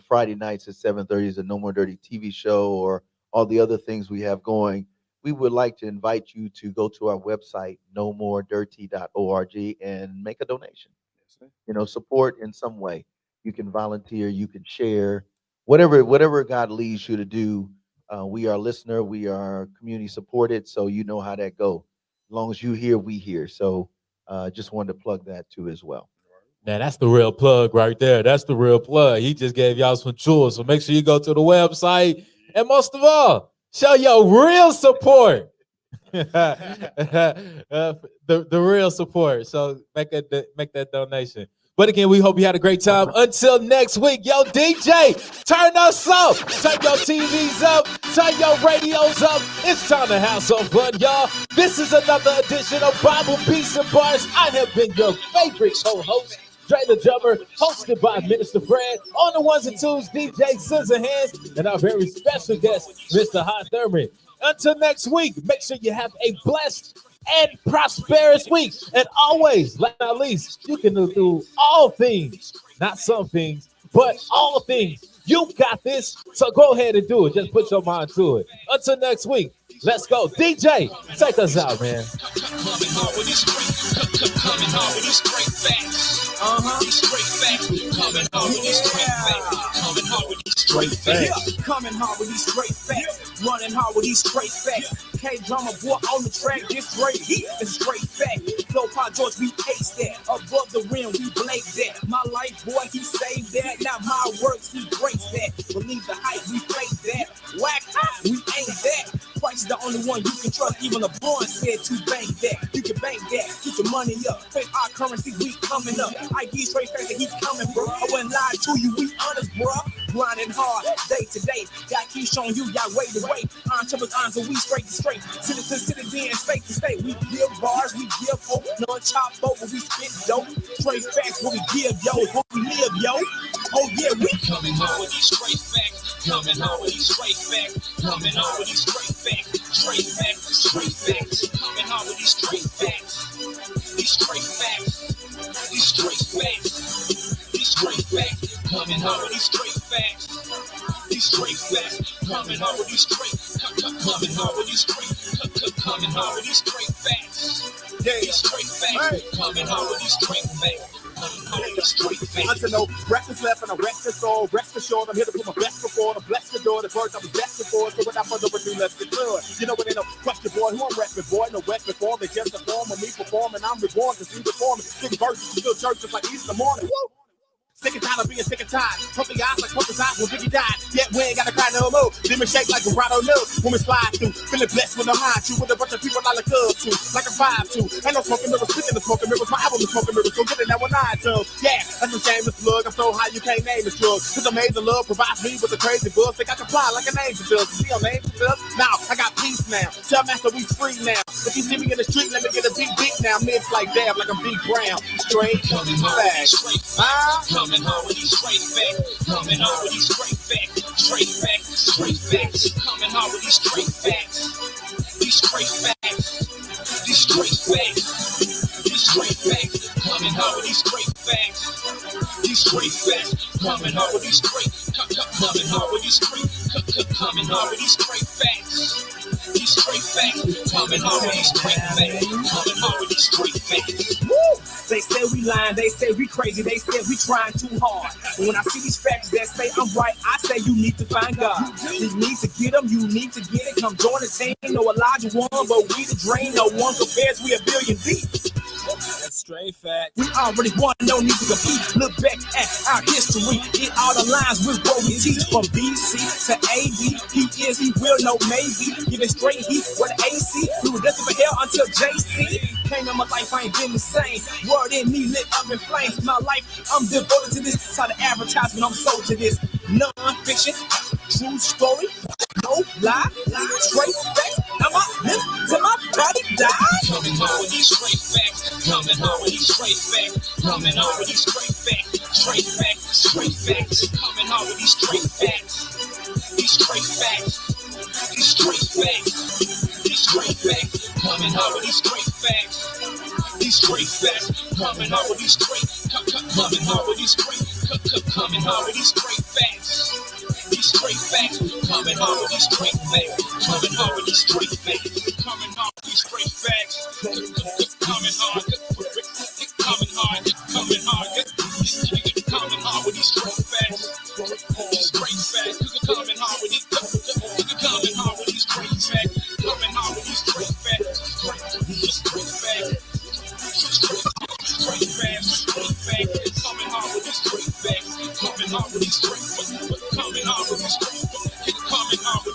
Friday nights at 7:30 is a No More Dirty TV show, or all the other things we have going, we would like to invite you to go to our website, nomoredirty.org, and make a donation. Support in some way. You can volunteer, you can share, whatever God leads you to do. We are a listener, we are community supported, so you know how that go. As long as you hear, we hear. So just wanted to plug that too as well. Now that's the real plug right there. That's the real plug. He just gave y'all some tools. So make sure you go to the website, and most of all, show your real support. the real support. So make that donation. But again, we hope you had a great time. Until next week, yo, DJ, turn us up. Turn your TVs up. Turn your radios up. It's time to have some fun, y'all. This is another edition of Bible, Beats, and Bars. I have been your favorite co-host, Dre the Drummer, hosted by Minister Fred. On the ones and twos, DJ Scissorhands, and our very special guest, Mr. Hot Thurman. Until next week, make sure you have a blessed and prosperous week. And always, last but not least, you can do all things, not some things, but all things. You got this, so go ahead and do it. Just put your mind to it. Until next week, let's go. DJ, take us out, man. Coming hard with these straight facts. Running hard with these straight facts. K-drama boy on the track, this straight heat is straight fact. Flow Pod George, we ace that. Above the rim, we blake that. My life, boy, he saved that. Now my works, he breaks that. Believe the hype, we fake that. Whack, we ain't that. Price is the only one you can trust. Even LeBron said to bank that. You can bank that. Get your money up. Fake our currency, we coming up. ID straight facts that he's coming, bro. I wouldn't lie to you, we honest, bro. Grinding hard, day to day. God keeps showing you, y'all way to way. On top of so we straight to straight. Citizen, and state to state. We give bars, we give hope. No chop over, we spit dope. Straight facts, what we give, yo. What we live, yo. Oh yeah, we coming hard with these straight facts. Coming hard with these straight facts. Coming hard with these straight facts. Straight facts, straight facts. Coming hard with these straight facts. These straight facts. These straight facts. These straight facts. Coming hard with these straight facts. These straight facts. Coming hard with these straight. Coming hard with these straight. Coming hard with these straight facts. Yeah, these straight facts. Coming hard with these straight facts. I know breath is left and I rest the soul, rest assured I'm here to put my best before, to bless the door, the birds I was destined for. So without further ado, let's get to it. You know it ain't no question, boy, who I'm rapping, boy, no weapon form, it's just a form of me performing, I'm reborn to see reforming, big verses, still churches like Easter morning. Woo! Sick and tired tired of being sick and tired. Pumping eyes like pumping eyes when Biggie died. Yet we ain't gotta cry no more. Demon shake like a Rado Nub. Woman slide through, feeling blessed with no high true with a bunch of people I look up to, like a 5-2. Ain't no smoking mirrors, speaking of smoking mirrors. My album is smoking mirrors, so get it now when I tell. Yeah, that's a shameless plug. I'm so high you can't name this drug. Cause amazing love provides me with a crazy buzz. Think I can fly like an angel does. See how an angel does? Now I got peace now. Tell master we free now. If you see me in the street, let me get a beat now. Mix like dab, like I'm Big Brown. Straight coming back. Coming home with these straight facts. Coming home with these straight facts. Straight facts. Straight facts. Coming home with these straight facts. These straight facts. These straight facts. These straight facts. Coming home with these straight facts. These straight facts. Coming home with these straight. Coming home with these straight. Coming home with these straight facts. These straight facts. Coming home with these straight facts. Coming home with these straight facts. Woo! They say we lying, they say we crazy, they say we trying too hard. But when I see these facts that say I'm right, I say you need to find God. You need to get them, you need to get it. Come join the team. No Elijah one, but we the drain. No one compares, we a billion deep. That's straight fact. We already won, no need to compete. Look back at our history. It all aligns with what we teach. From BC to AD, he is, he will, no maybe. Giving straight heat with AC. We were destined for hell until JC. Came in my life, I ain't been the same. Word in me lit up in flames. My life, I'm devoted to this. Side of advertisement, I'm sold to this. Non-fiction, true story, no lie, straight facts. I'm up till my body dies. Coming home with these straight facts. Coming home with these straight facts. Coming home with these straight facts. Straight facts. Straight facts. Coming home with these straight facts. These straight facts. These straight facts. These straight facts. Coming home with these straight facts. These straight facts. Coming home with these straight. Coming home with these straight. Coming home with these straight facts. These straight facts. Coming home with these straight facts. Coming home with these straight facts. Coming home with these straight facts. Coming hard. Coming hard. Coming hard. Coming hard with these straight facts. Straight facts. Coming hard with these. Coming hard with these straight facts. Coming hard with these straight facts. Straight facts. Straight facts. Straight facts. Coming hard with these straight facts. Coming hard with these straight facts. Coming hard with these straight facts. Coming hard with